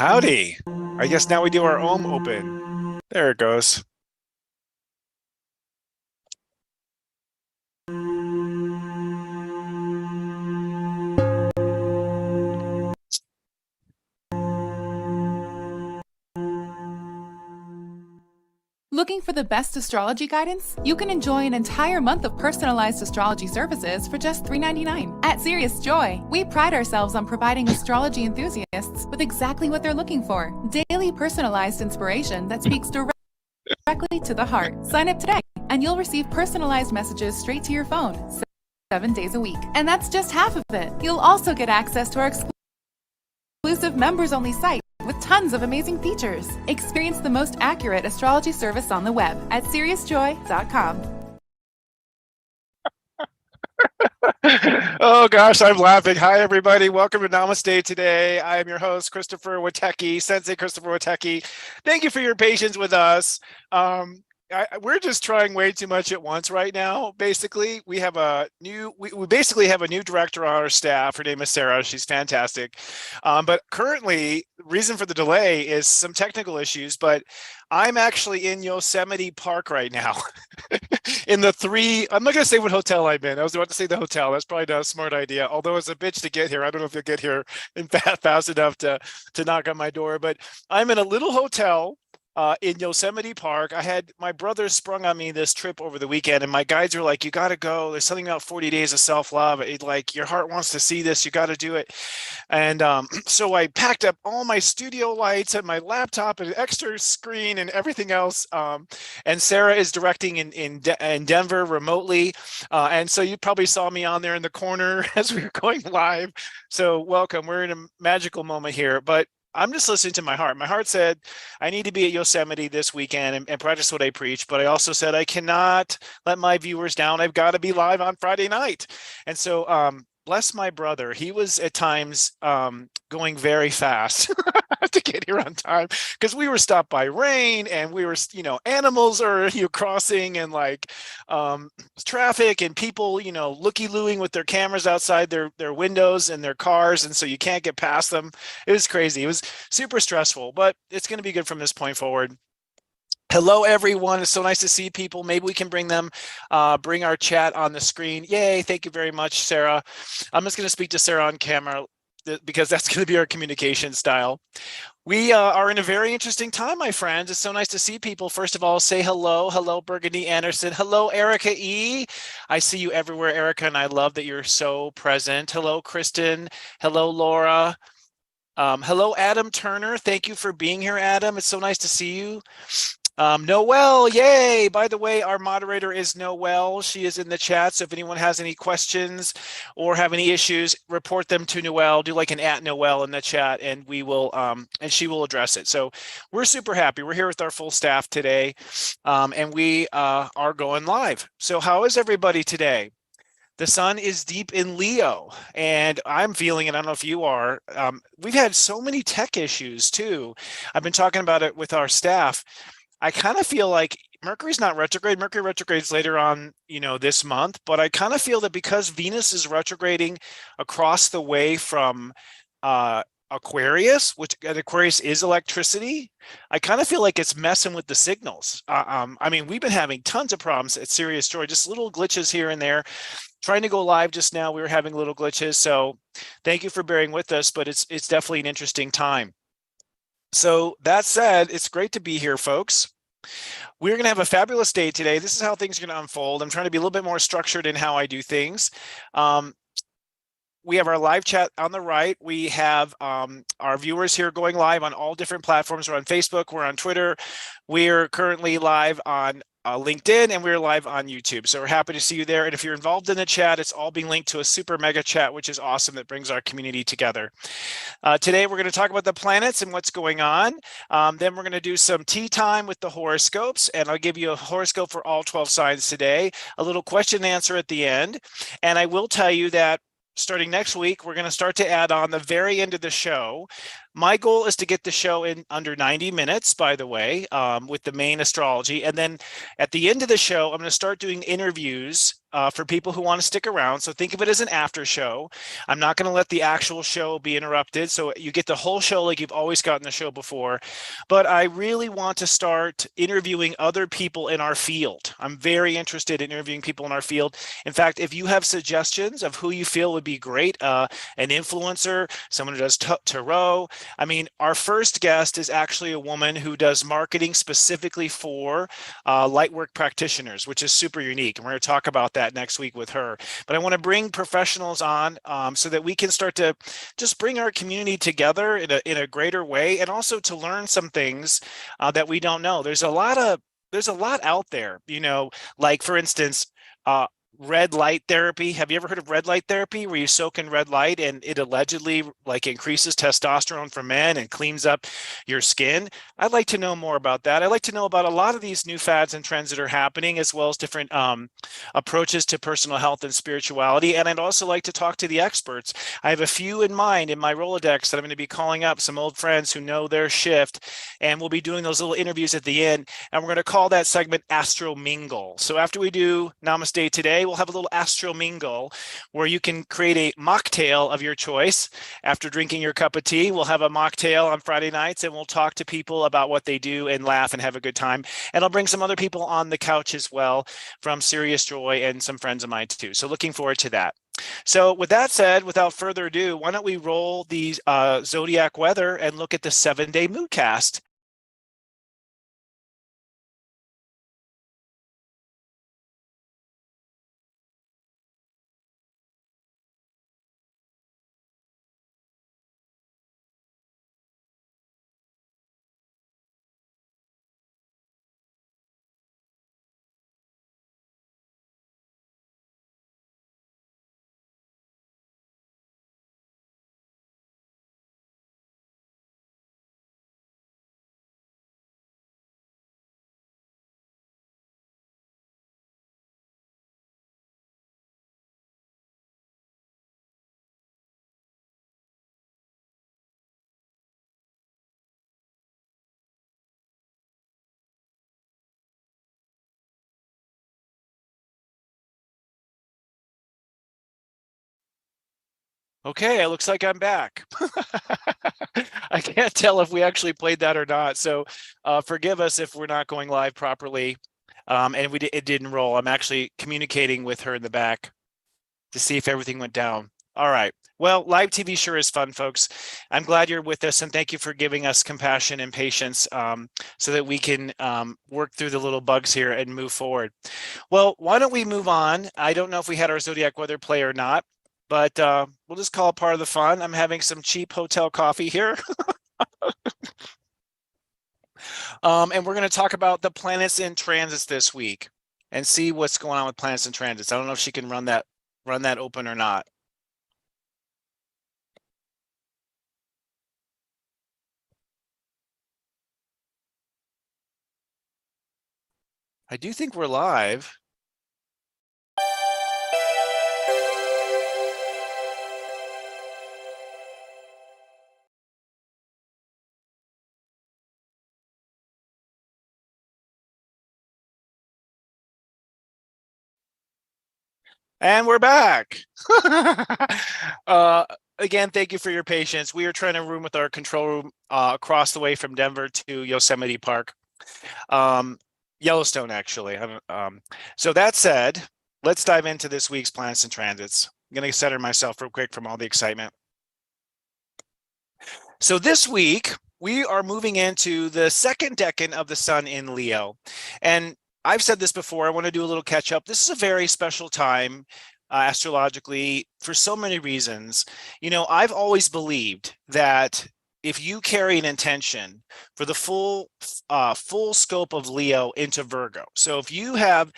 Howdy. I guess now we do our own open. There it goes. Looking for the best astrology guidance? You can enjoy an entire month of personalized astrology services for just $3.99. At Serious Joy, we pride ourselves on providing astrology enthusiasts with exactly what they're looking for. Daily personalized inspiration that speaks directly to the heart. Sign up today, and you'll receive personalized messages straight to your phone 7 days a week. And that's just half of it. You'll also get access to our exclusive members-only site with tons of amazing features. Experience the most accurate astrology service on the web at seriousjoy.com. Oh gosh, I'm laughing. Hi everybody. Welcome to Namaste Today. I am your host, Christopher Witecki, Sensei Christopher Witecki. Thank you for your patience with us. We're just trying way too much at once right now. Basically, we have a new we basically have a new director on our staff. Her name is Sarah. She's fantastic. But currently, the reason for the delay is some technical issues, but I'm actually in Yosemite Park right now. I'm not going to say what hotel I'm in. I was about to say the hotel. That's probably not a smart idea. Although it's a bitch to get here. I don't know if you'll get here fast enough to knock on my door, but I'm in a little hotel in Yosemite Park. I had my brother sprung on me this trip over the weekend, and my guides were like, "You got to go. There's something about 40 days of self-love. Like your heart wants to see this. You got to do it." And so I packed up all my studio lights and my laptop and an extra screen and everything else. And Sarah is directing in Denver remotely, and so you probably saw me on there in the corner as we were going live. So welcome. We're in a magical moment here, but I'm just listening to my heart. My heart said, I need to be at Yosemite this weekend and practice what I preach. But I also said, I cannot let my viewers down. I've got to be live on Friday night. And so bless my brother. He was at times going very fast to get here on time because we were stopped by rain and we were, animals are crossing and traffic and people, looky-looing with their cameras outside their windows and their cars. And so you can't get past them. It was crazy. It was super stressful, but it's going to be good from this point forward. Hello, everyone. It's so nice to see people. Maybe we can bring our chat on the screen. Yay. Thank you very much, Sarah. I'm just going to speak to Sarah on camera because that's going to be our communication style. We are in a very interesting time, my friends. It's so nice to see people. First of all, say hello. Hello, Burgundy Anderson. Hello, Erica E. I see you everywhere, Erica, and I love that you're so present. Hello, Kristen. Hello, Laura. Hello, Adam Turner. Thank you for being here, Adam. It's so nice to see you. Noelle, yay! By the way, our moderator is Noelle. She is in the chat. So if anyone has any questions or have any issues, report them to Noelle. Do like an @Noelle in the chat, and we will and she will address it. So we're super happy. We're here with our full staff today, and we are going live. So how is everybody today? The sun is deep in Leo, and I'm feeling it. I don't know if you are. We've had so many tech issues too. I've been talking about it with our staff. I kind of feel like Mercury's not retrograde. Mercury retrogrades later on, this month. But I kind of feel that because Venus is retrograding across the way from Aquarius, which Aquarius is electricity, I kind of feel like it's messing with the signals. I mean, we've been having tons of problems at Serious Joy, just little glitches here and there. Trying to go live just now, we were having little glitches. So thank you for bearing with us, but it's definitely an interesting time. So that said, it's great to be here, folks. We're going to have a fabulous day today. This is how things are going to unfold. I'm trying to be a little bit more structured in how I do things. We have our live chat on the right. We have our viewers here going live on all different platforms. We're on Facebook. We're on Twitter. We're currently live on LinkedIn, and we're live on YouTube. So we're happy to see you there. And if you're involved in the chat, it's all being linked to a super mega chat, which is awesome. That brings our community together. Today, we're going to talk about the planets and what's going on. Then we're going to do some tea time with the horoscopes, and I'll give you a horoscope for all 12 signs today, a little question and answer at the end. And I will tell you that starting next week, we're going to start to add on the very end of the show. My goal is to get the show in under 90 minutes, by the way, with the main astrology. And then at the end of the show, I'm going to start doing interviews for people who want to stick around. So think of it as an after show. I'm not going to let the actual show be interrupted. So you get the whole show like you've always gotten the show before. But I really want to start interviewing other people in our field. I'm very interested in interviewing people in our field. In fact, if you have suggestions of who you feel would be great, an influencer, someone who does tarot. I mean, our first guest is actually a woman who does marketing specifically for lightwork practitioners, which is super unique. And we're going to talk about that next week with her. But I want to bring professionals on so that we can start to just bring our community together in a greater way, and also to learn some things that we don't know. There's a lot out there, you know, like for instance, red light therapy. Have you ever heard of red light therapy, where you soak in red light and it allegedly like increases testosterone for men and cleans up your skin? I'd like to know more about that. I'd like to know about a lot of these new fads and trends that are happening, as well as different approaches to personal health and spirituality. And I'd also like to talk to the experts. I have a few in mind in my Rolodex that I'm going to be calling up, some old friends who know their shift, and we'll be doing those little interviews at the end. And we're going to call that segment Astro Mingle. So after we do Namaste Today, we'll have a little Astro Mingle where you can create a mocktail of your choice. After drinking your cup of tea, we'll have a mocktail on Friday nights, and we'll talk to people about what they do and laugh and have a good time. And I'll bring some other people on the couch as well from Serious Joy and some friends of mine too. So looking forward to that. So with that said, without further ado, why don't we roll the Zodiac weather and look at the 7-day moodcast. Okay, it looks like I'm back. I can't tell if we actually played that or not. So forgive us if we're not going live properly. And it didn't roll. I'm actually communicating with her in the back to see if everything went down. All right. Well, live TV sure is fun, folks. I'm glad you're with us, and thank you for giving us compassion and patience so that we can work through the little bugs here and move forward. Well, why don't we move on? I don't know if we had our Zodiac weather play or not, but we'll just call it part of the fun. I'm having some cheap hotel coffee here. And we're going to talk about the planets in transits this week and see what's going on with planets in transits. I don't know if she can run that open or not. I do think we're live. And we're back. Again, thank you for your patience. We are trying to room with our control room across the way from Denver to Yosemite Park. Yellowstone, actually. So that said, let's dive into this week's planets and transits. I'm going to center myself real quick from all the excitement. So this week, we are moving into the second decan of the sun in Leo. And I've said this before, I want to do a little catch up. This is a very special time astrologically for so many reasons. You know, I've always believed that if you carry an intention for the full scope of Leo into Virgo, so if you have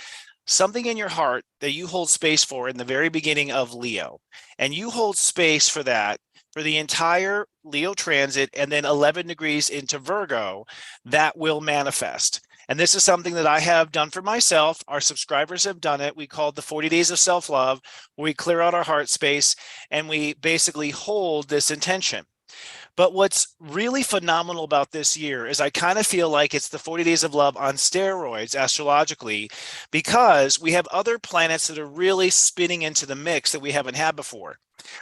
something in your heart that you hold space for in the very beginning of Leo, and you hold space for that for the entire Leo transit and then 11 degrees into Virgo, that will manifest. And this is something that I have done for myself. Our subscribers have done it. We call it the 40 days of self-love, where we clear out our heart space and we basically hold this intention. But what's really phenomenal about this year is I kind of feel like it's the 40 Days of Love on steroids astrologically, because we have other planets that are really spinning into the mix that we haven't had before.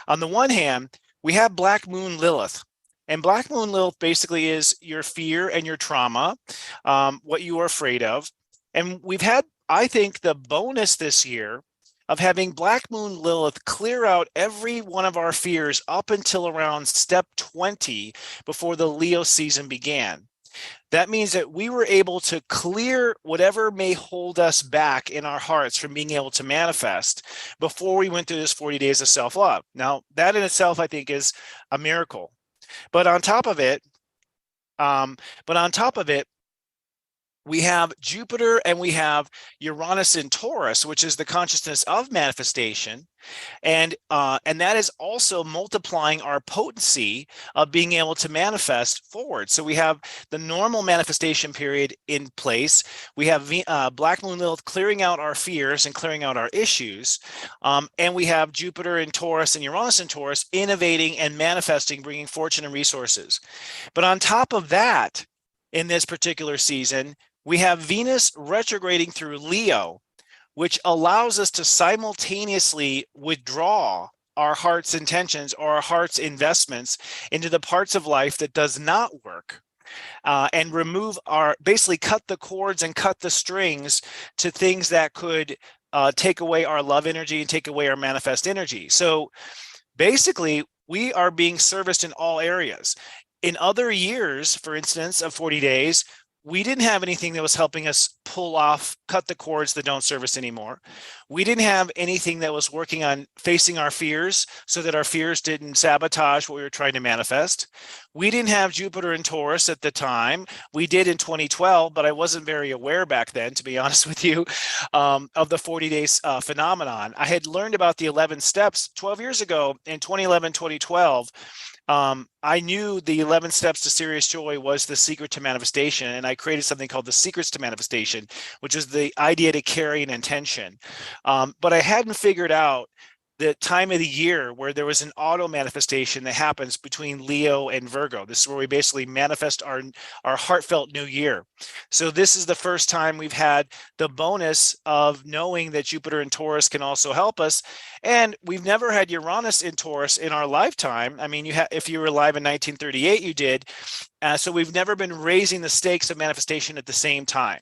On the one hand, we have Black Moon Lilith. And Black Moon Lilith basically is your fear and your trauma, what you are afraid of. And we've had, I think, the bonus this year of having Black Moon Lilith clear out every one of our fears up until around step 20 before the Leo season began. That means that we were able to clear whatever may hold us back in our hearts from being able to manifest before we went through this 40 days of self-love. Now, that in itself, I think, is a miracle. But on top of it, we have Jupiter and we have Uranus in Taurus, which is the consciousness of manifestation. And that is also multiplying our potency of being able to manifest forward. So we have the normal manifestation period in place. We have Black Moon Lilith clearing out our fears and clearing out our issues. And we have Jupiter in Taurus and Uranus in Taurus innovating and manifesting, bringing fortune and resources. But on top of that, in this particular season, we have Venus retrograding through Leo, which allows us to simultaneously withdraw our heart's intentions or our heart's investments into the parts of life that does not work, and remove basically cut the cords and cut the strings to things that could take away our love energy and take away our manifest energy. So basically, we are being serviced in all areas. In other years, for instance, of 40 days, we didn't have anything that was helping us cut the cords that don't serve us anymore. We didn't have anything that was working on facing our fears so that our fears didn't sabotage what we were trying to manifest. We didn't have Jupiter in Taurus at the time. We did in 2012, but I wasn't very aware back then, to be honest with you, of the 40 days phenomenon. I had learned about the 11 steps 12 years ago in 2011, 2012. I knew the 11 steps to serious joy was the secret to manifestation, and I created something called the secrets to manifestation, which is the idea to carry an intention. But I hadn't figured out the time of the year where there was an auto manifestation that happens between Leo and Virgo. This is where we basically manifest our heartfelt new year. So this is the first time we've had the bonus of knowing that Jupiter and Taurus can also help us. And we've never had Uranus in Taurus in our lifetime. I mean, if you were alive in 1938, you did. So we've never been raising the stakes of manifestation at the same time.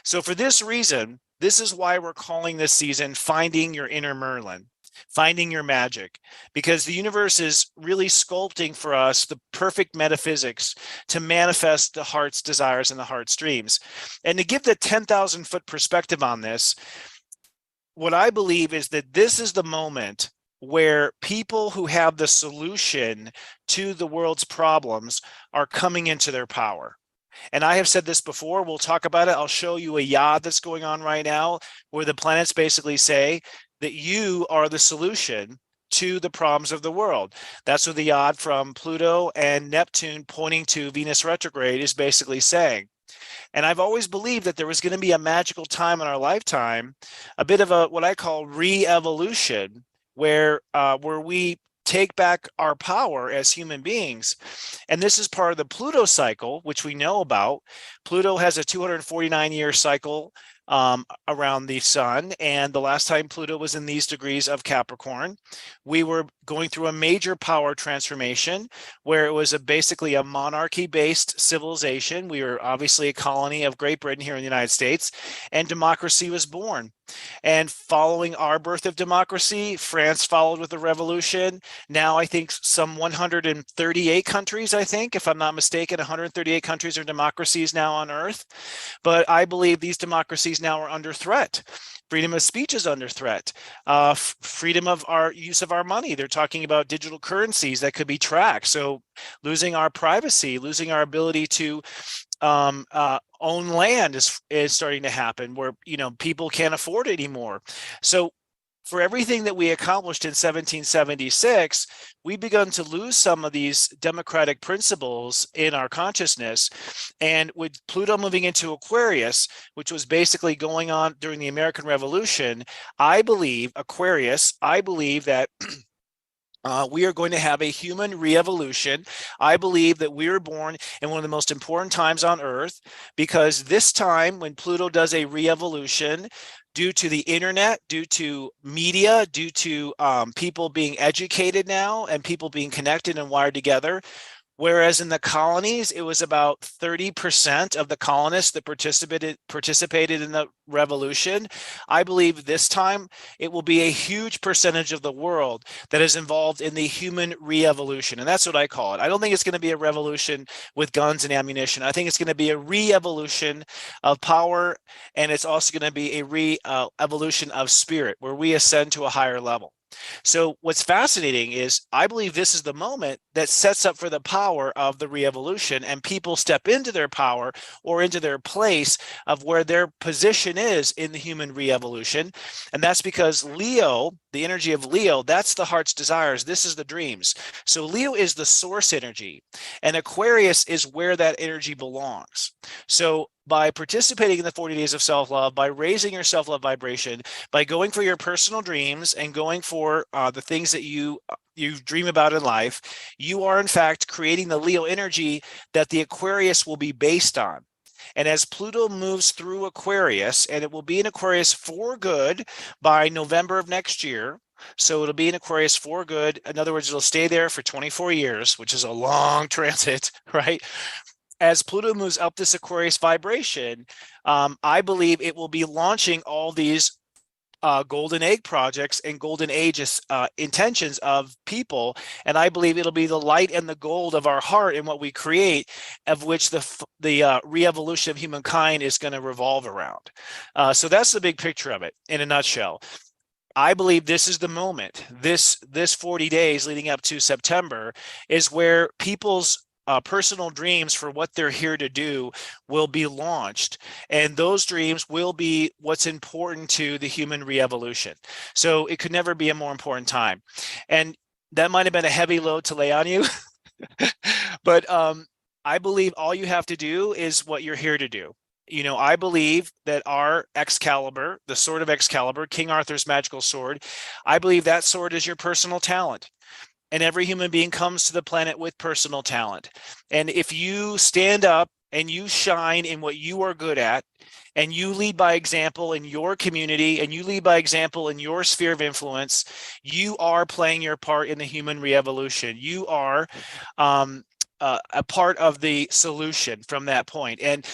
So for this reason, this is why we're calling this season Finding Your Inner Merlin. Finding your magic, because the universe is really sculpting for us the perfect metaphysics to manifest the heart's desires and the heart's dreams. And to give the 10,000 foot perspective on this, what I believe is that this is the moment where people who have the solution to the world's problems are coming into their power. And I have said this before, we'll talk about it. I'll show you a yad that's going on right now where the planets basically say that you are the solution to the problems of the world. That's what the yad from Pluto and Neptune pointing to Venus retrograde is basically saying. And I've always believed that there was going to be a magical time in our lifetime, a bit of a what I call re-evolution, where we take back our power as human beings. And this is part of the Pluto cycle, which we know about. Pluto has a 249-year cycle around the sun. And the last time Pluto was in these degrees of Capricorn, we were going through a major power transformation where it was basically a monarchy-based civilization. We were obviously a colony of Great Britain here in the United States, and democracy was born. And following our birth of democracy, France followed with a revolution. Now I think some 138 countries, I think, if I'm not mistaken, 138 countries are democracies now on Earth. But I believe these democracies now are under threat. Freedom of speech is under threat. Freedom of our use of our money. They're talking about digital currencies that could be tracked. So losing our privacy, losing our ability to own land is starting to happen where, people can't afford it anymore. So for everything that we accomplished in 1776, we've begun to lose some of these democratic principles in our consciousness. And with Pluto moving into Aquarius, which was basically going on during the American Revolution, I believe that We are going to have a human re-evolution. I believe that we were born in one of the most important times on Earth, because this time when Pluto does a re-evolution, due to the internet, due to media, due to people being educated now and people being connected and wired together, whereas in the colonies, it was about 30% of the colonists that participated in the revolution. I believe this time it will be a huge percentage of the world that is involved in the human re-evolution. And that's what I call it. I don't think it's going to be a revolution with guns and ammunition. I think it's going to be a re-evolution of power. And it's also going to be a re-evolution of spirit, where we ascend to a higher level. So what's fascinating is I believe this is the moment that sets up for the power of the re-evolution, and people step into their power or into their place of where their position is in the human re-evolution. And that's because Leo, the energy of Leo, that's the heart's desires. This is the dreams. So Leo is the source energy, and Aquarius is where that energy belongs. So by participating in the 40 days of self-love, by raising your self-love vibration, by going for your personal dreams and going for the things that you dream about in life, you are in fact creating the Leo energy that the Aquarius will be based on. And as Pluto moves through Aquarius, and it will be in Aquarius for good by November of next year. So it'll be in Aquarius for good. In other words, it'll stay there for 24 years, which is a long transit, right? As Pluto moves up this Aquarius vibration, I believe it will be launching all these golden egg projects and golden ages intentions of people. And I believe it'll be the light and the gold of our heart and what we create, of which the re-evolution of humankind is going to revolve around. So that's the big picture of it in a nutshell. I believe this is the moment. This 40 days leading up to September is where people's personal dreams for what they're here to do will be launched. And those dreams will be what's important to the human re-evolution. So it could never be a more important time. And that might have been a heavy load to lay on you, but I believe all you have to do is what you're here to do. You know, I believe that our Excalibur, the sword of Excalibur, King Arthur's magical sword, I believe that sword is your personal talent. And every human being comes to the planet with personal talent. And if you stand up and you shine in what you are good at, and you lead by example in your community, and you lead by example in your sphere of influence, you are playing your part in the human re-evolution. You are a part of the solution from that point. And,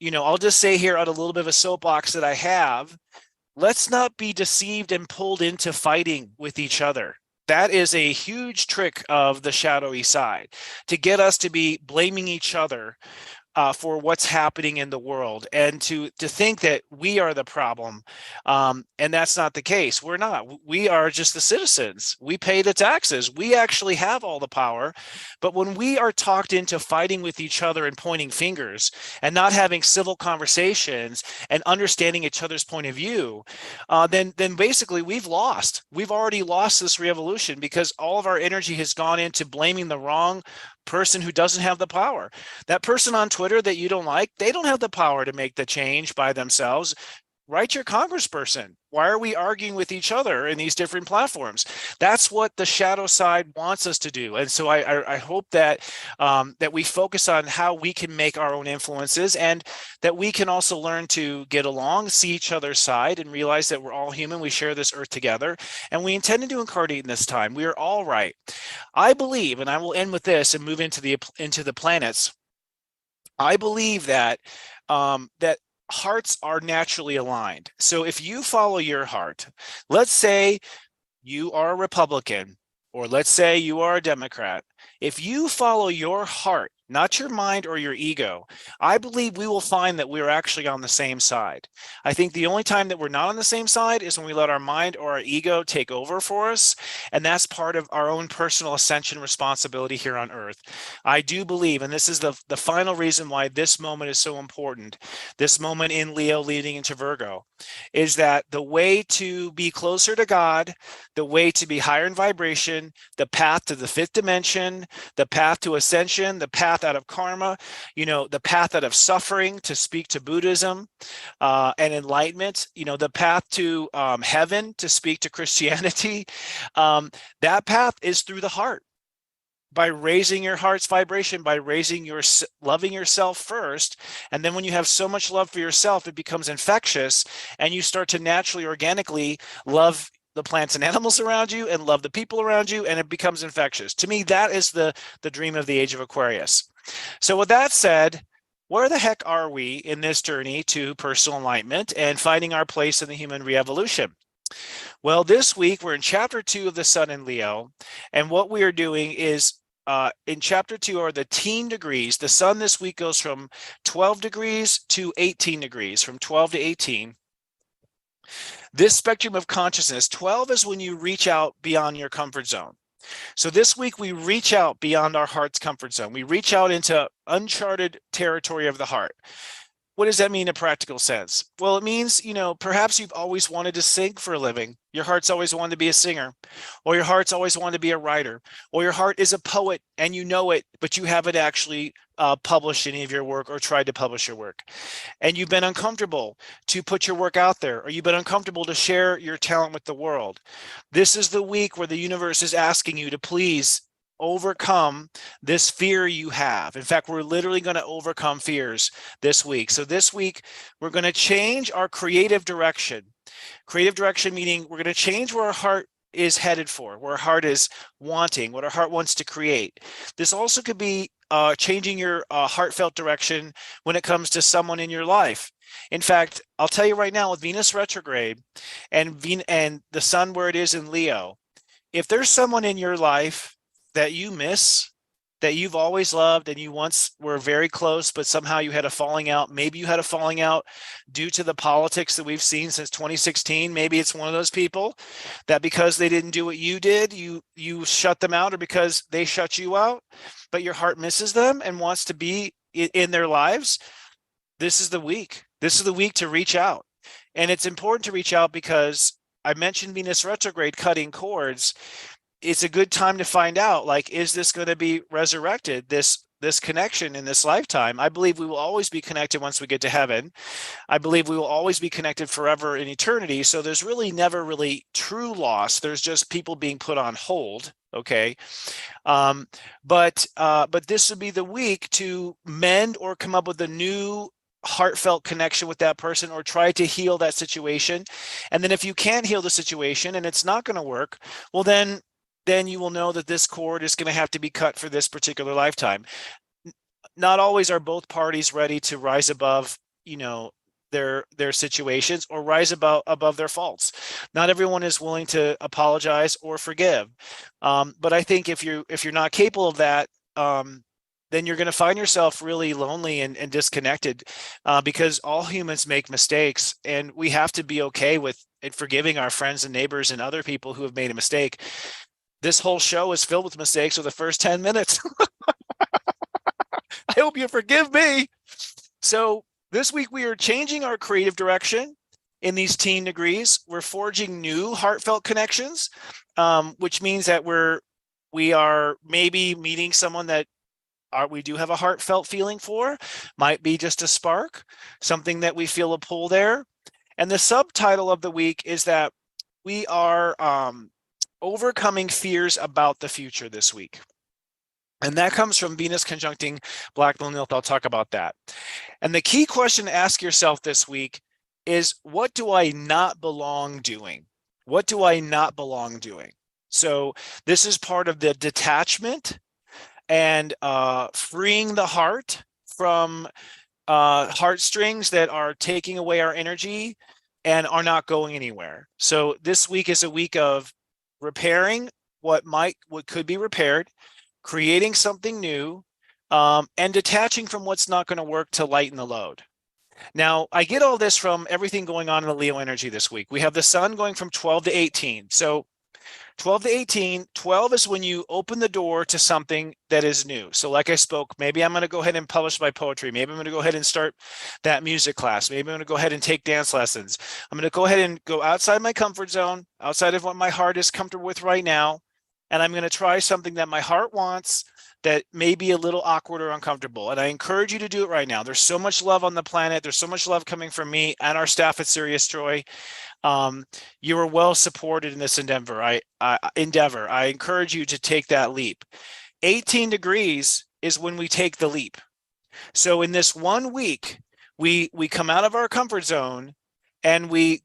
you know, I'll just say here on a little bit of a soapbox that I have, let's not be deceived and pulled into fighting with each other. That is a huge trick of the shadowy side, to get us to be blaming each other for what's happening in the world, and to think that we are the problem. And that's not the case. We're not. We are just the citizens. We pay the taxes. We actually have all the power. But when we are talked into fighting with each other and pointing fingers and not having civil conversations and understanding each other's point of view, then basically we've lost. We've already lost this revolution, because all of our energy has gone into blaming the wrong person who doesn't have the power. That person on Twitter that you don't like, they don't have the power to make the change by themselves. Write your congressperson. Why are we arguing with each other in these different platforms? That's what the shadow side wants us to do. And so I hope that that we focus on how we can make our own influences, and that we can also learn to get along, see each other's side, and realize that we're all human. We share this earth together, and we intended to incarnate in this time. We are all right. I believe, and I will end with this and move into the planets. I believe that that hearts are naturally aligned. So if you follow your heart, let's say you are a Republican, or let's say you are a Democrat, if you follow your heart, not your mind or your ego, I believe we will find that we're actually on the same side. I think the only time that we're not on the same side is when we let our mind or our ego take over for us. And that's part of our own personal ascension responsibility here on Earth. I do believe, and this is the final reason why this moment is so important, this moment in Leo leading into Virgo, is that the way to be closer to God, the way to be higher in vibration, the path to the fifth dimension, liberation, the path to ascension, the path out of karma, the path out of suffering, to speak to Buddhism and enlightenment, the path to heaven, to speak to Christianity. That path is through the heart. By raising your heart's vibration, by loving yourself first. And then when you have so much love for yourself, it becomes infectious, and you start to naturally, organically love the plants and animals around you and love the people around you, and it becomes infectious. To me, that is the dream of the age of Aquarius. So with that said, where the heck are we in this journey to personal enlightenment and finding our place in the human re-evolution? Well, this week we're in chapter 2 of the Sun in Leo, and what we are doing is in chapter 2 are the teen degrees. The Sun this week goes from 12 degrees to 18 degrees, from 12 to 18. This spectrum of consciousness, 12 is when you reach out beyond your comfort zone. So this week we reach out beyond our heart's comfort zone. We reach out into uncharted territory of the heart. What does that mean in a practical sense? Well, it means, perhaps you've always wanted to sing for a living. Your heart's always wanted to be a singer, or your heart's always wanted to be a writer, or your heart is a poet and you know it, but you haven't actually published any of your work or tried to publish your work. And you've been uncomfortable to put your work out there, or you've been uncomfortable to share your talent with the world. This is the week where the universe is asking you to please overcome this fear you have. In fact, we're literally going to overcome fears this week. So this week, we're going to change our creative direction. Creative direction meaning we're going to change where our heart is headed for, where our heart is wanting, what our heart wants to create. This also could be changing your heartfelt direction when it comes to someone in your life. In fact, I'll tell you right now, with Venus retrograde and the Sun where it is in Leo, if there's someone in your life that you miss, that you've always loved, and you once were very close, but somehow you had a falling out. Maybe you had a falling out due to the politics that we've seen since 2016. Maybe it's one of those people that because they didn't do what you did, you shut them out, or because they shut you out, but your heart misses them and wants to be in their lives. This is the week. This is the week to reach out. And it's important to reach out because I mentioned Venus retrograde cutting cords. It's a good time to find out, is this going to be resurrected, this connection in this lifetime? I believe we will always be connected once we get to heaven. I believe we will always be connected forever in eternity. So there's really never really true loss. There's just people being put on hold. Okay. But this would be the week to mend or come up with a new heartfelt connection with that person, or try to heal that situation. And then if you can't heal the situation and it's not going to work, well, then you will know that this cord is going to have to be cut for this particular lifetime. Not always are both parties ready to rise above, their situations, or rise above their faults. Not everyone is willing to apologize or forgive. But I think if you're not capable of that, then you're going to find yourself really lonely and disconnected, because all humans make mistakes, and we have to be okay with forgiving our friends and neighbors and other people who have made a mistake. This whole show is filled with mistakes for the first 10 minutes. I hope you forgive me. So this week we are changing our creative direction in these teen degrees. We're forging new heartfelt connections, which means that we are maybe meeting someone that we do have a heartfelt feeling for. Might be just a spark, something that we feel a pull there. And the subtitle of the week is that we are overcoming fears about the future this week. And that comes from Venus conjuncting Black Moon Lilith. I'll talk about that. And the key question to ask yourself this week is, what do I not belong doing? What do I not belong doing? So this is part of the detachment and freeing the heart from heartstrings that are taking away our energy and are not going anywhere. So this week is a week of repairing what could be repaired, creating something new, and detaching from what's not going to work to lighten the load. Now, I get all this from everything going on in the Leo energy this week. We have the Sun going from 12 to 18. So 12 to 18, 12 is when you open the door to something that is new. So like I spoke, maybe I'm going to go ahead and publish my poetry. Maybe I'm going to go ahead and start that music class. Maybe I'm going to go ahead and take dance lessons. I'm going to go ahead and go outside my comfort zone, outside of what my heart is comfortable with right now, and I'm going to try something that my heart wants that may be a little awkward or uncomfortable. And I encourage you to do it right now. There's so much love on the planet. There's so much love coming from me and our staff at Serious Joy. You are well supported in this endeavor. I encourage you to take that leap. 18 degrees is when we take the leap. So in this 1 week, we come out of our comfort zone and we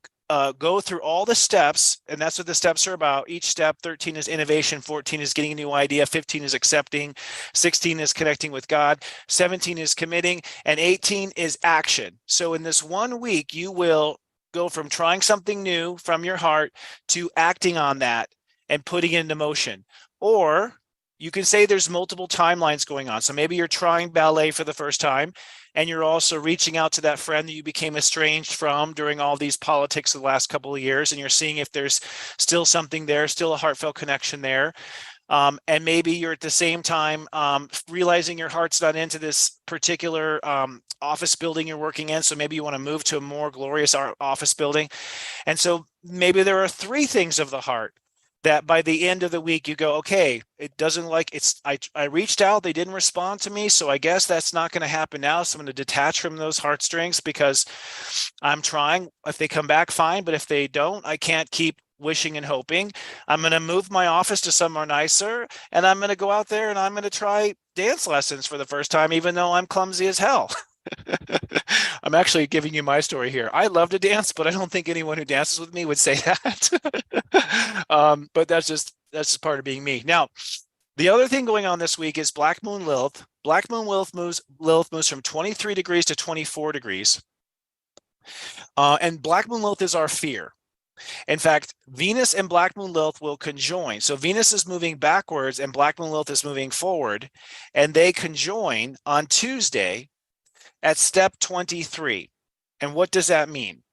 go through all the steps, and that's what the steps are about. Each step, 13 is innovation, 14 is getting a new idea, 15 is accepting, 16 is connecting with God, 17 is committing, and 18 is action. So in this 1 week, you will go from trying something new from your heart to acting on that and putting it into motion. Or you can say there's multiple timelines going on. So maybe you're trying ballet for the first time, and you're also reaching out to that friend that you became estranged from during all these politics of the last couple of years, and you're seeing if there's still something there, still a heartfelt connection there. And maybe you're at the same time realizing your heart's not into this particular office building you're working in. So maybe you want to move to a more glorious office building. And so maybe there are 3 things of the heart that by the end of the week you go, okay, it doesn't like it's, I reached out, they didn't respond to me. So I guess that's not going to happen now. So I'm going to detach from those heartstrings because I'm trying. If they come back, fine. But if they don't, I can't keep wishing and hoping. I'm going to move my office to somewhere nicer, and I'm going to go out there and I'm going to try dance lessons for the first time, even though I'm clumsy as hell. I'm actually giving you my story here. I love to dance, but I don't think anyone who dances with me would say that. But that's just part of being me. Now, the other thing going on this week is Black Moon Lilith. Black Moon Lilith moves from 23 degrees to 24 degrees. And Black Moon Lilith is our fear. In fact, Venus and Black Moon Lilith will conjoin. So Venus is moving backwards and Black Moon Lilith is moving forward, and they conjoin on Tuesday at step 23. And what does that mean?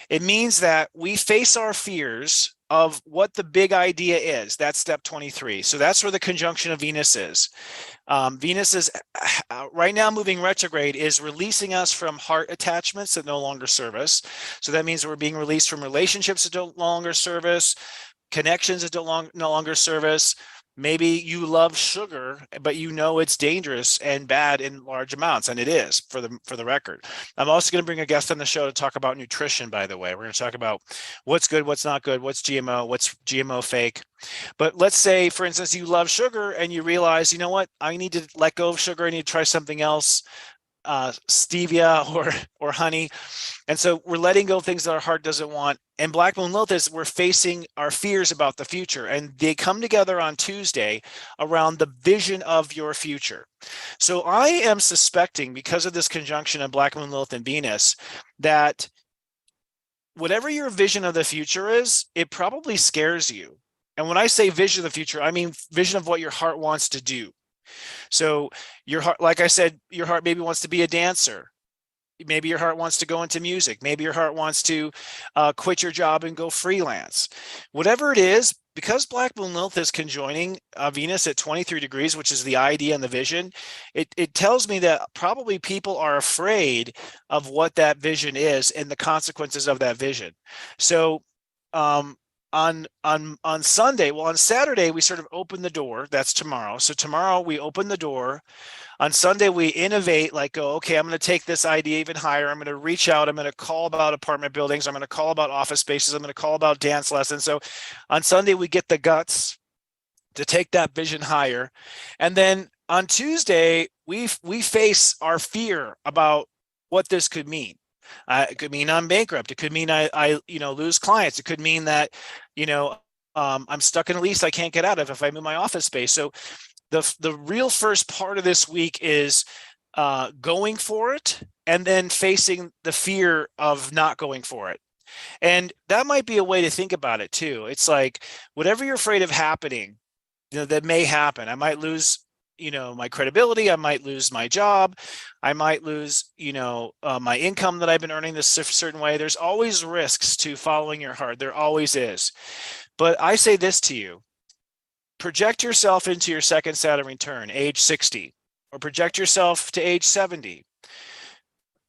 It means that we face our fears of what the big idea is. That's step 23. So that's where the conjunction of Venus is. Venus is right now moving retrograde, is releasing us from heart attachments that no longer serve us. So that means we're being released from relationships that don't longer serve us, connections that no longer serve us. Maybe you love sugar, but you know it's dangerous and bad in large amounts, and it is, for the record. I'm also going to bring a guest on the show to talk about nutrition, by the way. We're going to talk about what's good, what's not good, what's GMO fake. But let's say, for instance, you love sugar and you realize, you know what, I need to let go of sugar. I need to try something else, stevia or honey. And so we're letting go of things that our heart doesn't want. And Black Moon Lilith is we're facing our fears about the future, and they come together on Tuesday around the vision of your future. So I am suspecting, because of this conjunction of Black Moon Lilith and Venus, that whatever your vision of the future is, it probably scares you. And when I say vision of the future, I mean vision of what your heart wants to do. So your heart, like I said, your heart maybe wants to be a dancer. Maybe your heart wants to go into music. Maybe your heart wants to quit your job and go freelance. Whatever it is, because Black Moon Lilith is conjoining Venus at 23 degrees, which is the idea and the vision, it tells me that probably people are afraid of what that vision is and the consequences of that vision. So on Sunday, well, on Saturday, we sort of open the door. That's tomorrow. So tomorrow we open the door. On Sunday, we innovate, like, go, okay, I'm going to take this idea even higher. I'm going to reach out. I'm going to call about apartment buildings. I'm going to call about office spaces. I'm going to call about dance lessons. So on Sunday, we get the guts to take that vision higher. And then on Tuesday, we face our fear about what this could mean. It could mean I'm bankrupt. It could mean I lose clients. It could mean that, I'm stuck in a lease I can't get out of if I move my office space. So the real first part of this week is going for it, and then facing the fear of not going for it. And that might be a way to think about it too. It's like, whatever you're afraid of happening, that may happen. I might lose my credibility. I might lose my job. I might lose, my income that I've been earning this certain way. There's always risks to following your heart. There always is. But I say this to you: project yourself into your second Saturn return, age 60, or project yourself to age 70.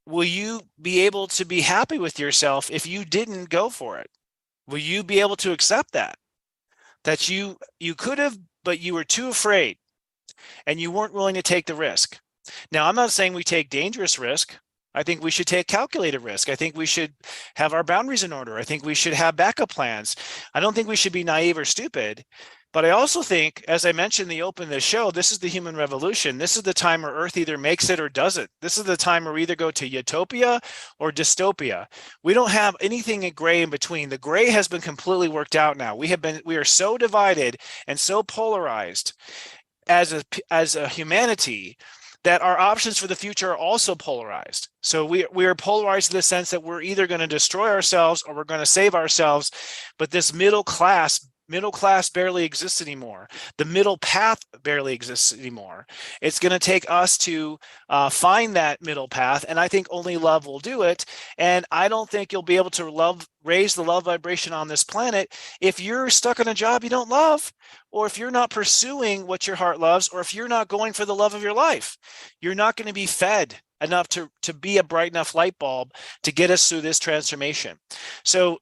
Will you be able to be happy with yourself if you didn't go for it? Will you be able to accept that? that you could have, but you were too afraid and you weren't willing to take the risk. Now, I'm not saying we take dangerous risk. I think we should take calculated risk. I think we should have our boundaries in order. I think we should have backup plans. I don't think we should be naive or stupid. But I also think, as I mentioned in the open of the show, this is the human revolution. This is the time where Earth either makes it or doesn't. This is the time where we either go to utopia or dystopia. We don't have anything in gray in between. The gray has been completely worked out now. We are so divided and so polarized as a humanity that our options for the future are also polarized. So we are polarized in the sense that we're either going to destroy ourselves or we're going to save ourselves. But this middle class barely exists anymore. The middle path barely exists anymore. It's going to take us to find that middle path, and I think only love will do it. And I don't think you'll be able to raise the love vibration on this planet if you're stuck in a job you don't love, or if you're not pursuing what your heart loves, or if you're not going for the love of your life. You're not going to be fed enough to be a bright enough light bulb to get us through this transformation. So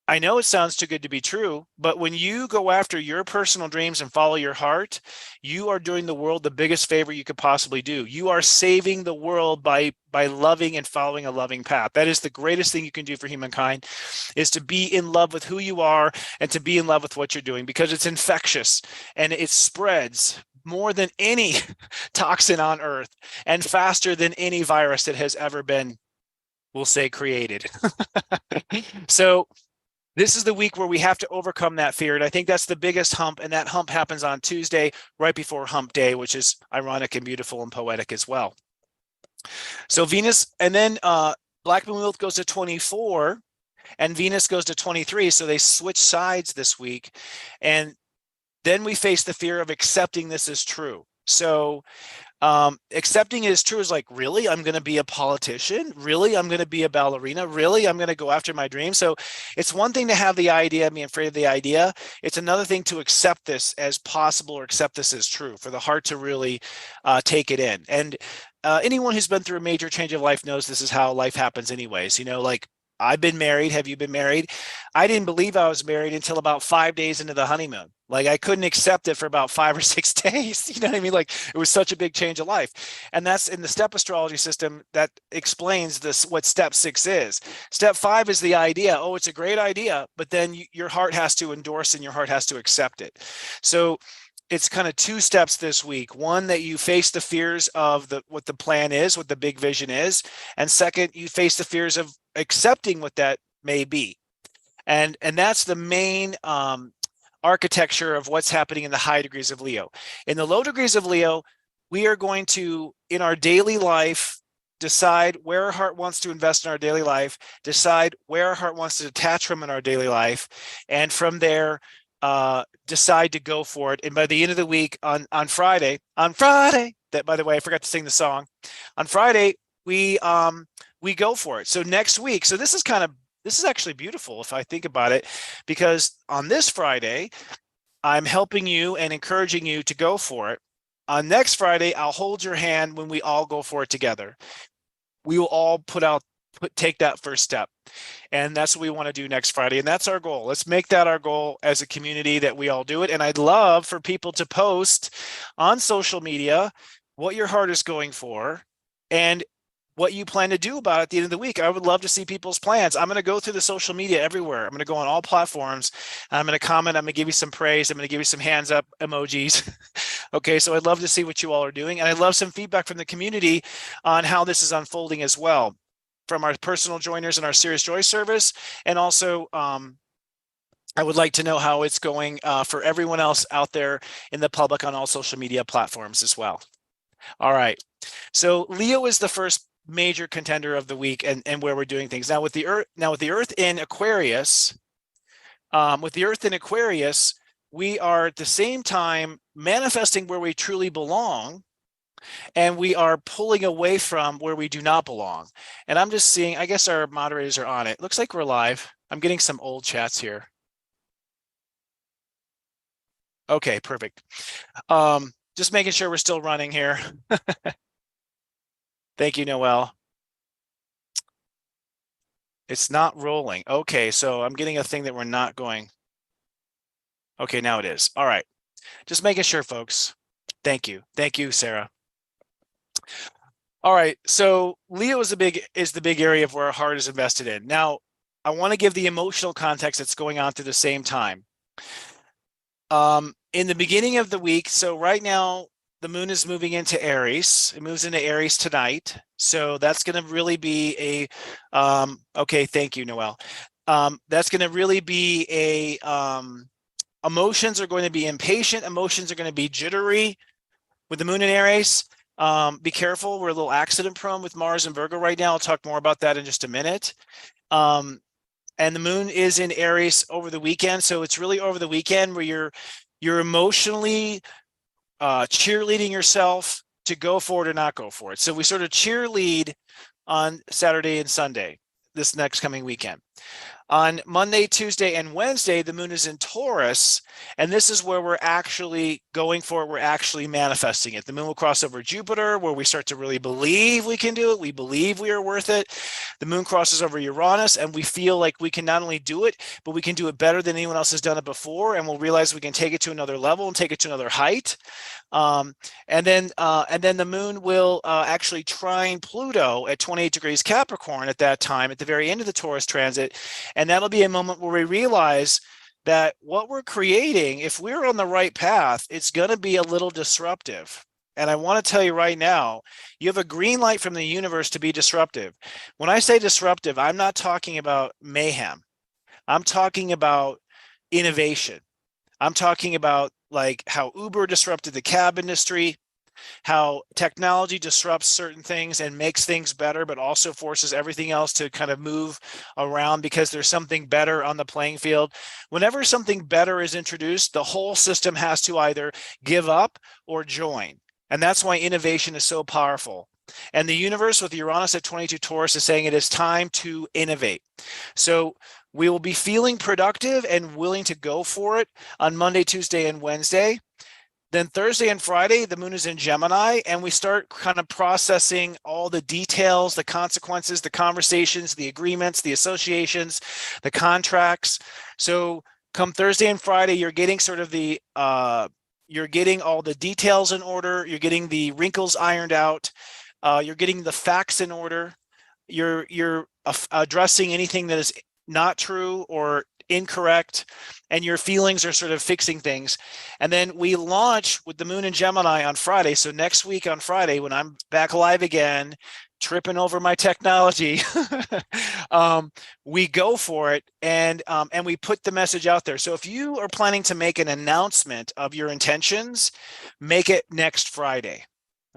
I know it sounds too good to be true, but when you go after your personal dreams and follow your heart, you are doing the world the biggest favor you could possibly do. You are saving the world by loving and following a loving path. That is the greatest thing you can do for humankind, is to be in love with who you are and to be in love with what you're doing, because it's infectious and it spreads more than any toxin on Earth and faster than any virus that has ever been, we'll say, created. So this is the week where we have to overcome that fear. And I think that's the biggest hump. And that hump happens on Tuesday, right before hump day, which is ironic and beautiful and poetic as well. So Venus, and then Black Moon Lilith goes to 24 and Venus goes to 23. So they switch sides this week. And then we face the fear of accepting this as true. So accepting it as true is like, really, I'm going to be a politician? Really, I'm going to be a ballerina? Really, I'm going to go after my dream? So it's one thing to have the idea, be afraid of the idea. It's another thing to accept this as possible or accept this as true, for the heart to really take it in. And anyone who's been through a major change of life knows this is how life happens anyways. You know, like, I've been married. Have you been married? I didn't believe I was married until about 5 days into the honeymoon. Like, I couldn't accept it for about 5 or 6 days. You know what I mean? Like, it was such a big change of life. And that's in the step astrology system that explains this, what step 6 is. Step 5 is the idea. Oh, it's a great idea, but then your heart has to endorse and your heart has to accept it. So it's kind of 2 steps this week. One, that you face the fears of what the plan is, what the big vision is. And second, you face the fears of accepting what that may be. And that's the main architecture of what's happening in the high degrees of Leo. In the low degrees of Leo, we are going to, in our daily life, decide where our heart wants to invest in our daily life, decide where our heart wants to detach from in our daily life, and from there, decide to go for it. And by the end of the week, on Friday, that, by the way, I forgot to sing the song. On Friday, we go for it. So next week, so this is actually beautiful if I think about it, because on this Friday, I'm helping you and encouraging you to go for it. On next Friday, I'll hold your hand when we all go for it together. We will all take that first step. And that's what we want to do next Friday. And that's our goal. Let's make that our goal as a community, that we all do it. And I'd love for people to post on social media what your heart is going for and what you plan to do about it at the end of the week. I would love to see people's plans. I'm going to go through the social media everywhere. I'm going to go on all platforms. I'm going to comment. I'm going to give you some praise. I'm going to give you some hands up emojis. Okay, so I'd love to see what you all are doing. And I'd love some feedback from the community on how this is unfolding as well, from our personal joiners in our Serious Joy service. And also, I would like to know how it's going for everyone else out there in the public on all social media platforms as well. All right. So Leo is the first major contender of the week, and where we're doing things now with the Earth in Aquarius. We are at the same time manifesting where we truly belong, and we are pulling away from where we do not belong. And I'm just seeing, I guess our moderators are on it. Looks like we're live. I'm getting some old chats here. Okay, perfect. Just making sure we're still running here. Thank you, Noel. It's not rolling. Okay, so I'm getting a thing that we're not going. Okay, now it is. All right. Just making sure, folks. Thank you. Thank you, Sarah. All right. So Leo is the big area of where our heart is invested in. Now, I want to give the emotional context that's going on through the same time. In the beginning of the week, so right now, the moon is moving into Aries. It moves into Aries tonight. So that's going to really be okay, thank you, Noel. That's going to really be emotions are going to be impatient. Emotions are going to be jittery with the moon in Aries. Be careful. We're a little accident prone with Mars and Virgo right now. I'll talk more about that in just a minute. And the moon is in Aries over the weekend. So it's really over the weekend where you're emotionally cheerleading yourself to go for it or not go for it. So we sort of cheerlead on Saturday and Sunday this next coming weekend. On Monday, Tuesday, and Wednesday, the moon is in Taurus, and this is where we're actually going for it. We're actually manifesting it. The moon will cross over Jupiter, where we start to really believe we can do it. We believe we are worth it. The moon crosses over Uranus, and we feel like we can not only do it, but we can do it better than anyone else has done it before, and we'll realize we can take it to another level and take it to another height. And then the moon will actually trine Pluto at 28 degrees Capricorn at that time, at the very end of the Taurus transit. And that'll be a moment where we realize that what we're creating, if we're on the right path, it's going to be a little disruptive. And I want to tell you right now, you have a green light from the universe to be disruptive. When I say disruptive, I'm not talking about mayhem. I'm talking about innovation. I'm talking about like how Uber disrupted the cab industry, how technology disrupts certain things and makes things better, but also forces everything else to kind of move around because there's something better on the playing field. Whenever something better is introduced, the whole system has to either give up or join. And that's why innovation is so powerful. And the universe with Uranus at 22 Taurus is saying it is time to innovate. So we will be feeling productive and willing to go for it on Monday, Tuesday, and Wednesday. Then Thursday and Friday, the moon is in Gemini, and we start kind of processing all the details, the consequences, the conversations, the agreements, the associations, the contracts. So come Thursday and Friday, you're getting sort of you're getting all the details in order. You're getting the wrinkles ironed out. You're getting the facts in order. You're addressing anything that is not true or incorrect, and your feelings are sort of fixing things. And then we launch with the moon in Gemini on Friday. So next week on Friday, when I'm back live again, tripping over my technology, we go for it and we put the message out there. So if you are planning to make an announcement of your intentions, make it next Friday.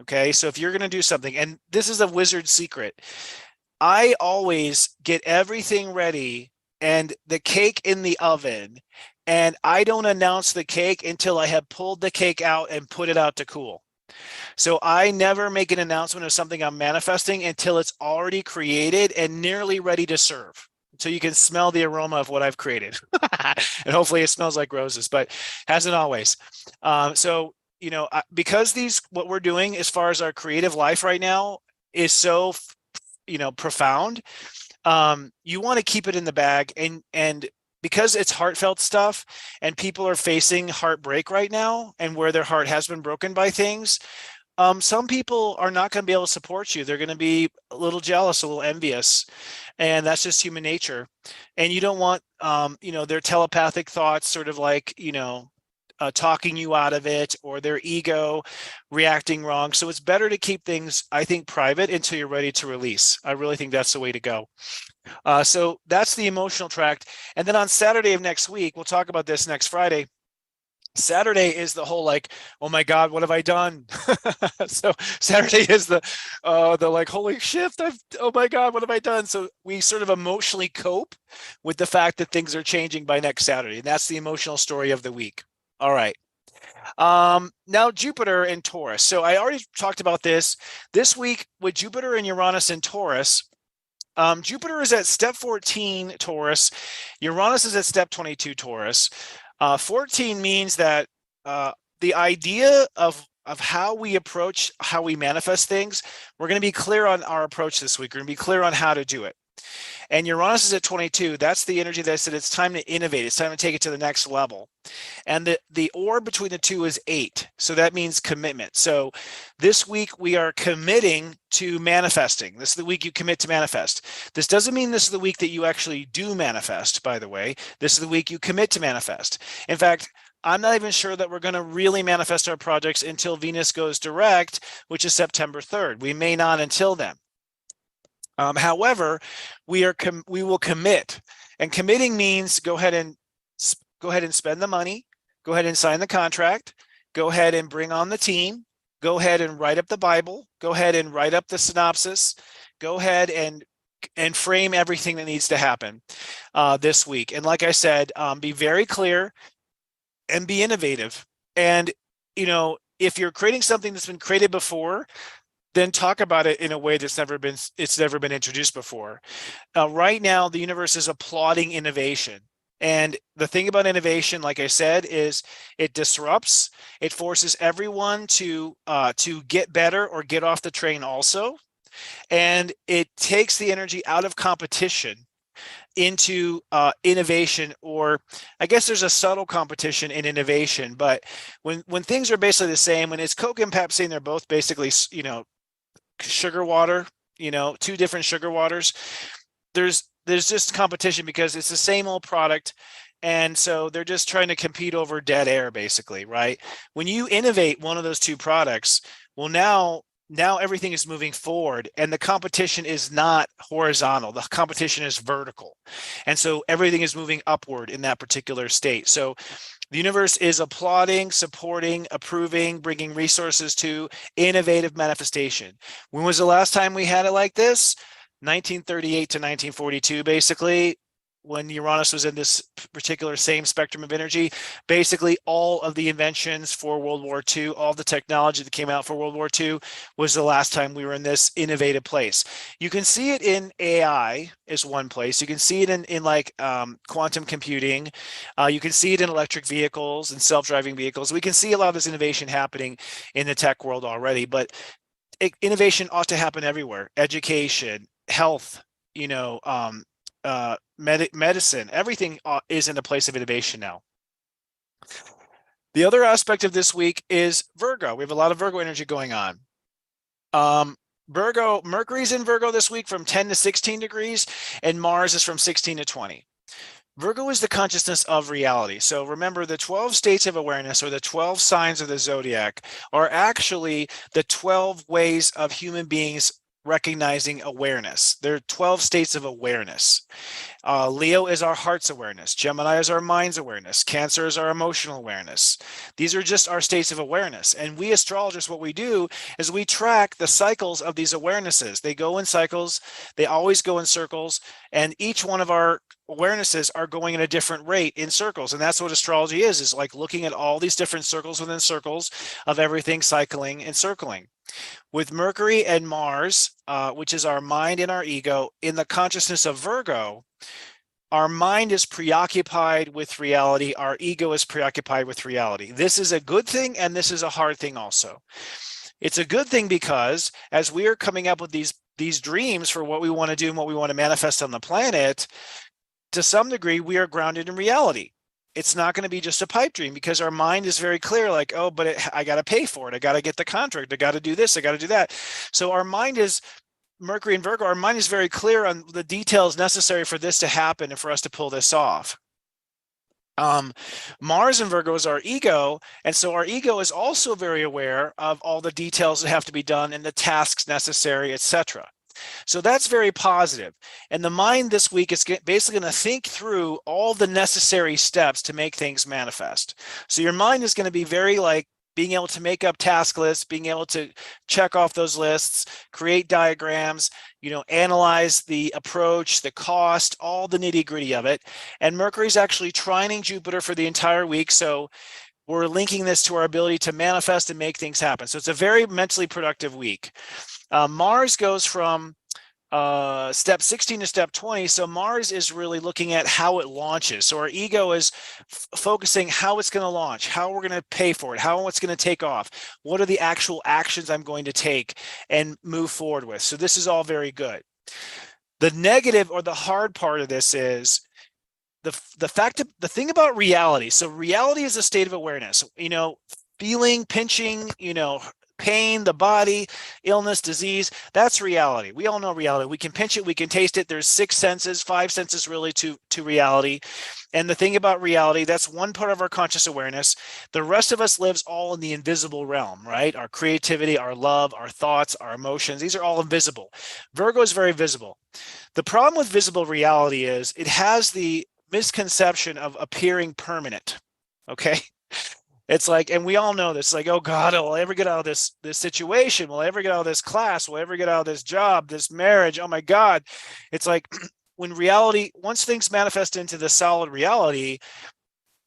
Okay, so if you're going to do something, and this is a wizard secret, I always get everything ready and the cake in the oven, and I don't announce the cake until I have pulled the cake out and put it out to cool. So I never make an announcement of something I'm manifesting until it's already created and nearly ready to serve. So you can smell the aroma of what I've created. And hopefully it smells like roses, but hasn't always. So, you know, because what we're doing as far as our creative life right now is so, you know, profound, you want to keep it in the bag, and because it's heartfelt stuff and people are facing heartbreak right now and where their heart has been broken by things, some people are not going to be able to support you. They're going to be a little jealous, a little envious, and that's just human nature. And you don't want, you know, their telepathic thoughts sort of like, you know, talking you out of it, or their ego reacting wrong. So it's better to keep things, I think, private until you're ready to release. I really think that's the way to go. So that's the emotional tract. And then on Saturday of next week, we'll talk about this next Friday. Saturday is the whole like, oh my God, what have I done? So Saturday is the like, holy shit, oh my God, what have I done? So we sort of emotionally cope with the fact that things are changing by next Saturday. And that's the emotional story of the week. All right. Now Jupiter in Taurus. So I already talked about this week with Jupiter and Uranus in Taurus. Jupiter is at step 14 Taurus. Uranus is at step 22 Taurus. 14 means that the idea of how we approach, how we manifest things, we're going to be clear on our approach this week. We're going to be clear on how to do it. And Uranus is at 22. That's the energy that said it's time to innovate. It's time to take it to the next level. And the orb between the two is 8. So that means commitment. So this week we are committing to manifesting. This is the week you commit to manifest. This doesn't mean this is the week that you actually do manifest, by the way. This is the week you commit to manifest. In fact, I'm not even sure that we're going to really manifest our projects until Venus goes direct, which is September 3rd. We may not until then. However, we will commit, and committing means go ahead and spend the money, go ahead and sign the contract, go ahead and bring on the team, go ahead and write up the Bible, go ahead and write up the synopsis, go ahead and frame everything that needs to happen this week. And like I said, be very clear and be innovative. And, you know, if you're creating something that's been created before, then talk about it in a way that's never been introduced before. Right now, the universe is applauding innovation. And the thing about innovation, like I said, is it disrupts, it forces everyone to get better or get off the train also. And it takes the energy out of competition into innovation, or I guess there's a subtle competition in innovation. But when things are basically the same, when it's Coke and Pepsi and they're both basically, you know, sugar water, you know, two different sugar waters, there's just competition because it's the same old product. And so they're just trying to compete over dead air, basically, right? When you innovate one of those two products, well, now everything is moving forward, and the competition is not horizontal. The competition is vertical. And so everything is moving upward in that particular state. So the universe is applauding, supporting, approving, bringing resources to innovative manifestation. When was the last time we had it like this? 1938 to 1942, basically, when Uranus was in this particular same spectrum of energy. Basically, all of the inventions for World War II, all the technology that came out for World War II was the last time we were in this innovative place. You can see it in AI is one place. You can see it in like quantum computing. You can see it in electric vehicles and self-driving vehicles. We can see a lot of this innovation happening in the tech world already, but innovation ought to happen everywhere. Education, health, you know, medicine, everything is in a place of innovation now. The other aspect of this week is Virgo. We have a lot of Virgo energy going on. Mercury's in Virgo this week from 10 to 16 degrees, and Mars is from 16 to 20. Virgo is the consciousness of reality. So remember, the 12 states of awareness, or the 12 signs of the Zodiac, are actually the 12 ways of human beings recognizing awareness. There are 12 states of awareness. Leo is our heart's awareness. Gemini is our mind's awareness. Cancer is our emotional awareness. These are just our states of awareness. And we astrologers, what we do is we track the cycles of these awarenesses. They go in cycles. They always go in circles. And each one of our awarenesses are going at a different rate in circles. And that's what astrology is like looking at all these different circles within circles of everything cycling and circling. With Mercury and Mars, which is our mind and our ego, in the consciousness of Virgo, our mind is preoccupied with reality. Our ego is preoccupied with reality. This is a good thing, and this is a hard thing also. It's a good thing because as we are coming up with these dreams for what we want to do and what we want to manifest on the planet, to some degree, we are grounded in reality. It's not going to be just a pipe dream because our mind is very clear, like, oh, but I got to pay for it. I got to get the contract. I got to do this. I got to do that. So our mind is, Mercury and Virgo, our mind is very clear on the details necessary for this to happen and for us to pull this off. Mars and Virgo is our ego. And so our ego is also very aware of all the details that have to be done and the tasks necessary, etc. So that's very positive. And the mind this week is basically going to think through all the necessary steps to make things manifest. So your mind is going to be very like being able to make up task lists, being able to check off those lists, create diagrams, you know, analyze the approach, the cost, all the nitty gritty of it. And Mercury's actually trining Jupiter for the entire week. So we're linking this to our ability to manifest and make things happen. So it's a very mentally productive week. Mars goes from step 16 to step 20. So Mars is really looking at how it launches. So our ego is focusing how it's going to launch, how we're going to pay for it, how it's going to take off. What are the actual actions I'm going to take and move forward with? So this is all very good. The negative or the hard part of this is the thing about reality. So reality is a state of awareness, feeling, pinching, pain, the body, illness, disease. That's reality. We all know reality. We can pinch it, we can taste it. There's 6 senses, 5 senses really to reality. And the thing about reality, that's one part of our conscious awareness. The rest of us lives all in the invisible realm, right? Our creativity, our love, our thoughts, our emotions, these are all invisible. Virgo is very visible. The problem with visible reality is it has the misconception of appearing permanent. Okay. It's like, and we all know this, like, oh God, will I ever get out of this situation? Will I ever get out of this class? Will I ever get out of this job, this marriage? Oh my God. It's like when reality, once things manifest into the solid reality,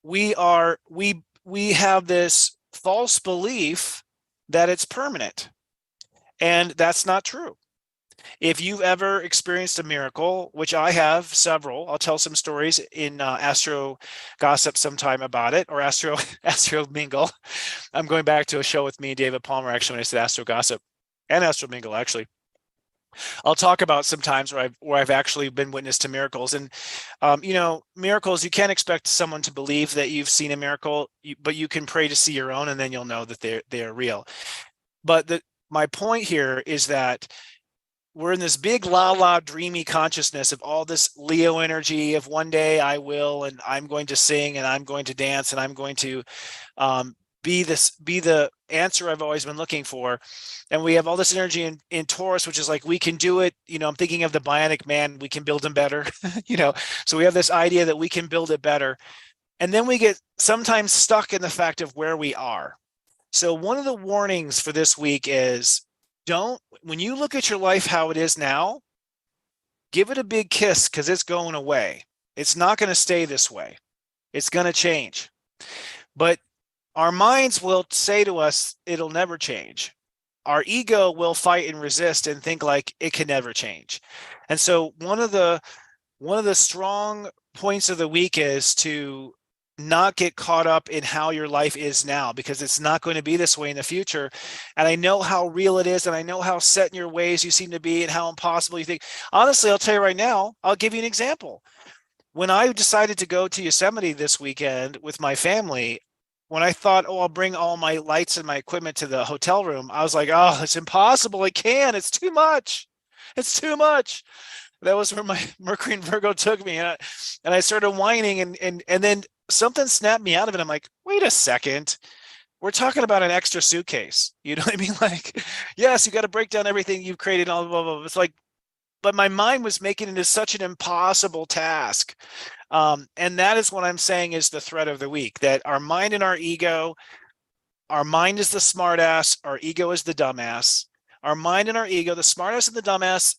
we have this false belief that it's permanent. And that's not true. If you've ever experienced a miracle, which I have several, I'll tell some stories in Astro Gossip sometime about it, or Astro Mingle. I'm going back to a show with me and David Palmer, actually, when I said Astro Gossip and Astro Mingle, actually. I'll talk about some times where I've actually been witness to miracles. And, miracles, you can't expect someone to believe that you've seen a miracle, but you can pray to see your own, and then you'll know that they're real. But my point here is that we're in this big dreamy consciousness of all this Leo energy of one day I will, and I'm going to sing, and I'm going to dance, and I'm going to be the answer I've always been looking for. And we have all this energy in Taurus, which is like, we can do it. I'm thinking of the Bionic Man, we can build him better, so we have this idea that we can build it better. And then we get sometimes stuck in the fact of where we are. So one of the warnings for this week is, when you look at your life how it is now, give it a big kiss, because it's going away. It's not going to stay this way. It's going to change. But our minds will say to us, it'll never change. Our ego will fight and resist and think like it can never change. And so one of the strong points of the week is to not get caught up in how your life is now, because it's not going to be this way in the future. And I know how real it is, and I know how set in your ways you seem to be, and how impossible you think. Honestly, I'll tell you right now, I'll give you an example. When I decided to go to Yosemite this weekend with my family, when I thought, I'll bring all my lights and my equipment to the hotel room, I was like, oh, it's impossible. I can't. It's too much. It's too much. That was where my Mercury and Virgo took me. And I started whining, and then something snapped me out of it. I'm like, wait a second. We're talking about an extra suitcase. You know what I mean? Like, yes, you got to break down everything you've created, blah, blah, blah. It's like, but my mind was making it into such an impossible task. And that is what I'm saying is the thread of the week, that our mind and our ego, our mind is the smartass, our ego is the dumbass. Our mind and our ego, the smartass and the dumbass,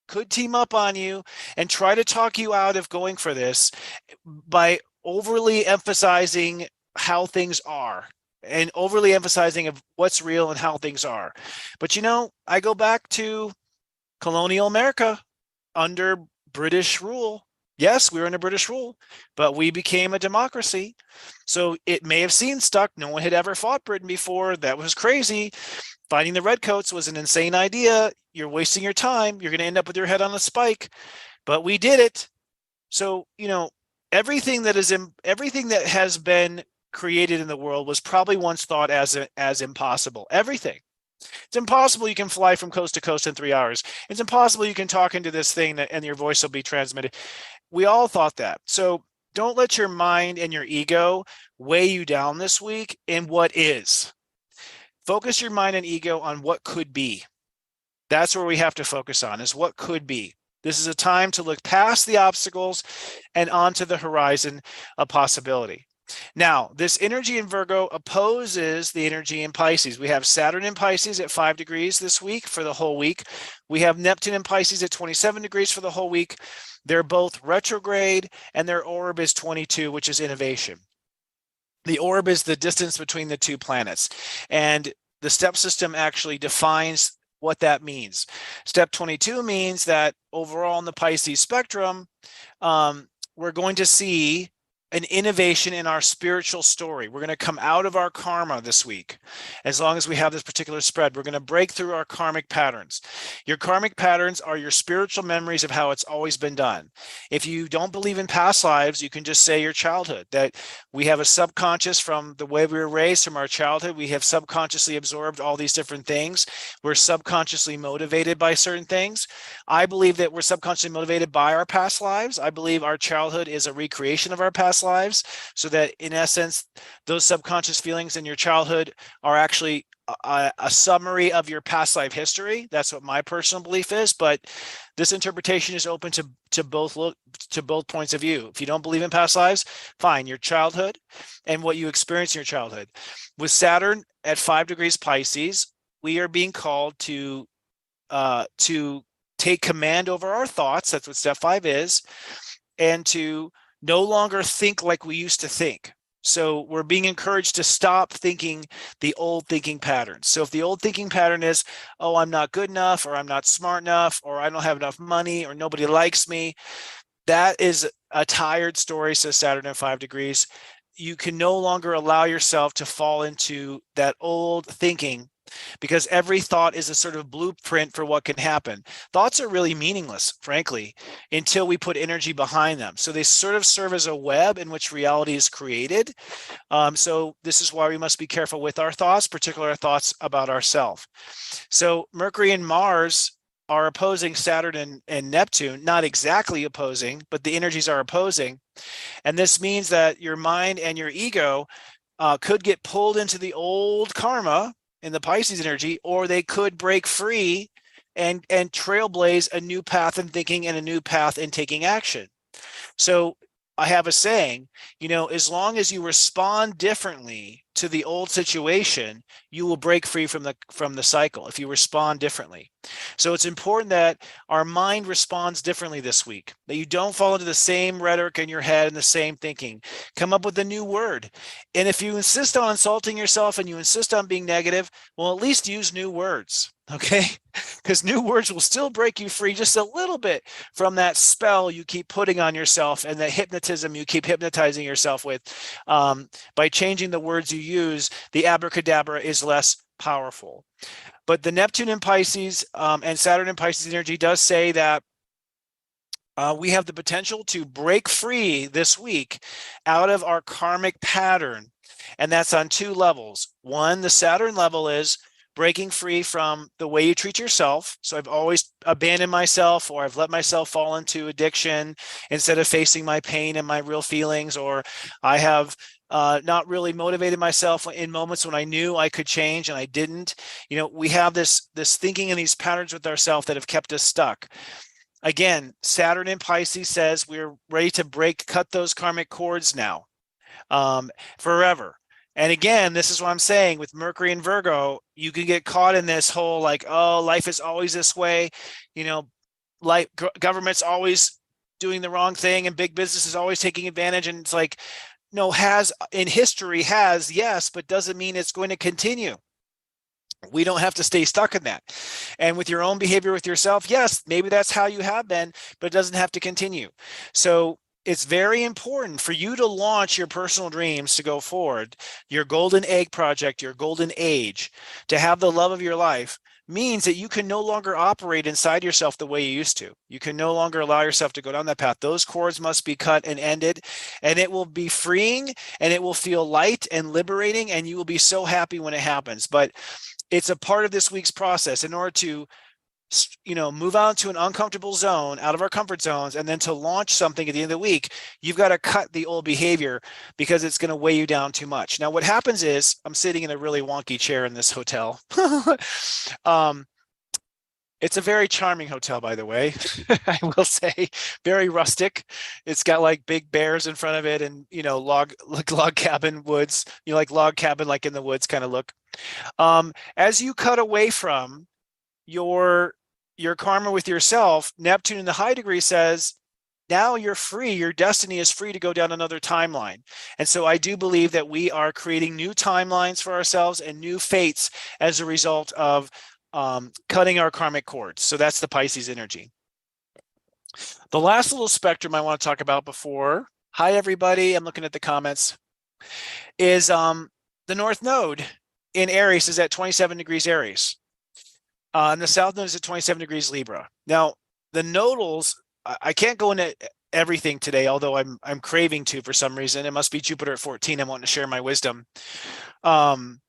could team up on you and try to talk you out of going for this by overly emphasizing how things are and overly emphasizing of what's real and how things are. But I go back to colonial America under British rule. Yes, we were under British rule, but we became a democracy. So it may have seemed stuck. No one had ever fought Britain before. That was crazy. Fighting the redcoats was an insane idea. You're wasting your time. You're going to end up with your head on a spike. But we did it. So, everything that has been created in the world was probably once thought as impossible. Everything. It's impossible you can fly from coast to coast in 3 hours. It's impossible you can talk into this thing and your voice will be transmitted. We all thought that. So don't let your mind and your ego weigh you down this week in what is. Focus your mind and ego on what could be. That's where we have to focus on, is what could be. This is a time to look past the obstacles and onto the horizon of possibility. Now, this energy in Virgo opposes the energy in Pisces. We have Saturn in Pisces at 5 degrees this week for the whole week. We have Neptune in Pisces at 27 degrees for the whole week. They're both retrograde, and their orb is 22, which is innovation. The orb is the distance between the two planets. And the step system actually defines what that means. Step 22 means that overall in the Pisces spectrum, we're going to see an innovation in our spiritual story. We're going to come out of our karma this week. As long as we have this particular spread, we're going to break through our karmic patterns. Your karmic patterns are your spiritual memories of how it's always been done. If you don't believe in past lives, you can just say your childhood, that we have a subconscious from the way we were raised from our childhood. We have subconsciously absorbed all these different things. We're subconsciously motivated by certain things. I believe that we're subconsciously motivated by our past lives. I believe our childhood is a recreation of our past lives, so that in essence, those subconscious feelings in your childhood are actually a summary of your past life history. That's what my personal belief is, but this interpretation is open to both points of view. If you don't believe in past lives, fine, your childhood and what you experienced in your childhood. With Saturn at 5 degrees Pisces, we are being called to take command over our thoughts. That's what step 5 is, and to no longer think like we used to think. So we're being encouraged to stop thinking the old thinking patterns. So if the old thinking pattern is, oh, I'm not good enough, or I'm not smart enough, or I don't have enough money, or nobody likes me, that is a tired story, says Saturn at 5 degrees. You can no longer allow yourself to fall into that old thinking, because every thought is a sort of blueprint for what can happen. Thoughts are really meaningless, frankly, until we put energy behind them. So they sort of serve as a web in which reality is created. So this is why we must be careful with our thoughts, particularly our thoughts about ourselves. So Mercury and Mars are opposing Saturn and Neptune, not exactly opposing, but the energies are opposing. And this means that your mind and your ego could get pulled into the old karma in the Pisces energy, or they could break free and trailblaze a new path in thinking and a new path in taking action. So I have a saying, as long as you respond differently to the old situation, you will break free from the cycle if you respond differently. So it's important that our mind responds differently this week, that you don't fall into the same rhetoric in your head and the same thinking. Come up with a new word. And if you insist on insulting yourself and you insist on being negative, well, at least use new words. Okay, because new words will still break you free just a little bit from that spell you keep putting on yourself and the hypnotism you keep hypnotizing yourself with. By changing the words you use, the abracadabra is less powerful. But the Neptune in Pisces and Saturn in Pisces energy does say that we have the potential to break free this week out of our karmic pattern. And that's on 2 levels. One, the Saturn level is breaking free from the way you treat yourself. So I've always abandoned myself, or I've let myself fall into addiction instead of facing my pain and my real feelings, or I have not really motivated myself in moments when I knew I could change and I didn't. We have this thinking and these patterns with ourselves that have kept us stuck. Again, Saturn in Pisces says we're ready to cut those karmic cords now, forever. And again, this is what I'm saying with Mercury and Virgo, you can get caught in this whole like, oh, life is always this way. Government's always doing the wrong thing and big business is always taking advantage. And it's like, no, yes, but doesn't mean it's going to continue. We don't have to stay stuck in that. And with your own behavior with yourself, yes, maybe that's how you have been, but it doesn't have to continue. So it's very important for you to launch your personal dreams to go forward. Your golden egg project, your golden age, to have the love of your life means that you can no longer operate inside yourself the way you used to. You can no longer allow yourself to go down that path. Those cords must be cut and ended, and it will be freeing and it will feel light and liberating, and you will be so happy when it happens. But it's a part of this week's process in order to move out to an uncomfortable zone, out of our comfort zones, and then to launch something at the end of the week. You've got to cut the old behavior because it's going to weigh you down too much. Now, what happens is I'm sitting in a really wonky chair in this hotel. It's a very charming hotel, by the way. I will say, very rustic. It's got like big bears in front of it, and log cabin woods. Like log cabin, like in the woods kind of look. As you cut away from your karma with yourself, Neptune in the high degree says, now you're free. Your destiny is free to go down another timeline. And so I do believe that we are creating new timelines for ourselves and new fates as a result of cutting our karmic cords. So that's the Pisces energy. The last little spectrum I want to talk about before Hi, everybody. I'm looking at the comments. Is the North Node in Aries is at 27 degrees Aries. And the South Node is at 27 degrees Libra. Now, the nodals, I can't go into everything today, although I'm craving to for some reason. It must be Jupiter at 14. I'm wanting to share my wisdom. The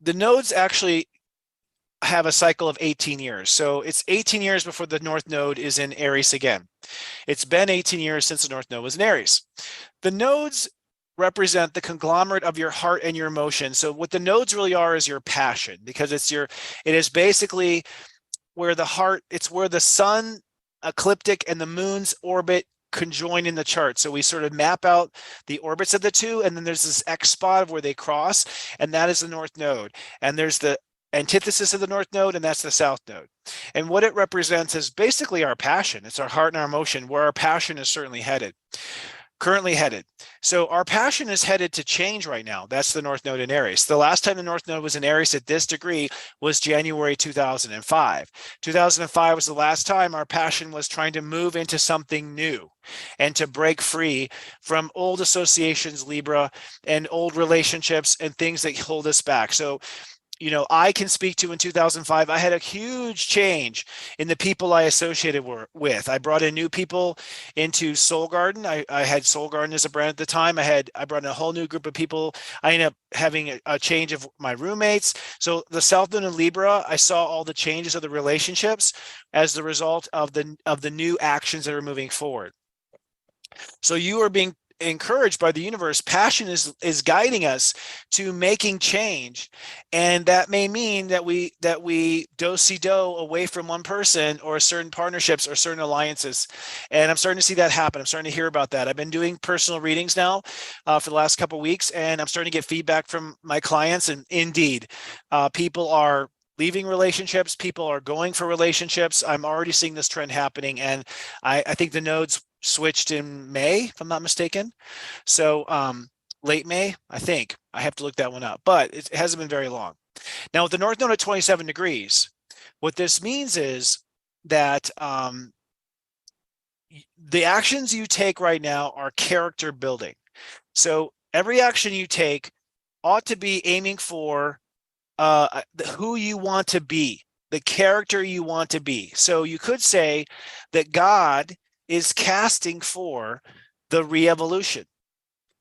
nodes actually have a cycle of 18 years. So it's 18 years before the North Node is in Aries again. It's been 18 years since the North Node was in Aries. The nodes represent the conglomerate of your heart and your emotion. So what the nodes really are is your passion, because it is basically where the heart, it's where the sun ecliptic and the moon's orbit conjoin in the chart. So we sort of map out the orbits of the two, and then there's this X spot of where they cross, and that is the North Node. And there's the antithesis of the North Node, and that's the South Node. And what it represents is basically our passion. It's our heart and our emotion, where our passion is currently headed. So our passion is headed to change right now. That's the North Node in Aries. The last time the North Node was in Aries at this degree was January 2005. 2005 was the last time our passion was trying to move into something new and to break free from old associations, Libra, and old relationships and things that hold us back. So I can speak to in 2005, I had a huge change in the people I associated with. I brought in new people into Soul Garden. I had Soul Garden as a brand at the time. I brought in a whole new group of people. I ended up having a change of my roommates. So the South Node in Libra, I saw all the changes of the relationships as the result of the new actions that are moving forward. So you are being encouraged by the universe. Passion is guiding us to making change, and that may mean that we do away from one person or certain partnerships or certain alliances. And I'm starting to see that happen. I'm starting to hear about that. I've been doing personal readings now for the last couple of weeks, and I'm starting to get feedback from my clients. And indeed, people are leaving relationships. People are going for relationships. I'm already seeing this trend happening, and I think the nodes switched in May, if I'm not mistaken. So late May, I think. I have to look that one up, but it hasn't been very long. Now with the North Node at 27 degrees, what this means is that the actions you take right now are character building. So every action you take ought to be aiming for who you want to be, the character you want to be. So you could say that God is casting for the re-evolution.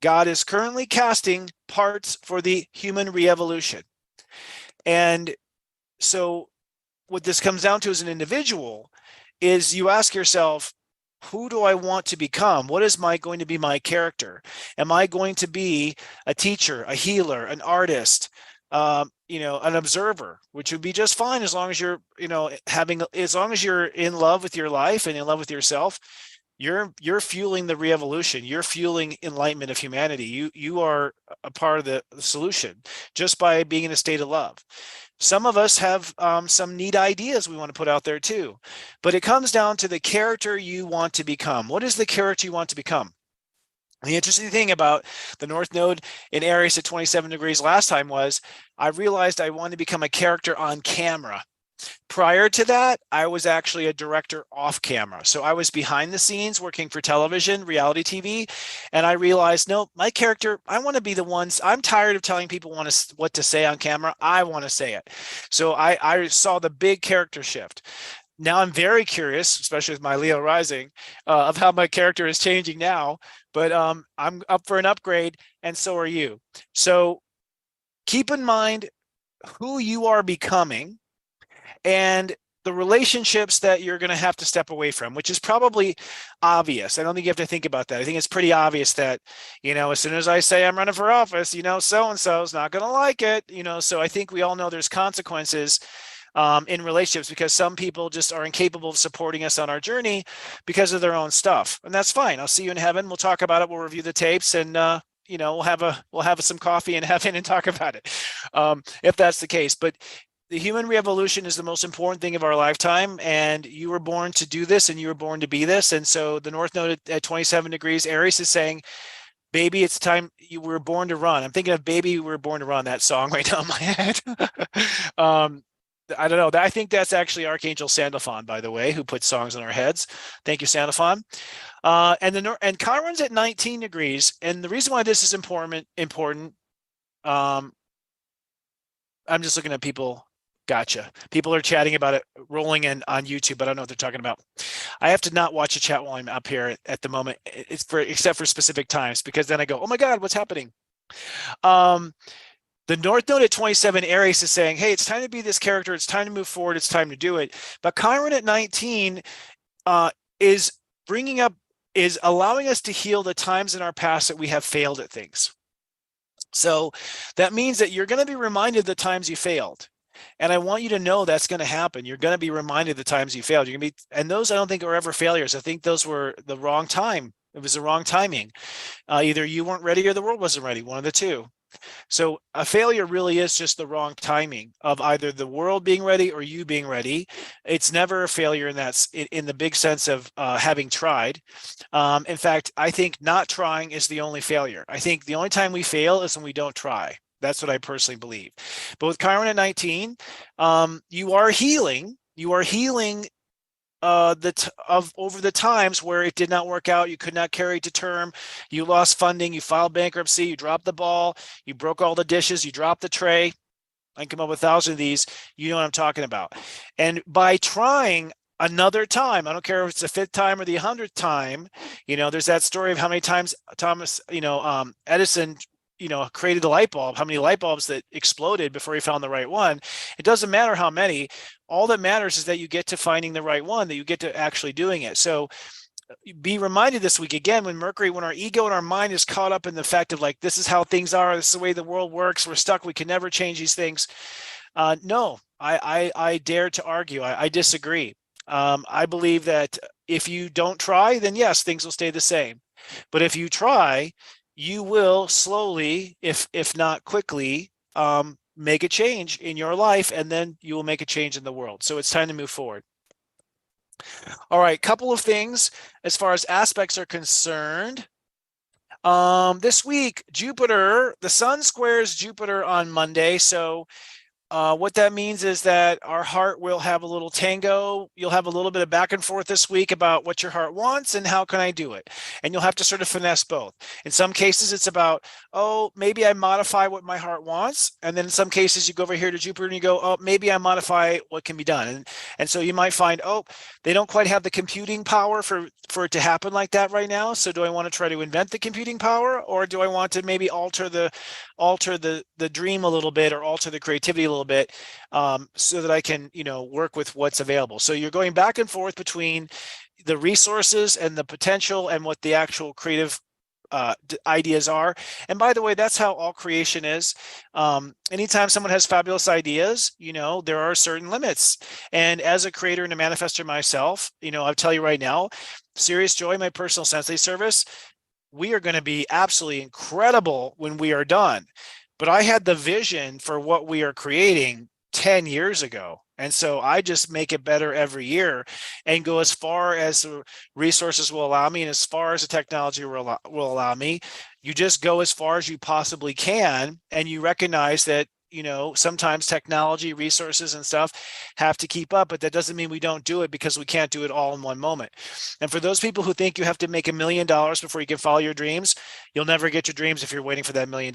God is currently casting parts for the human re-evolution. And so what this comes down to as an individual is you ask yourself, who do I want to become? What is going to be my character? Am I going to be a teacher, a healer, an artist, an observer, which would be just fine as long as you're, as long as you're in love with your life and in love with yourself. You're fueling the re-evolution. You're fueling enlightenment of humanity. You are a part of the solution just by being in a state of love. Some of us have some neat ideas we want to put out there too, but it comes down to the character you want to become. What is the character you want to become? The interesting thing about the North Node in Aries at 27 degrees last time was I realized I wanted to become a character on camera. Prior to that, I was actually a director off camera. So I was behind the scenes working for television, reality TV, and I realized, no, my character, I want to be the ones, I'm tired of telling people what to say on camera. I want to say it. So I saw the big character shift. Now I'm very curious, especially with my Leo rising, of how my character is changing now, but I'm up for an upgrade, and so are you. So keep in mind who you are becoming and the relationships that you're going to have to step away from, which is probably obvious. I don't think you have to think about that. I think it's pretty obvious that, as soon as I say I'm running for office, so-and-so is not going to like it, so I think we all know there's consequences in relationships because some people just are incapable of supporting us on our journey because of their own stuff. And that's fine. I'll see you in heaven. We'll talk about it. We'll review the tapes and, we'll have some coffee in heaven and talk about it if that's the case. But the human re-evolution is the most important thing of our lifetime, and you were born to do this and you were born to be this. And so the North Node at 27 degrees Aries is saying, baby, it's time. You were born to run. I'm thinking of Baby, We Were Born to Run, that song right now in my head. I don't know. I think that's actually Archangel Sandalphon, by the way, who puts songs in our heads. Thank you, Sandalphon. And Chiron's at 19 degrees. And the reason why this is important, I'm just looking at people. Gotcha. People are chatting about it rolling in on YouTube, but I don't know what they're talking about. I have to not watch a chat while I'm up here at the moment. Except for specific times, because then I go, oh my God, what's happening? The North Node at 27 Aries is saying, hey, it's time to be this character. It's time to move forward. It's time to do it. But Chiron at 19 is allowing us to heal the times in our past that we have failed at things. So that means that you're going to be reminded the times you failed. And I want you to know that's going to happen. You're going to be reminded the times you failed. You're going to be, and those I don't think are ever failures. I think those were the wrong time. It was the wrong timing. Either you weren't ready or the world wasn't ready, one of the two. So a failure really is just the wrong timing of either the world being ready or you being ready. It's never a failure in the big sense of having tried. In fact, I think not trying is the only failure. I think the only time we fail is when we don't try. That's what I personally believe. But with Chiron at 19, you are healing. You are healing over the times where it did not work out, you could not carry it to term, you lost funding, you filed bankruptcy, you dropped the ball, you broke all the dishes, you dropped the tray. I can come up with 1,000 of these. You know what I'm talking about. And by trying another time, I don't care if it's the 5th time or the 100th time, there's that story of how many times Edison created a light bulb, how many light bulbs that exploded before he found the right one. It doesn't matter how many. All that matters is that you get to finding the right one, that you get to actually doing it. So be reminded this week again, when our ego and our mind is caught up in the fact of like, this is how things are, this is the way the world works, we're stuck, we can never change these things. No, I dare to argue. I disagree. I believe that if you don't try, then yes, things will stay the same. But if you try, you will slowly, if not quickly, make a change in your life, and then you will make a change in the world. So it's time to move forward. All right, couple of things as far as aspects are concerned. This week, Jupiter, the sun squares Jupiter on Monday. So what that means is that our heart will have a little tango. You'll have a little bit of back and forth this week about what your heart wants and how can I do it. And you'll have to sort of finesse both. In some cases, it's about, oh, maybe I modify what my heart wants. And then in some cases, you go over here to Jupiter and you go, oh, maybe I modify what can be done. And so you might find, oh, they don't quite have the computing power for it to happen like that right now. So do I want to try to invent the computing power, or do I want to maybe alter the dream a little bit, or alter the creativity a little bit, so that I can, work with what's available. So you're going back and forth between the resources and the potential and what the actual creative ideas are. And by the way, that's how all creation is. Anytime someone has fabulous ideas, there are certain limits. And as a creator and a manifester myself, I'll tell you right now, Serious Joy, my personal sensei service, we are going to be absolutely incredible when we are done. But I had the vision for what we are creating 10 years ago. And so I just make it better every year and go as far as the resources will allow me and as far as the technology will allow me. You just go as far as you possibly can, and you recognize that sometimes technology, resources and stuff have to keep up, but that doesn't mean we don't do it because we can't do it all in one moment. And for those people who think you have to make $1 million before you can follow your dreams, you'll never get your dreams if you're waiting for that $1 million.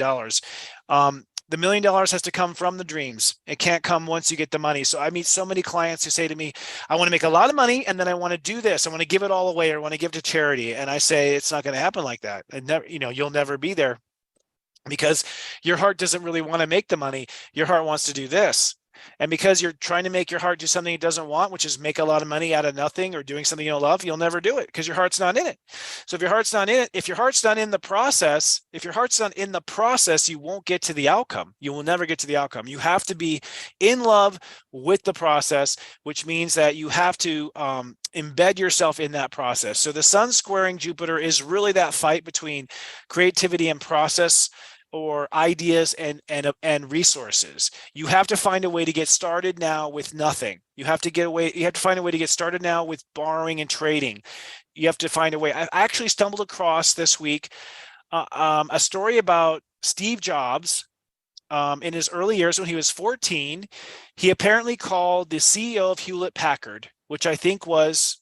The $1 million has to come from the dreams. It can't come once you get the money. So I meet so many clients who say to me, I want to make a lot of money and then I want to do this. I want to give it all away, or I want to give to charity. And I say, it's not going to happen like that. And never, you'll never be there, because your heart doesn't really want to make the money. Your heart wants to do this. And because you're trying to make your heart do something it doesn't want, which is make a lot of money out of nothing or doing something you don't love, you'll never do it because your heart's not in it. So if your heart's not in it, if your heart's not in the process, you won't get to the outcome. You will never get to the outcome. You have to be in love with the process, which means that you have to embed yourself in that process. So the sun squaring Jupiter is really that fight between creativity and process, or ideas and resources. You have to find a way to get started now with nothing. You have to find a way to get started now with borrowing and trading. You have to find a way. I actually stumbled across this week a story about Steve Jobs in his early years when he was 14, he apparently called the CEO of Hewlett Packard, which I think was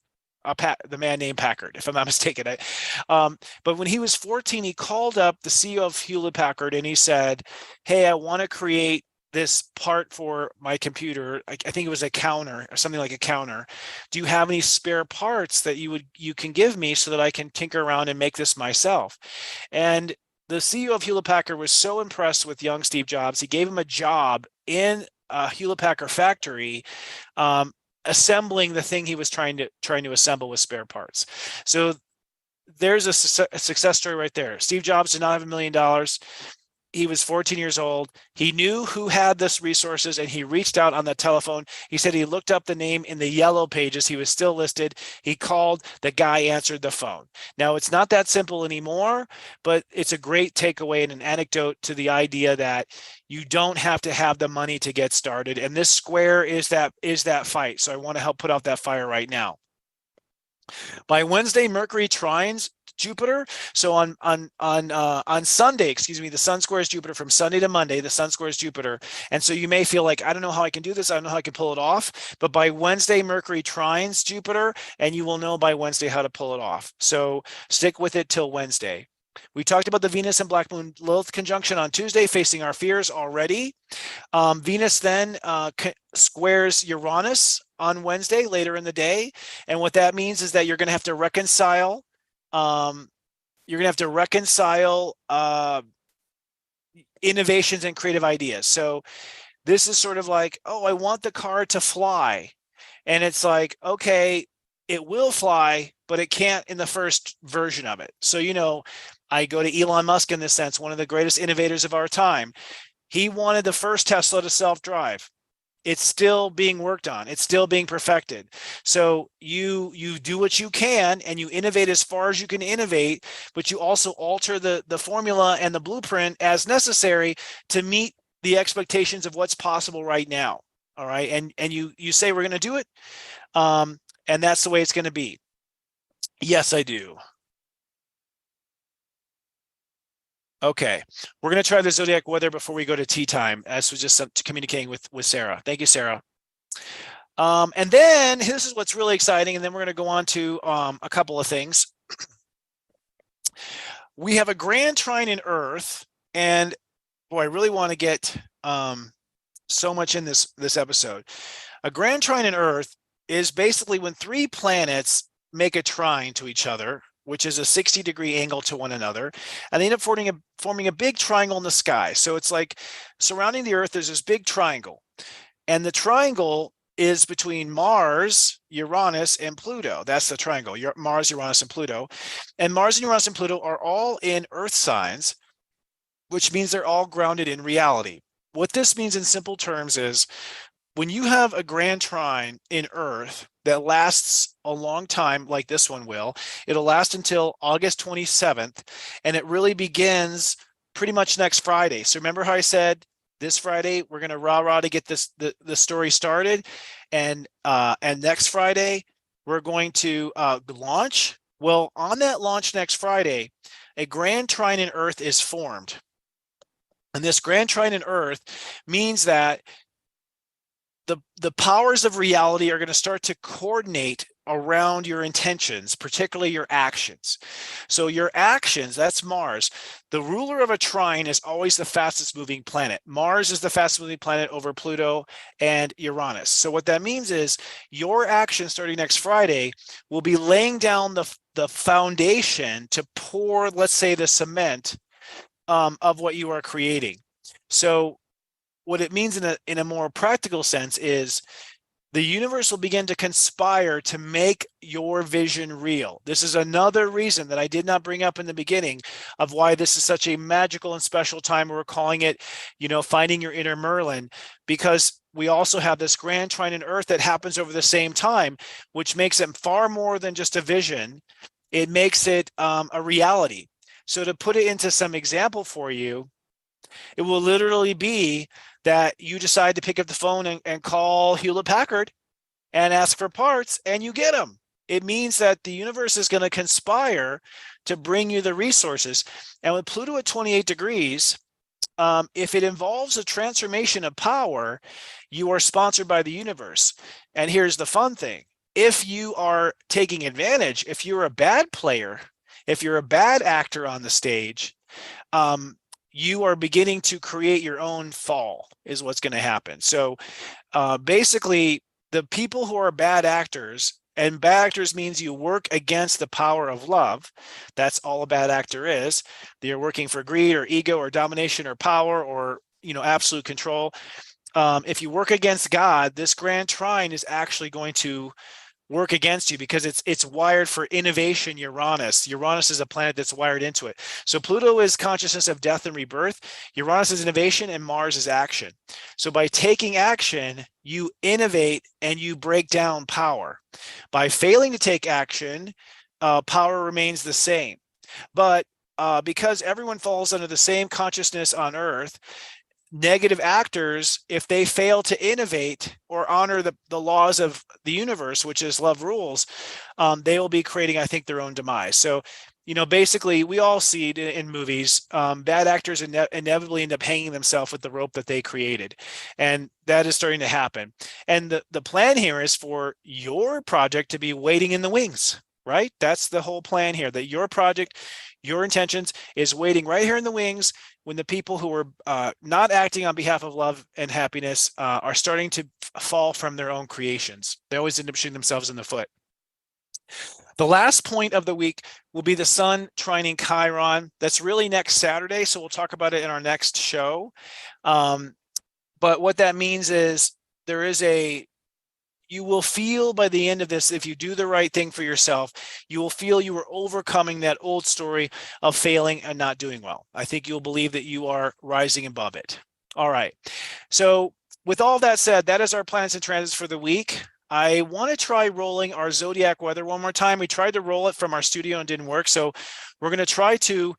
the man named Packard, if I'm not mistaken. But when he was 14, he called up the CEO of Hewlett Packard and he said, hey, I want to create this part for my computer. I think it was a counter or something like a counter. Do you have any spare parts that you can give me so that I can tinker around and make this myself? And the CEO of Hewlett Packard was so impressed with young Steve Jobs, he gave him a job in a Hewlett Packard factory, assembling the thing he was trying to assemble with spare parts. So there's a success story right there. Steve Jobs did not have $1 million. He was 14 years old. He knew who had this resources and he reached out on the telephone. He said he looked up the name in the yellow pages. He was still listed. He called, the guy answered the phone. Now, it's not that simple anymore, but it's a great takeaway and an anecdote to the idea that you don't have to have the money to get started. And this square is that fight. So I want to help put out that fire right now. By Wednesday, Mercury trines Jupiter. So on Sunday, the sun squares Jupiter from Sunday to Monday. The sun squares Jupiter, and so you may feel like, I don't know how I can do this. I don't know how I can pull it off. But by Wednesday, Mercury trines Jupiter, and you will know by Wednesday how to pull it off. So stick with it till Wednesday. We talked about the Venus and Black Moon Lilith conjunction on Tuesday, facing our fears already. Venus then squares Uranus on Wednesday later in the day. And what that means is that you're going to have to reconcile. Innovations and creative ideas. So this is sort of like, oh, I want the car to fly. And it's like, okay, it will fly, but it can't in the first version of it. So, I go to Elon Musk in this sense, one of the greatest innovators of our time. He wanted the first Tesla to self-drive. It's still being worked on. It's still being perfected. So you do what you can and you innovate as far as you can innovate, but you also alter the formula and the blueprint as necessary to meet the expectations of what's possible right now. All right. And you say we're going to do it. And that's the way it's going to be. Yes, I do. Okay, we're going to try the Zodiac weather before we go to tea time, as was just communicating with Sarah. Thank you, Sarah. And then this is what's really exciting, and then we're going to go on to a couple of things. We have a grand trine in Earth, and boy, I really want to get so much in this episode. A grand trine in Earth is basically when three planets make a trine to each other, which is a 60-degree angle to one another, and they end up forming a big triangle in the sky. So it's like surrounding the Earth, there's this big triangle, and the triangle is between Mars, Uranus, and Pluto. That's the triangle, Mars, Uranus, and Pluto. And Mars and Uranus and Pluto are all in Earth signs, which means they're all grounded in reality. What this means in simple terms is when you have a grand trine in Earth that lasts a long time, like this one will, it'll last until August 27th, and it really begins pretty much next Friday. So remember how I said this Friday we're going to rah-rah to get the story started, and next Friday we're going to launch. Well, on that launch next Friday, a grand trine in Earth is formed, and this grand trine in Earth means that the powers of reality are going to start to coordinate around your intentions, particularly your actions. So your actions, that's Mars. The ruler of a trine is always the fastest moving planet. Mars is the fastest moving planet over Pluto and Uranus. So what that means is your actions starting next Friday will be laying down the foundation to pour, let's say, the cement of what you are creating. So what it means in a more practical sense is the universe will begin to conspire to make your vision real. This is another reason that I did not bring up in the beginning of why this is such a magical and special time. We're calling it, finding your inner Merlin, because we also have this grand trine in Earth that happens over the same time, which makes it far more than just a vision. It makes it a reality. So to put it into some example for you, it will literally be that you decide to pick up the phone and call Hewlett Packard and ask for parts, and you get them. It means that the universe is going to conspire to bring you the resources. And with Pluto at 28 degrees, if it involves a transformation of power, you are sponsored by the universe. And here's the fun thing. If you are taking advantage, if you're a bad player, if you're a bad actor on the stage, you are beginning to create your own fall is what's going to happen. So basically, the people who are bad actors, and bad actors means you work against the power of love. That's all a bad actor is. They're working for greed or ego or domination or power or, absolute control. If you work against God, this grand trine is actually going to work against you because it's wired for innovation. Uranus is a planet that's wired into it. So Pluto is consciousness of death and rebirth. Uranus is innovation, and Mars is action. So by taking action, you innovate and you break down power. By failing to take action, power remains the same. But because everyone falls under the same consciousness on Earth, negative actors, if they fail to innovate or honor the laws of the universe, which is love rules, they will be creating, I think, their own demise. So, basically, we all see it in movies. Bad actors inevitably end up hanging themselves with the rope that they created. And that is starting to happen. And the plan here is for your project to be waiting in the wings, right? That's the whole plan here, that your project, your intentions is waiting right here in the wings when the people who are not acting on behalf of love and happiness are starting to fall from their own creations. They always end up shooting themselves in the foot. The last point of the week will be the Sun trining Chiron. That's really next Saturday, so we'll talk about it in our next show. But what that means is you will feel by the end of this, if you do the right thing for yourself, you will feel you are overcoming that old story of failing and not doing well. I think you'll believe that you are rising above it. All right. So with all that said, that is our planets and transits for the week. I want to try rolling our zodiac weather one more time. We tried to roll it from our studio and didn't work. So we're going to try to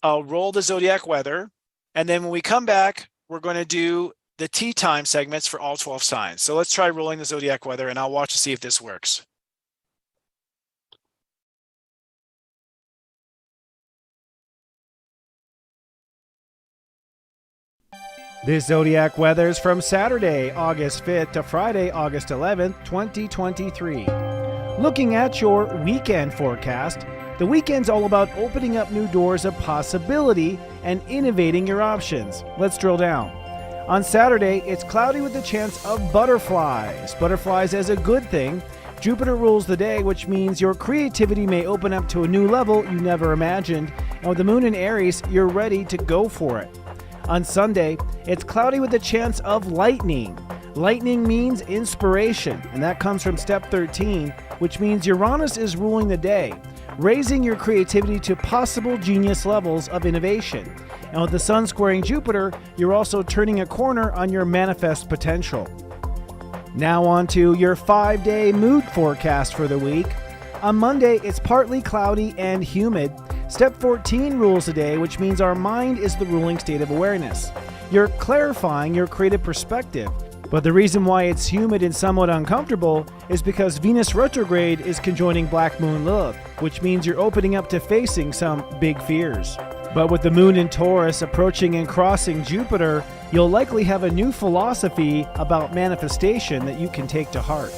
roll the zodiac weather. And then when we come back, we're going to do the tea time segments for all 12 signs. So let's try rolling the zodiac weather, and I'll watch to see if this works. This zodiac weather is from Saturday, August 5th to Friday, August 11th, 2023. Looking at your weekend forecast, the weekend's all about opening up new doors of possibility and innovating your options. Let's drill down. On Saturday, it's cloudy with the chance of butterflies. Butterflies as a good thing. Jupiter rules the day, which means your creativity may open up to a new level you never imagined. And with the moon in Aries, you're ready to go for it. On Sunday, it's cloudy with the chance of lightning. Lightning means inspiration, and that comes from step 13, which means Uranus is ruling the day, raising your creativity to possible genius levels of innovation. And with the Sun squaring Jupiter, you're also turning a corner on your manifest potential. Now on to your 5-day mood forecast for the week. On Monday, it's partly cloudy and humid. Step 14 rules the day, which means our mind is the ruling state of awareness. You're clarifying your creative perspective. But the reason why it's humid and somewhat uncomfortable is because Venus retrograde is conjoining Black Moon Lilith, which means you're opening up to facing some big fears. But with the moon in Taurus approaching and crossing Jupiter, you'll likely have a new philosophy about manifestation that you can take to heart.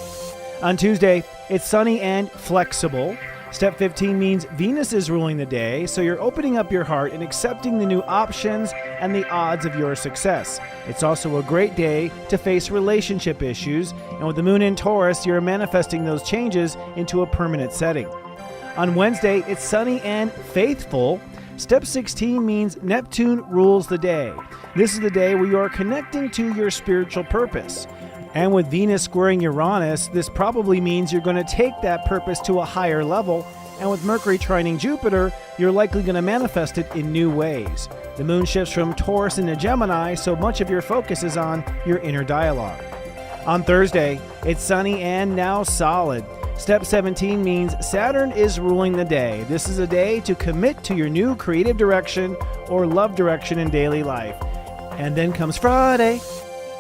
On Tuesday, it's sunny and flexible. Step 15 means Venus is ruling the day, so you're opening up your heart and accepting the new options and the odds of your success. It's also a great day to face relationship issues, and with the moon in Taurus, you're manifesting those changes into a permanent setting. On Wednesday, it's sunny and faithful. Step 16 means Neptune rules the day. This is the day where you are connecting to your spiritual purpose. And with Venus squaring Uranus, this probably means you're going to take that purpose to a higher level. And with Mercury trining Jupiter, you're likely going to manifest it in new ways. The moon shifts from Taurus into Gemini, so much of your focus is on your inner dialogue. On Thursday, it's sunny and now solid. Step 17 means Saturn is ruling the day. This is a day to commit to your new creative direction or love direction in daily life. And then comes Friday,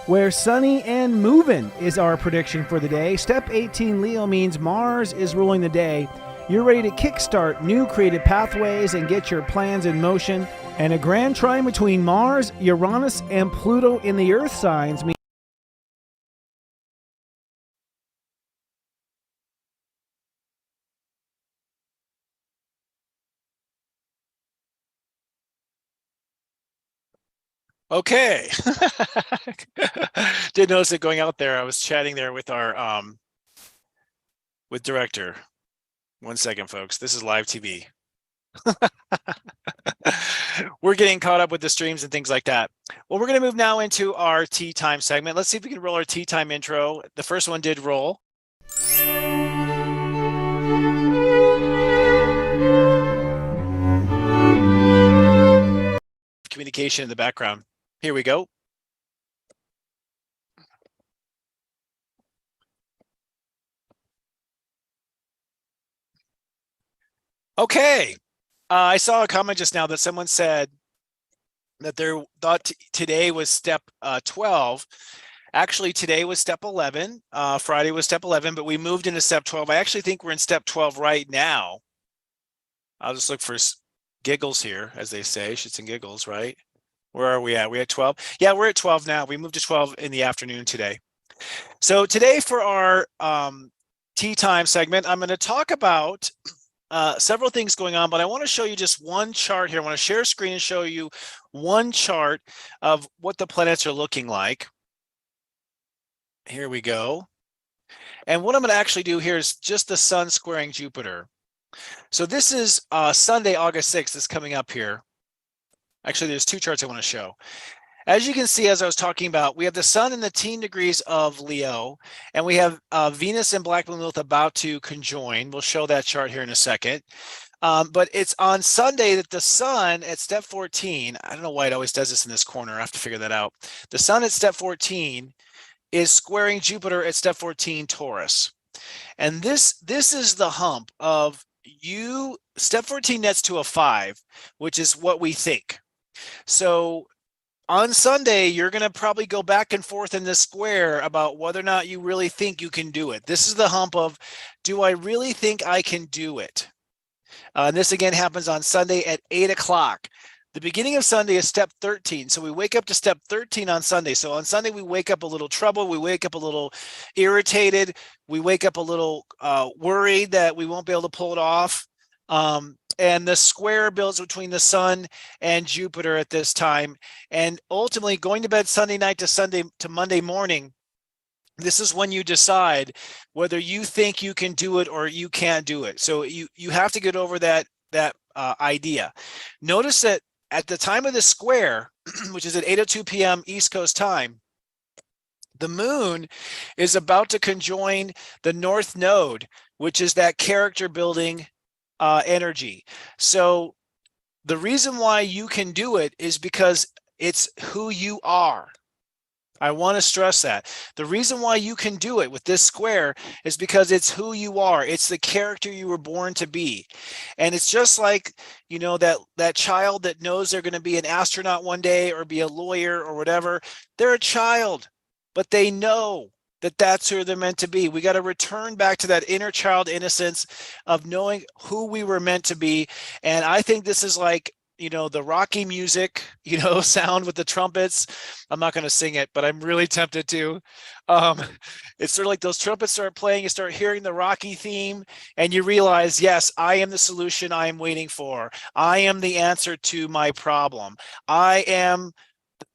where sunny and moving is our prediction for the day. Step 18 Leo means Mars is ruling the day. You're ready to kickstart new creative pathways and get your plans in motion. And a grand trine between Mars, Uranus, and Pluto in the Earth signs means Okay. Did notice it going out there. I was chatting there with our with director. 1 second, folks. This is live TV. We're getting caught up with the streams and things like that. Well, we're going to move now into our tea time segment. Let's see if we can roll our tea time intro. The first one did roll. Communication in the background. Here we go. Okay. I saw a comment just now that someone said that they thought today was step 12. Actually, today was step 11. Friday was step 11, but we moved into step 12. I actually think we're in step 12 right now. I'll just look for giggles here, as they say, shits and giggles, right? Where are we at? We're at 12. Yeah, we're at 12 now. We moved to 12 in the afternoon today. So today for our tea time segment, I'm going to talk about several things going on, but I want to show you just one chart here. I want to share a screen and show you one chart of what the planets are looking like. Here we go. And what I'm going to actually do here is just the sun squaring Jupiter. So this is Sunday, August 6th is coming up here. Actually, there's two charts I want to show. As you can see, as I was talking about, we have the sun in the teen degrees of Leo, and we have Venus and Black Moon Lilith about to conjoin. We'll show that chart here in a second. But it's on Sunday that the sun at step 14, I don't know why it always does this in this corner. I have to figure that out. The sun at step 14 is squaring Jupiter at step 14 Taurus. And this is the hump of you. Step 14 nets to a 5, which is what we think. So on Sunday, you're going to probably go back and forth in this square about whether or not you really think you can do it. This is the hump of, do I really think I can do it? And this again happens on Sunday at 8 o'clock. The beginning of Sunday is step 13. So we wake up to step 13 on Sunday. So on Sunday, we wake up a little troubled. We wake up a little irritated. We wake up a little worried that we won't be able to pull it off. And the square builds between the sun and Jupiter at this time. And ultimately going to bed Sunday night to Monday morning, this is when you decide whether you think you can do it or you can't do it. So you have to get over that idea. Notice that at the time of the square, which is at 8:02 p.m. East Coast time, the moon is about to conjoin the North Node, which is that character building energy. So the reason why you can do it is because it's who you are. I want to stress that. The reason why you can do it with this square is because it's who you are. It's the character you were born to be. And it's just like, you know, that child that knows they're going to be an astronaut one day or be a lawyer or whatever. They're a child, but they know that that's who they're meant to be. We got to return back to that inner child innocence of knowing who we were meant to be. And I think this is like, you know, the Rocky music, you know, sound with the trumpets. I'm not going to sing it, but I'm really tempted to. It's sort of like those trumpets start playing, you start hearing the Rocky theme, and you realize, yes, I am the solution I am waiting for. I am the answer to my problem. I am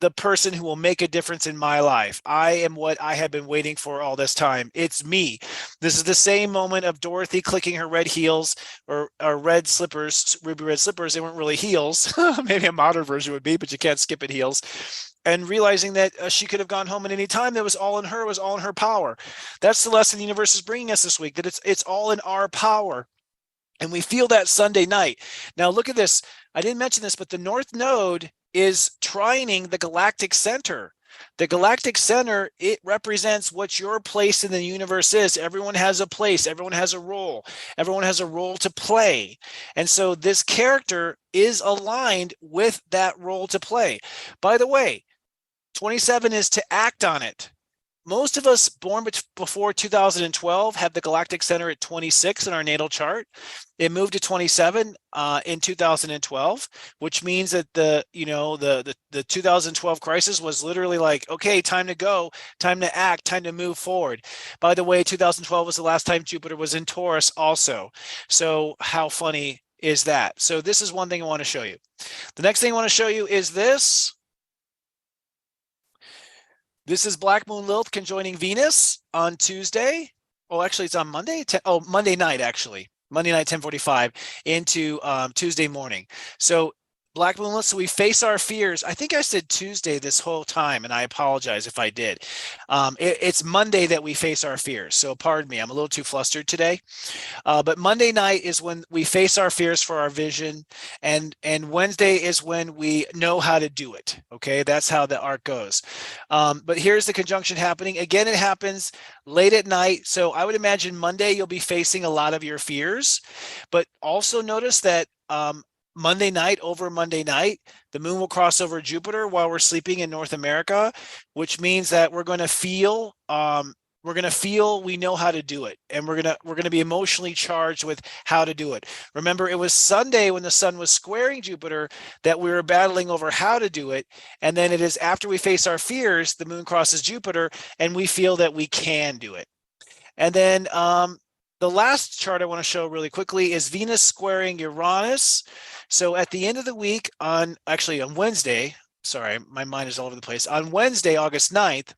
the person who will make a difference in my life. I am what I have been waiting for all this time. It's me. This is the same moment of Dorothy clicking her red heels or red slippers, ruby red slippers. They weren't really heels. Maybe a modern version would be, but you can't skip it heels. And realizing that she could have gone home at any time. That was all in her, was all in her power. That's the lesson the universe is bringing us this week, that it's all in our power. And we feel that Sunday night. Now look at this. I didn't mention this, but the North Node is trining the galactic center. The galactic center, it represents what your place in the universe is. Everyone has a place. Everyone has a role. Everyone has a role to play. And so this character is aligned with that role to play. By the way, 27 is to act on it. most of us born before 2012 have the galactic center at 26 in our natal chart. It moved to 27 in 2012, which means that the 2012 crisis was literally like, okay, time to go, time to act, time to move forward. By the way, 2012 was the last time Jupiter was in Taurus also. So how funny is that? So this is one thing I want to show you. The next thing I want to show you is this. This is Black Moon Lilith conjoining Venus on Tuesday. Oh, actually, it's on Monday. Monday night, actually. Monday night, 10:45 into Tuesday morning. So Black Moon Lilith, so we face our fears. I think I said Tuesday this whole time, and I apologize if I did. It's Monday that we face our fears. So pardon me, I'm a little too flustered today. But Monday night is when we face our fears for our vision, and Wednesday is when we know how to do it. Okay, that's how the arc goes. But here's the conjunction happening. Again, it happens late at night. So I would imagine Monday you'll be facing a lot of your fears. But also notice that Monday night, the moon will cross over Jupiter while we're sleeping in North America, which means that we're going to feel we know how to do it, and we're going to be emotionally charged with how to do it. Remember, it was Sunday when the sun was squaring Jupiter that we were battling over how to do it, and then it is after we face our fears, the moon crosses Jupiter, and we feel that we can do it. And then the last chart I want to show really quickly is Venus squaring Uranus. So at the end of the week on Wednesday, sorry, my mind is all over the place. On Wednesday, August 9th,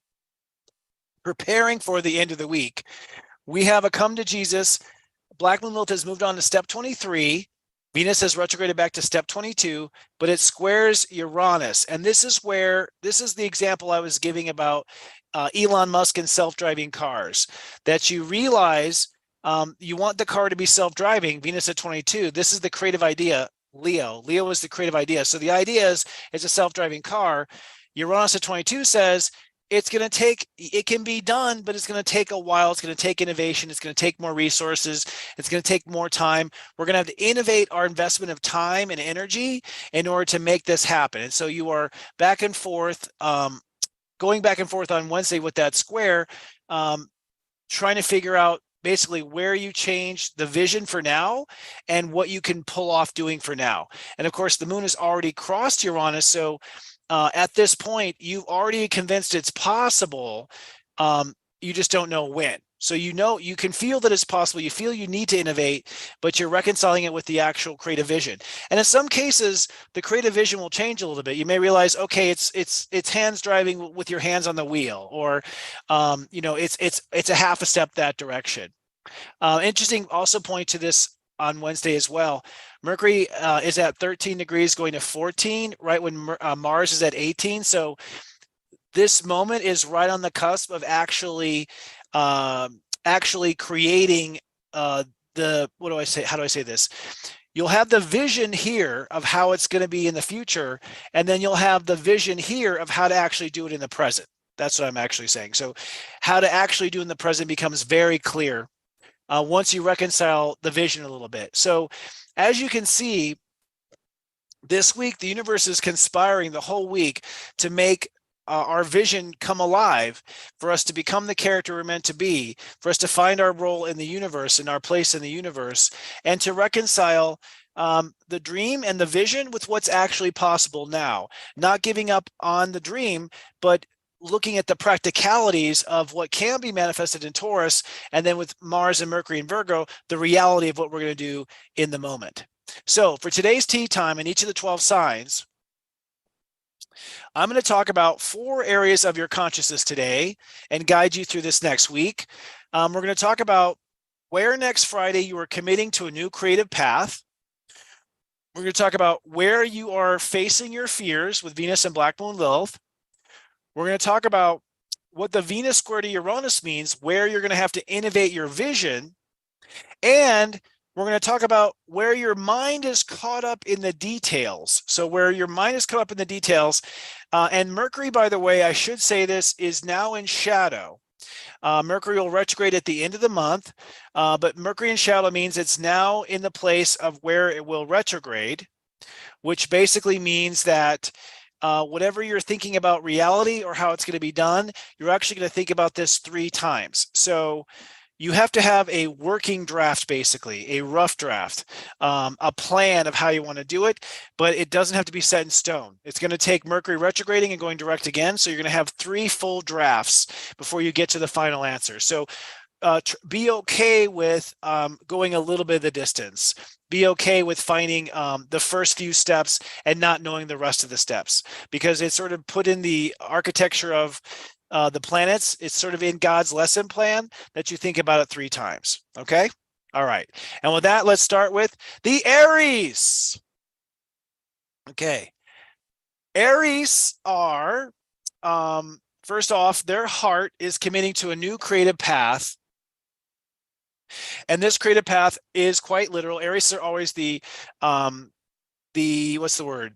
preparing for the end of the week, we have a come to Jesus. Black Moon Lilith has moved on to step 23. Venus has retrograded back to step 22, but it squares Uranus. And this is the example I was giving about Elon Musk and self-driving cars, that you realize you want the car to be self-driving. Venus at 22. This is the creative idea. Leo is the creative idea. So the idea is it's a self-driving car. Uranus at 22 says it can be done, but it's going to take a while. It's going to take innovation. It's going to take more resources. It's going to take more time. We're going to have to innovate our investment of time and energy in order to make this happen. And so you are back and forth, going back and forth on Wednesday with that square, trying to figure out basically where you change the vision for now and what you can pull off doing for now. And of course, the moon has already crossed Uranus. So at this point, you've already convinced it's possible. You just don't know when. So you can feel that it's possible. You feel you need to innovate, but you're reconciling it with the actual creative vision. And in some cases, the creative vision will change a little bit. You may realize, okay, it's hands driving with your hands on the wheel, or it's a half a step that direction. Interesting. Also point to this on Wednesday as well. Mercury is at 13 degrees going to 14, right when Mars is at 18. So this moment is right on the cusp of actually creating how do I say this? You'll have the vision here of how it's going to be in the future, and then you'll have the vision here of how to actually do it in the present. That's what I'm actually saying. So how to actually do in the present becomes very clear once you reconcile the vision a little bit. So as you can see, this week, the universe is conspiring the whole week to make our vision come alive, for us to become the character we're meant to be, for us to find our role in the universe and our place in the universe, and to reconcile the dream and the vision with what's actually possible now. Not giving up on the dream, but looking at the practicalities of what can be manifested in Taurus, and then with Mars and Mercury and Virgo, the reality of what we're going to do in the moment. So for today's tea time in each of the 12 signs, I'm going to talk about 4 areas of your consciousness today and guide you through this next week. We're going to talk about where next Friday you are committing to a new creative path. We're going to talk about where you are facing your fears with Venus and Black Moon Lilith. We're going to talk about what the Venus square to Uranus means, where you're going to have to innovate your vision. And we're going to talk about where your mind is caught up in the details. So where your mind is caught up in the details. And Mercury, by the way, I should say this, is now in shadow. Mercury will retrograde at the end of the month, but Mercury in shadow means it's now in the place of where it will retrograde, which basically means that whatever you're thinking about reality or how it's going to be done, you're actually going to think about this 3 times. So you have to have a working draft, basically, a rough draft, a plan of how you want to do it, but it doesn't have to be set in stone. It's going to take Mercury retrograding and going direct again. So you're going to have 3 full drafts before you get to the final answer. So be okay with going a little bit of the distance. Be okay with finding the first few steps and not knowing the rest of the steps, because it's sort of put in the architecture of the planets. It's sort of in God's lesson plan that you think about it 3 times. Okay. All right. And with that, let's start with the Aries. Okay. Aries are, first off, their heart is committing to a new creative path. And this creative path is quite literal. Aries are always the what's the word?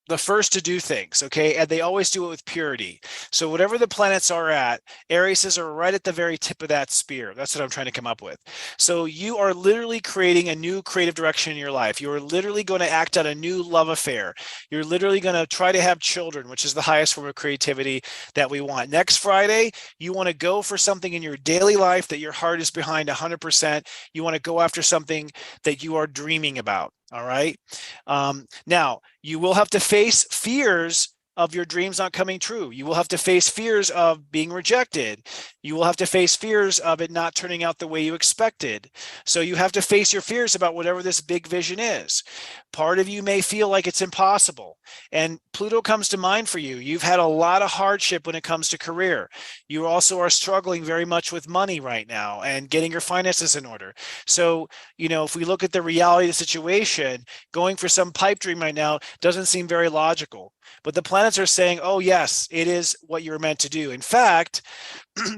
The first to do things, okay? And they always do it with purity. So whatever the planets are at, Aries are right at the very tip of that spear. That's what I'm trying to come up with. So you are literally creating a new creative direction in your life. You are literally going to act out a new love affair. You're literally going to try to have children, which is the highest form of creativity that we want. Next Friday, you want to go for something in your daily life that your heart is behind 100%. You want to go after something that you are dreaming about. All right. Now, you will have to face fears of your dreams not coming true. You will have to face fears of being rejected. You will have to face fears of it not turning out the way you expected. So you have to face your fears about whatever this big vision is. Part of you may feel like it's impossible. And Pluto comes to mind for you. You've had a lot of hardship when it comes to career. You also are struggling very much with money right now and getting your finances in order. So, you know, if we look at the reality of the situation, going for some pipe dream right now doesn't seem very logical. But the planets are saying, oh, yes, it is what you're meant to do. In fact,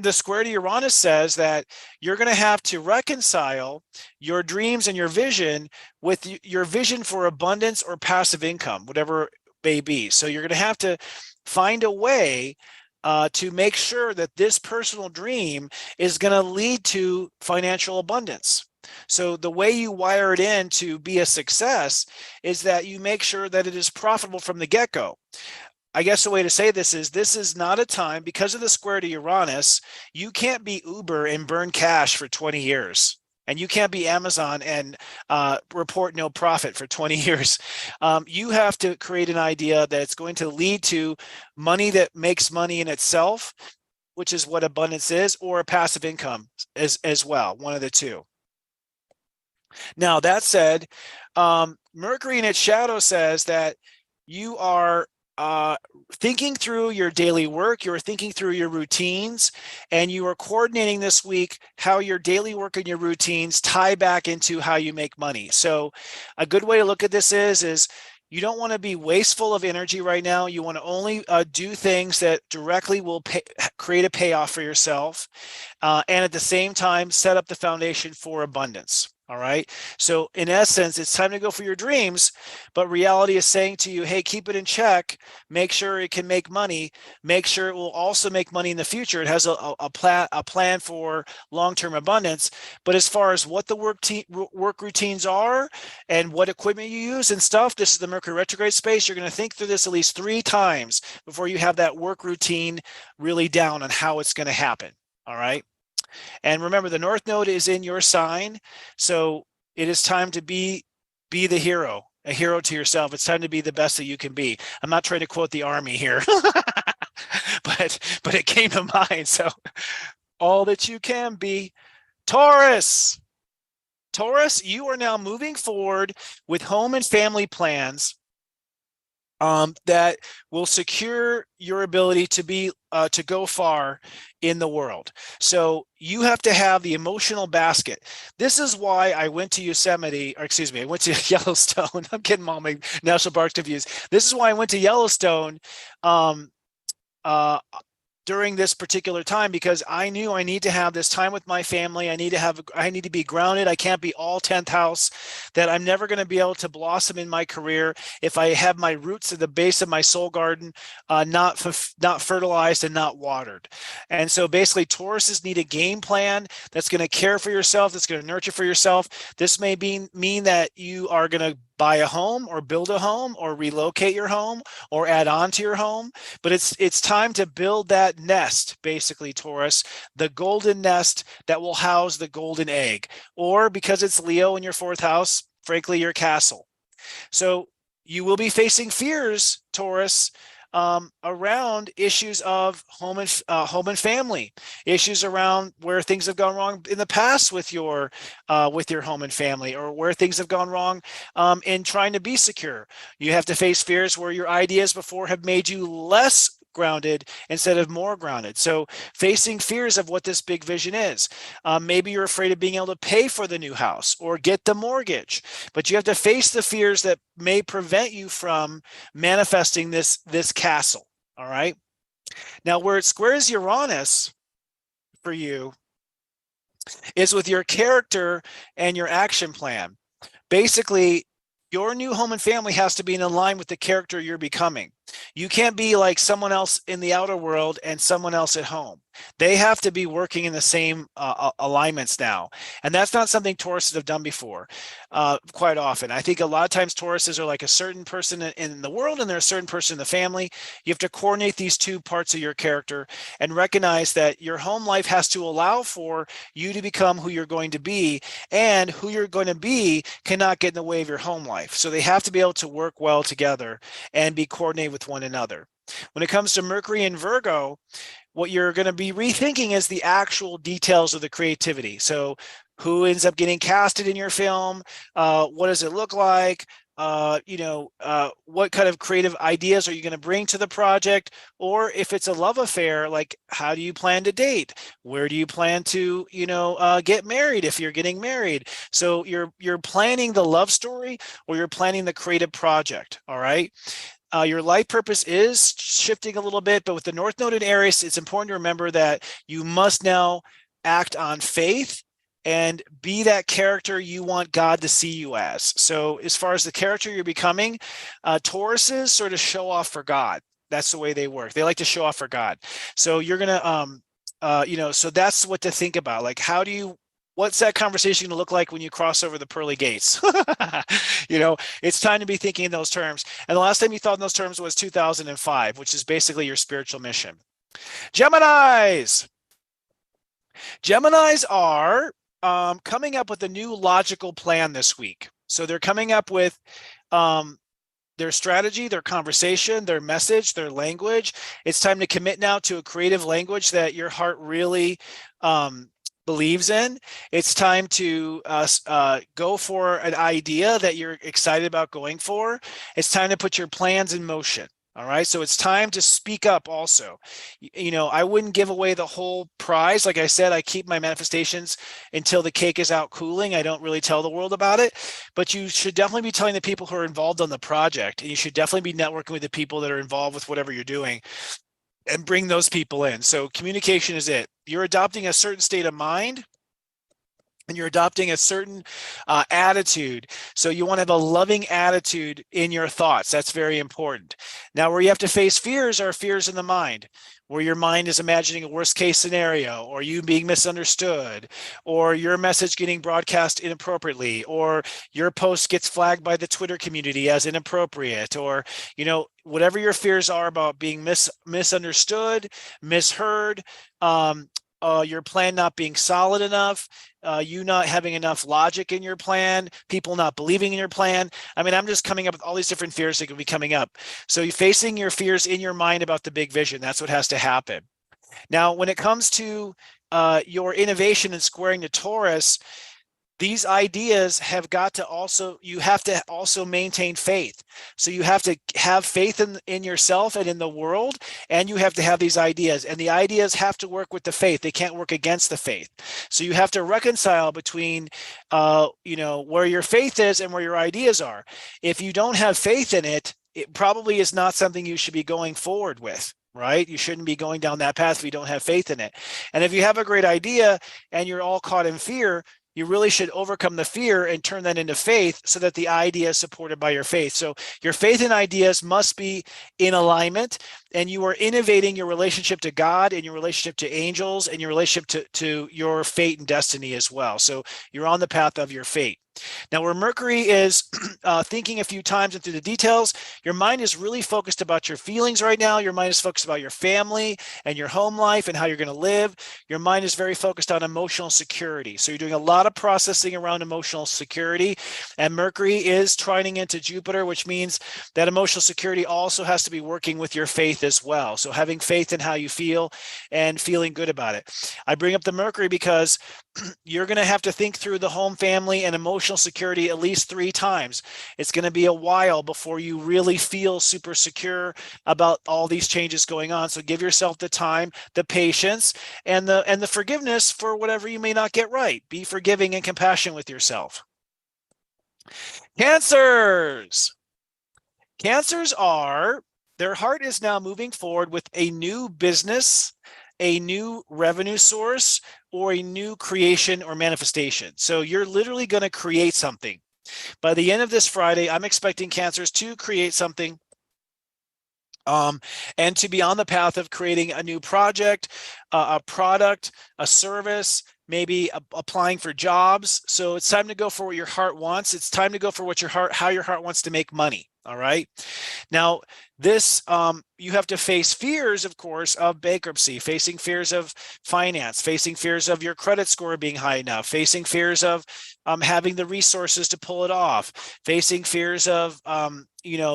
the square to Uranus says that you're going to have to reconcile your dreams and your vision with your vision for abundance or passive income, whatever it may be. So you're going to have to find a way to make sure that this personal dream is going to lead to financial abundance. So the way you wire it in to be a success is that you make sure that it is profitable from the get-go. I guess the way to say this is not a time, because of the square to Uranus, you can't be Uber and burn cash for 20 years. And you can't be Amazon and report no profit for 20 years. You have to create an idea that it's going to lead to money that makes money in itself, which is what abundance is, or a passive income as well, one of the two. Now, that said, Mercury in its shadow says that you are thinking through your daily work, you're thinking through your routines, and you are coordinating this week how your daily work and your routines tie back into how you make money. So a good way to look at this is you don't want to be wasteful of energy right now. You want to only do things that directly will create a payoff for yourself, and at the same time, set up the foundation for abundance. All right. So in essence, it's time to go for your dreams, but reality is saying to you, hey, keep it in check. Make sure it can make money. Make sure it will also make money in the future. It has a plan for long-term abundance. But as far as what the work routines are and what equipment you use and stuff, this is the Mercury retrograde space. You're going to think through this at least 3 times before you have that work routine really down on how it's going to happen. All right. And remember, the North Node is in your sign. So it is time to be the hero, a hero to yourself. It's time to be the best that you can be. I'm not trying to quote the army here, but it came to mind. So all that you can be. Taurus, you are now moving forward with home and family plans that will secure your ability to go far in the world. So you have to have the emotional basket. This is why I went to Yosemite, or excuse me, I went to Yellowstone. I'm getting all my national parks confused. This is why I went to Yellowstone during this particular time, because I knew I need to have this time with my family. I need to be grounded. I can't be all 10th house, that I'm never going to be able to blossom in my career if I have my roots at the base of my soul garden not fertilized and not watered. And so basically Tauruses need a game plan that's going to care for yourself, that's going to nurture for yourself. This may mean that you are going to buy a home or build a home or relocate your home or add on to your home. But it's time to build that nest, basically, Taurus, the golden nest that will house the golden egg. Or because it's Leo in your fourth house, frankly, your castle. So you will be facing fears, Taurus, around issues of home and family, issues around where things have gone wrong in the past with your home and family, or where things have gone wrong in trying to be secure. You have to face fears where your ideas before have made you less grounded instead of more grounded. So facing fears of what this big vision is. Maybe you're afraid of being able to pay for the new house or get the mortgage, but you have to face the fears that may prevent you from manifesting this castle. All right. Now, where it squares Uranus for you is with your character and your action plan. Basically, your new home and family has to be in line with the character you're becoming. You can't be like someone else in the outer world and someone else at home. They have to be working in the same alignments now. And that's not something Tauruses have done before quite often. I think a lot of times Tauruses are like a certain person in the world and they're a certain person in the family. You have to coordinate these two parts of your character and recognize that your home life has to allow for you to become who you're going to be, and who you're going to be cannot get in the way of your home life. So they have to be able to work well together and be coordinated with one another. When it comes to Mercury and Virgo, what you're going to be rethinking is the actual details of the creativity. So who ends up getting casted in your film? What does it look like? What kind of creative ideas are you going to bring to the project? Or if it's a love affair, like how do you plan to date? Where do you plan to, get married if you're getting married? So you're planning the love story, or you're planning the creative project. All right. Your life purpose is shifting a little bit, but with the North Node in Aries, it's important to remember that you must now act on faith and be that character you want God to see you as. So as far as the character you're becoming, Tauruses sort of show off for God. That's the way they work. They like to show off for God. So you're going to, so that's what to think about. Like, what's that conversation going to look like when you cross over the pearly gates? It's time to be thinking in those terms. And the last time you thought in those terms was 2005, which is basically your spiritual mission. Geminis are coming up with a new logical plan this week. So they're coming up with their strategy, their conversation, their message, their language. It's time to commit now to a creative language that your heart really believes in. It's time to go for an idea that you're excited about going for. It's time to put your plans in motion. All right. So it's time to speak up also. I wouldn't give away the whole prize. Like I said, I keep my manifestations until the cake is out cooling. I don't really tell the world about it, but you should definitely be telling the people who are involved on the project, and you should definitely be networking with the people that are involved with whatever you're doing, and bring those people in. So communication is it. You're adopting a certain state of mind, and you're adopting a certain attitude. So you want to have a loving attitude in your thoughts. That's very important. Now, where you have to face fears are fears in the mind, where your mind is imagining a worst case scenario, or you being misunderstood, or your message getting broadcast inappropriately, or your post gets flagged by the Twitter community as inappropriate, or, whatever your fears are about being misunderstood, misheard, your plan not being solid enough, you not having enough logic in your plan, people not believing in your plan. I mean, I'm just coming up with all these different fears that could be coming up. So you're facing your fears in your mind about the big vision. That's what has to happen. Now, when it comes to your innovation and squaring to Taurus, these ideas have you have to also maintain faith. So you have to have faith in yourself and in the world, and you have to have these ideas, and the ideas have to work with the faith. They can't work against the faith. So you have to reconcile between, where your faith is and where your ideas are. If you don't have faith in it, it probably is not something you should be going forward with. Right? You shouldn't be going down that path if you don't have faith in it. And if you have a great idea and you're all caught in fear, you really should overcome the fear and turn that into faith, so that the idea is supported by your faith. So your faith and ideas must be in alignment, and you are innovating your relationship to God and your relationship to angels and your relationship to your fate and destiny as well. So you're on the path of your fate. Now, where Mercury is thinking a few times and through the details, your mind is really focused about your feelings right now. Your mind is focused about your family and your home life and how you're going to live. Your mind is very focused on emotional security. So you're doing a lot of processing around emotional security. And Mercury is trining into Jupiter, which means that emotional security also has to be working with your faith as well. So having faith in how you feel and feeling good about it. I bring up the Mercury because you're going to have to think through the home, family, and emotional security at least 3 times. It's going to be a while before you really feel super secure about all these changes going on. So give yourself the time, the patience, and the forgiveness for whatever you may not get right. Be forgiving and compassionate with yourself. Cancers. Cancers are, their heart is now moving forward with a new business, a new revenue source, or a new creation or manifestation. So you're literally going to create something. By the end of this Friday, I'm expecting Cancers to create something and to be on the path of creating a new project, a product, a service, maybe applying for jobs. So it's time to go for what your heart wants. It's time to go for what how your heart wants to make money. All right. Now, this, you have to face fears, of course, of bankruptcy, facing fears of finance, facing fears of your credit score being high enough, facing fears of having the resources to pull it off, facing fears of,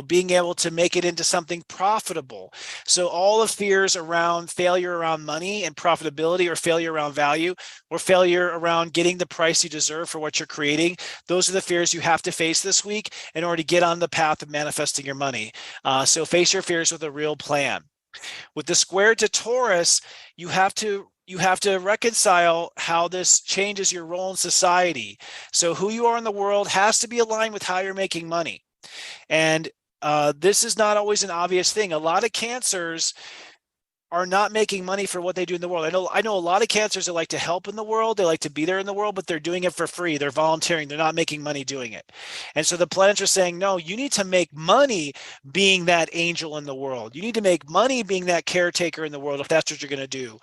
being able to make it into something profitable. So all the fears around failure around money and profitability, or failure around value, or failure around getting the price you deserve for what you're creating, those are the fears you have to face this week in order to get on the path of manifesting your money. So face your fears with a real plan. With the square to Taurus, you have to reconcile how this changes your role in society. So who you are in the world has to be aligned with how you're making money. And this is not always an obvious thing. A lot of Cancers are not making money for what they do in the world. I know a lot of Cancers that like to help in the world. They like to be there in the world, but they're doing it for free. They're volunteering. They're not making money doing it. And so the planets are saying, no, you need to make money being that angel in the world. You need to make money being that caretaker in the world if that's what you're going to do.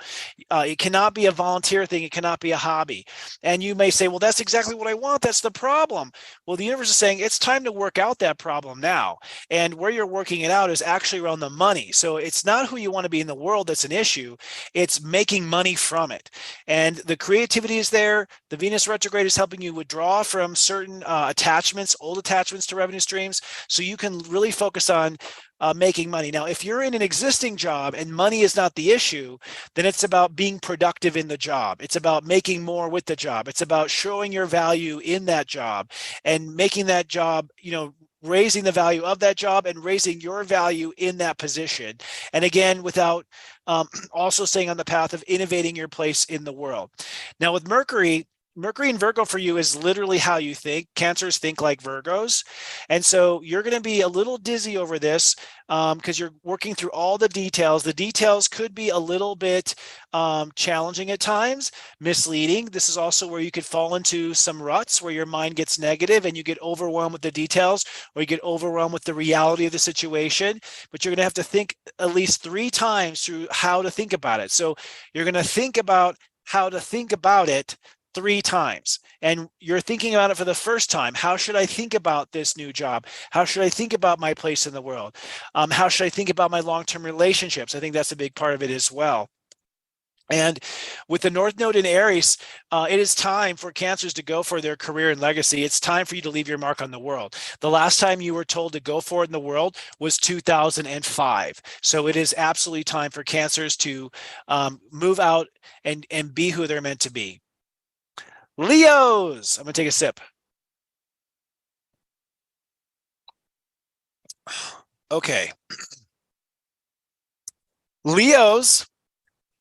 It cannot be a volunteer thing. It cannot be a hobby. And you may say, well, that's exactly what I want. That's the problem. Well, the universe is saying it's time to work out that problem now. And where you're working it out is actually around the money. So it's not who you want to be in the world that's an issue. It's making money from it. And the creativity is there. The Venus retrograde is helping you withdraw from certain attachments, old attachments to revenue streams, so you can really focus on making money. Now, if you're in an existing job and money is not the issue, then it's about being productive in the job. It's about making more with the job. It's about showing your value in that job and making that job, raising the value of that job and raising your value in that position. And again, without also staying on the path of innovating your place in the world. Now, with Mercury in Virgo for you is literally how you think. Cancers think like Virgos. And so you're going to be a little dizzy over this because you're working through all the details. The details could be a little bit challenging at times, misleading. This is also where you could fall into some ruts where your mind gets negative and you get overwhelmed with the details, or you get overwhelmed with the reality of the situation. But you're going to have to think at least 3 times through how to think about it. So you're going to think about how to think about it 3 times, and you're thinking about it for the first time. How should I think about this new job? How should I think about my place in the world? How should I think about my long-term relationships? I think that's a big part of it as well. And with the North Node in Aries, it is time for Cancers to go for their career and legacy. It's time for you to leave your mark on the world. The last time you were told to go for it in the world was 2005. So it is absolutely time for Cancers to move out and be who they're meant to be. Leos, I'm going to take a sip. Okay. Leos,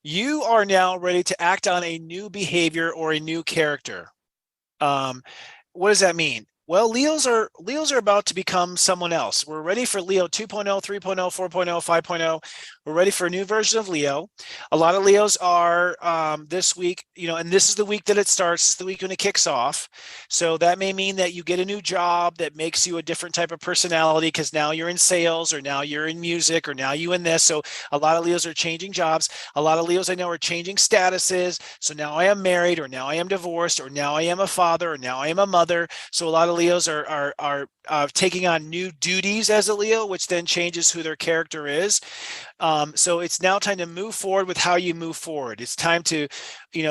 you are now ready to act on a new behavior or a new character. What does that mean? Well, Leos are about to become someone else. We're ready for Leo 2.0, 3.0, 4.0, 5.0. We're ready for a new version of Leo. A lot of Leos are this week, and this is the week that it starts. It's the week when it kicks off. So that may mean that you get a new job that makes you a different type of personality because now you're in sales or now you're in music or now you in this. So a lot of Leos are changing jobs. A lot of Leos I know are changing statuses. So now I am married or now I am divorced or now I am a father or now I am a mother. So a lot of Leos are taking on new duties as a Leo, which then changes who their character is. So it's now time to move forward with how you move forward. It's time to,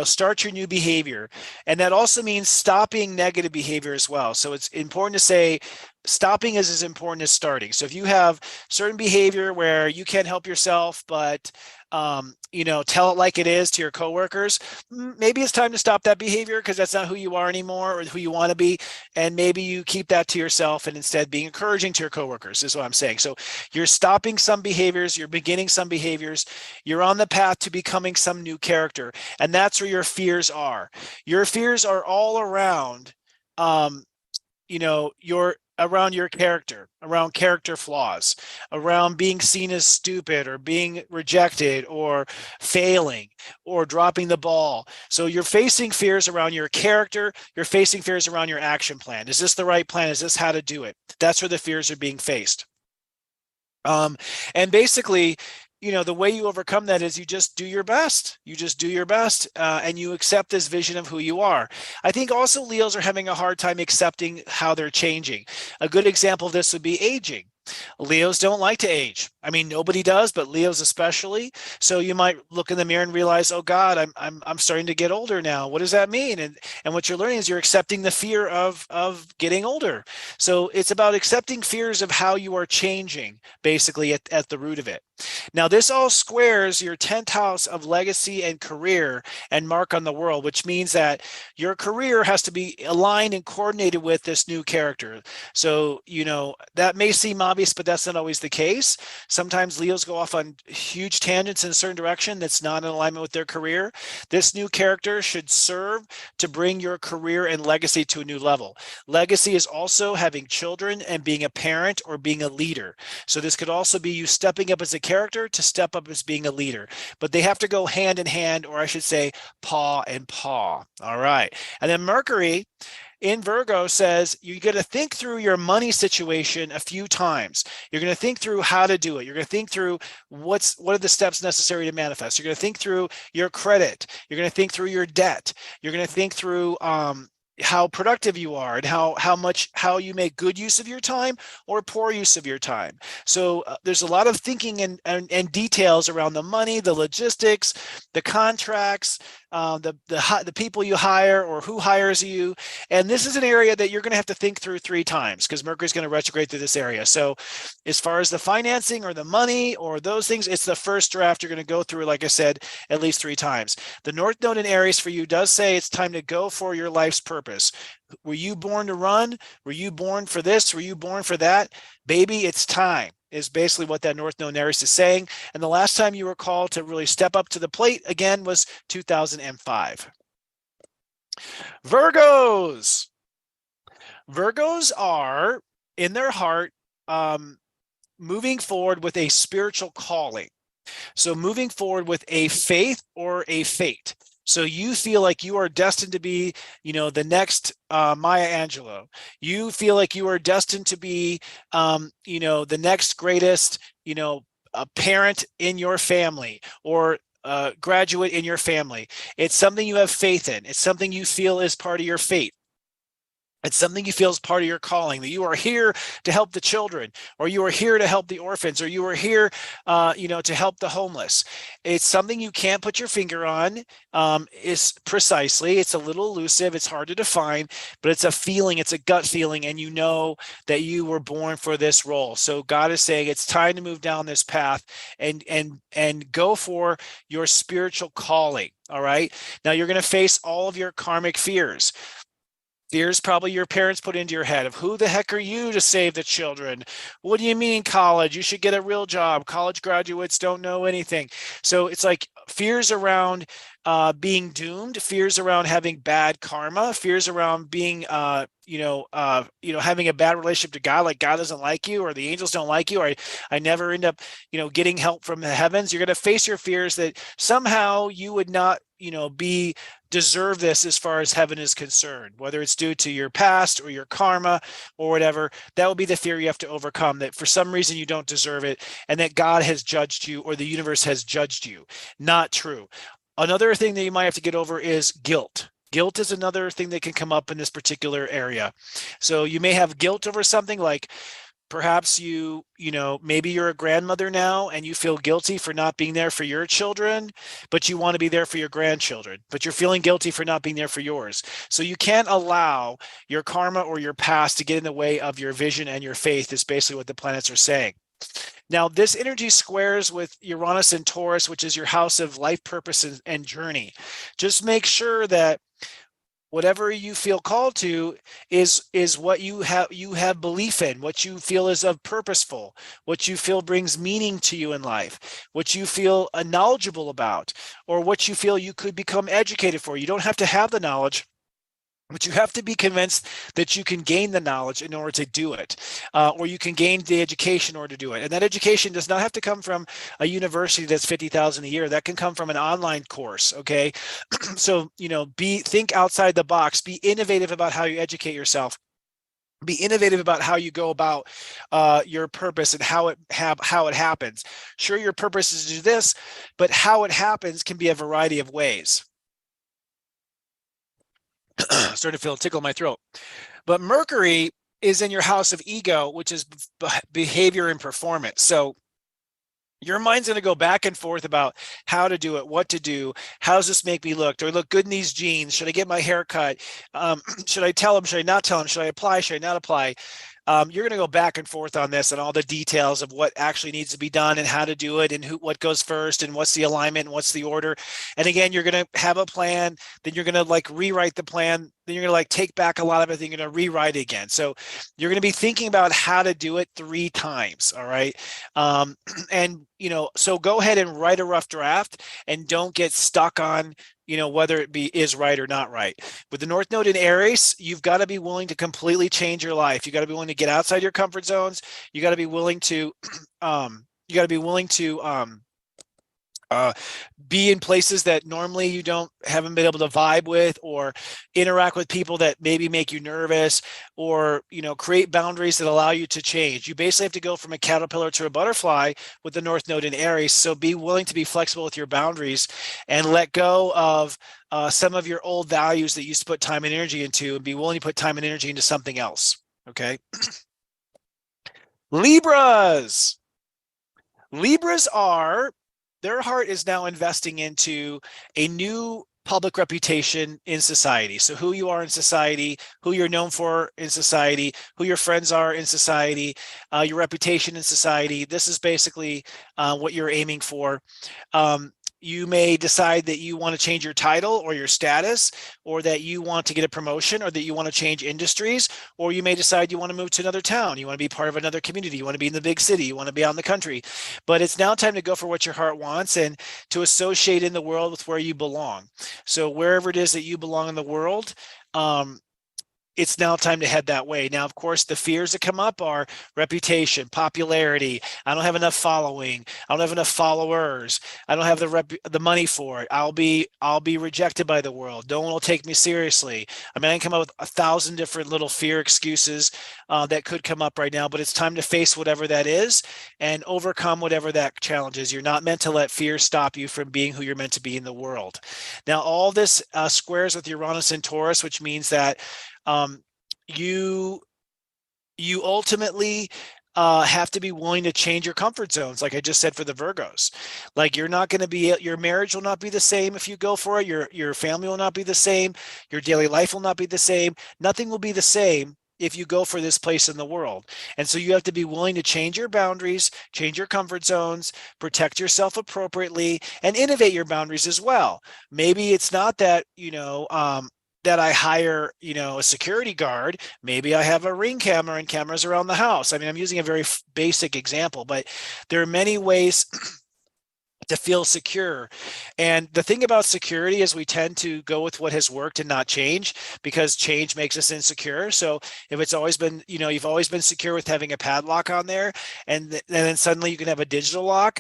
start your new behavior. And that also means stopping negative behavior as well. So it's important to say stopping is as important as starting. So if you have certain behavior where you can't help yourself, but tell it like it is to your coworkers, maybe it's time to stop that behavior because that's not who you are anymore or who you want to be. And maybe you keep that to yourself and instead being encouraging to your coworkers is what I'm saying. So you're stopping some behaviors, you're beginning some behaviors, you're on the path to becoming some new character. And that's where your fears are. Your fears are all around, around your character, around character flaws, around being seen as stupid or being rejected or failing or dropping the ball. So you're facing fears around your character. You're facing fears around your action plan. Is this the right plan? Is this how to do it? That's where the fears are being faced. And basically, the way you overcome that is you just do your best. You just do your best and you accept this vision of who you are. I think also Leos are having a hard time accepting how they're changing. A good example of this would be aging. Leos don't like to age. I mean, nobody does, but Leos especially. So you might look in the mirror and realize, oh God, I'm starting to get older now. What does that mean? And what you're learning is you're accepting the fear of getting older. So it's about accepting fears of how you are changing, basically at the root of it. Now, this all squares your 10th house of legacy and career and mark on the world, which means that your career has to be aligned and coordinated with this new character. So, that may seem obvious, but that's not always the case. Sometimes Leos go off on huge tangents in a certain direction that's not in alignment with their career. This new character should serve to bring your career and legacy to a new level. Legacy is also having children and being a parent or being a leader. So this could also be you stepping up as a character to step up as being a leader, but they have to go hand in hand, or I should say paw in paw. All right. And then Mercury in Virgo says you got to think through your money situation a few times. You're going to think through how to do it. You're going to think through what are the steps necessary to manifest. You're going to think through your credit. You're going to think through your debt. You're going to think through how productive you are and how you make good use of your time or poor use of your time. So there's a lot of thinking and details around the money, the logistics, the contracts, the people you hire or who hires you. And this is an area that you're going to have to think through 3 times because Mercury's going to retrograde through this area. So as far as the financing or the money or those things, it's the first draft you're going to go through, like I said, at least 3 times. The North Node in Aries for you does say it's time to go for your life's purpose. Were you born to run? Were you born for this? Were you born for that? Baby, it's time, is basically what that North Node in Aries is saying. And the last time you were called to really step up to the plate again was 2005. Virgos. Virgos are in their heart moving forward with a spiritual calling. So moving forward with a faith or a fate. So you feel like you are destined to be, the next Maya Angelou. You feel like you are destined to be, the next greatest, a parent in your family or graduate in your family. It's something you have faith in. It's something you feel is part of your fate. It's something you feel is part of your calling, that you are here to help the children, or you are here to help the orphans, or you are here, to help the homeless. It's something you can't put your finger on. It's a little elusive. It's hard to define, but it's a feeling. It's a gut feeling, and you know that you were born for this role. So God is saying it's time to move down this path and go for your spiritual calling. All right. Now you're going to face all of your karmic fears. Fears probably your parents put into your head of who the heck are you to save the children? What do you mean college? You should get a real job. College graduates don't know anything. So it's like fears around being doomed, fears around having bad karma, fears around being having a bad relationship to God, like God doesn't like you, or the angels don't like you, or I never end up getting help from the heavens. You're going to face your fears that somehow you would not deserve this as far as heaven is concerned, whether it's due to your past or your karma or whatever. That will be the fear you have to overcome, that for some reason you don't deserve it and that God has judged you or the universe has judged you. Not true. Another thing that you might have to get over is guilt. Guilt is another thing that can come up in this particular area. So you may have guilt over something, like perhaps maybe you're a grandmother now and you feel guilty for not being there for your children, but you want to be there for your grandchildren, but you're feeling guilty for not being there for yours. So you can't allow your karma or your past to get in the way of your vision and your faith, is basically what the planets are saying. Now, this energy squares with Uranus and Taurus, which is your house of life purpose and journey. Just make sure that whatever you feel called to is what you have belief in, what you feel is of purposeful, what you feel brings meaning to you in life, what you feel knowledgeable about, or what you feel you could become educated for. You don't have to have the knowledge, but you have to be convinced that you can gain the knowledge in order to do it, or you can gain the education in order to do it. And that education does not have to come from a university that's $50,000 a year. That can come from an online course. Okay, so think outside the box. Be innovative about how you educate yourself. Be innovative about how you go about your purpose and how it happens. Sure, your purpose is to do this, but how it happens can be a variety of ways. Starting to feel a tickle in my throat. But Mercury is in your house of ego, which is behavior and performance. So your mind's going to go back and forth about how to do it, what to do, how does this make me look? Do I look good in these jeans? Should I get my hair cut? Should I tell him? Should I not tell him? Should I apply? Should I not apply? You're going to go back and forth on this and all the details of what actually needs to be done and how to do it and what goes first and what's the alignment and what's the order. And again, you're going to have a plan, then you're going to rewrite the plan, then you're going to take back a lot of it, then you're going to rewrite it again. So you're going to be thinking about how to do it 3 times. All right. So go ahead and write a rough draft and don't get stuck on whether it is right or not right. With the North Node in Aries, you've got to be willing to completely change your life. You got to be willing to get outside your comfort zones. You got to be willing to, be in places that normally you haven't been able to vibe with, or interact with people that maybe make you nervous, or create boundaries that allow you to change. You basically have to go from a caterpillar to a butterfly with the North Node in Aries. So be willing to be flexible with your boundaries and let go of some of your old values that you used to put time and energy into, and be willing to put time and energy into something else. Okay. Libras are, their heart is now investing into a new public reputation in society. So who you are in society, who you're known for in society, who your friends are in society, your reputation in society. This is basically what you're aiming for. You may decide that you want to change your title or your status, or that you want to get a promotion, or that you want to change industries, or you may decide you want to move to another town. You want to be part of another community. You want to be in the big city. You want to be out in the country. But it's now time to go for what your heart wants and to associate in the world with where you belong. So wherever it is that you belong in the world, it's now time to head that way. Now, of course, the fears that come up are reputation, popularity. I don't have enough following. I don't have enough followers. I don't have the money for it. I'll be rejected by the world. No one will take me seriously. I mean, I can come up with 1,000 different little fear excuses that could come up right now, but it's time to face whatever that is and overcome whatever that challenge is. You're not meant to let fear stop you from being who you're meant to be in the world. Now, all this squares with Uranus and Taurus, which means that you ultimately have to be willing to change your comfort zones. Like I just said, for the Virgos, like you're not going to be, your marriage will not be the same if you go for it. Your family will not be the same. Your daily life will not be the same. Nothing will be the same if you go for this place in the world. And so you have to be willing to change your boundaries, change your comfort zones, protect yourself appropriately, and innovate your boundaries as well. Maybe it's not that, that I hire, a security guard. Maybe I have a Ring camera and cameras around the house. I mean, I'm using a very basic example, but there are many ways to feel secure. And the thing about security is we tend to go with what has worked and not change, because change makes us insecure. So if it's always been, you've always been secure with having a padlock on there, and then suddenly you can have a digital lock.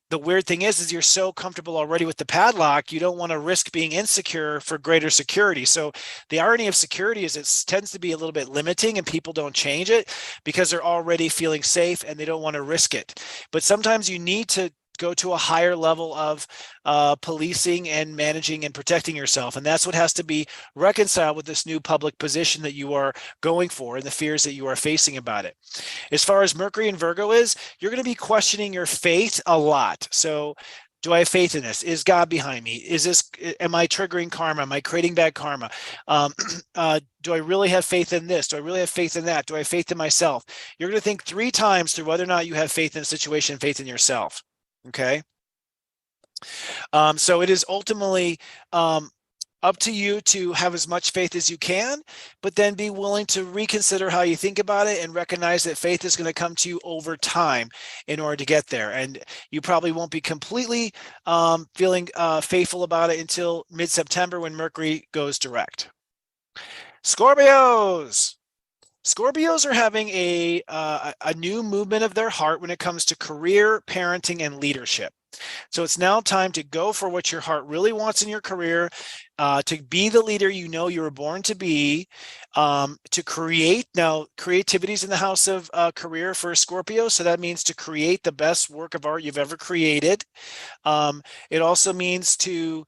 The weird thing is you're so comfortable already with the padlock, you don't want to risk being insecure for greater security. So the irony of security is it tends to be a little bit limiting, and people don't change it because they're already feeling safe and they don't want to risk it. But sometimes you need to go to a higher level of policing and managing and protecting yourself. And that's what has to be reconciled with this new public position that you are going for and the fears that you are facing about it. As far as Mercury and Virgo is, you're going to be questioning your faith a lot. So do I have faith in this? Is God behind me? Am I triggering karma? Am I creating bad karma? Do I really have faith in this? Do I really have faith in that? Do I have faith in myself? You're going to think 3 times through whether or not you have faith in a situation, faith in yourself. Okay. So it is ultimately up to you to have as much faith as you can, but then be willing to reconsider how you think about it and recognize that faith is going to come to you over time in order to get there. And you probably won't be completely feeling faithful about it until mid-September when Mercury goes direct. Scorpios. Scorpios are having a new movement of their heart when it comes to career, parenting, and leadership. So it's now time to go for what your heart really wants in your career, to be the leader you know you were born to be, to create. Now, creativity is in the house of career for Scorpio, so that means to create the best work of art you've ever created. It also means to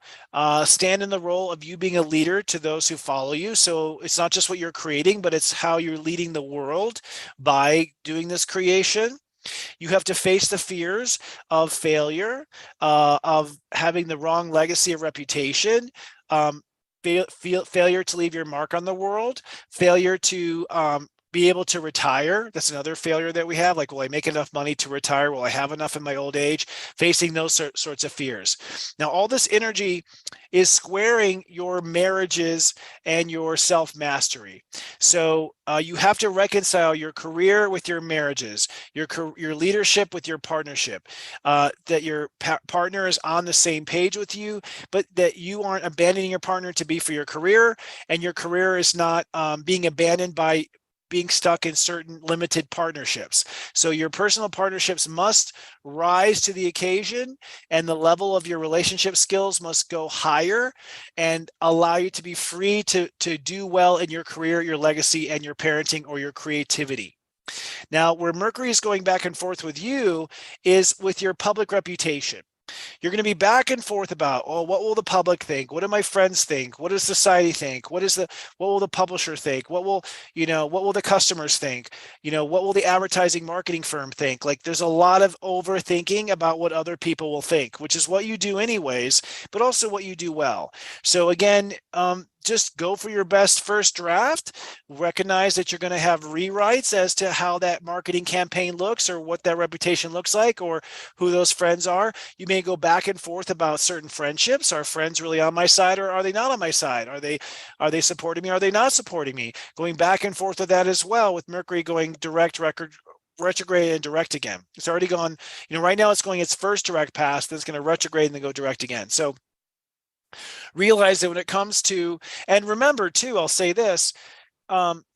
stand in the role of you being a leader to those who follow you. So it's not just what you're creating, but it's how you're leading the world by doing this creation. You have to face the fears of failure, of having the wrong legacy or reputation, failure to leave your mark on the world, failure to be able to retire. That's another failure that we have. Like, will I make enough money to retire? Will I have enough in my old age? Facing those sorts of fears. Now, all this energy is squaring your marriages and your self-mastery. So you have to reconcile your career with your marriages, your leadership with your partnership, that your partner is on the same page with you, but that you aren't abandoning your partner to be for your career, and your career is not being abandoned by being stuck in certain limited partnerships. So your personal partnerships must rise to the occasion, and the level of your relationship skills must go higher and allow you to be free to do well in your career, your legacy, and your parenting or your creativity. Now, where Mercury is going back and forth with you is with your public reputation. You're going to be back and forth about, oh, what will the public think? What do my friends think? What does society think? What will the publisher think? What will the customers think? What will the advertising marketing firm think? Like, there's a lot of overthinking about what other people will think, which is what you do anyways, but also what you do well. So again, just go for your best first draft. Recognize that you're going to have rewrites as to how that marketing campaign looks, or what that reputation looks like, or who those friends are. You may go back and forth about certain friendships. Are friends really on my side, or are they not on my side? Are they supporting me? Are they not supporting me? Going back and forth with that as well, with Mercury going retrograde and direct again. It's already gone, right now it's going its first direct pass, then it's going to retrograde and then go direct again. So realize that when it comes to, and remember too, I'll say this,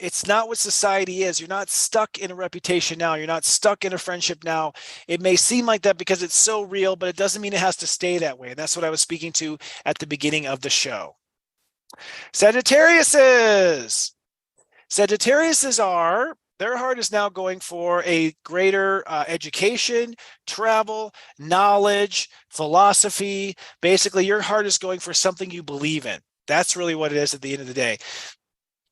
it's not what society is. You're not stuck in a reputation now. You're not stuck in a friendship now. It may seem like that because it's so real, but it doesn't mean it has to stay that way. And that's what I was speaking to at the beginning of the show. Sagittariuses are, their heart is now going for a greater education, travel, knowledge, philosophy. Basically, your heart is going for something you believe in. That's really what it is at the end of the day.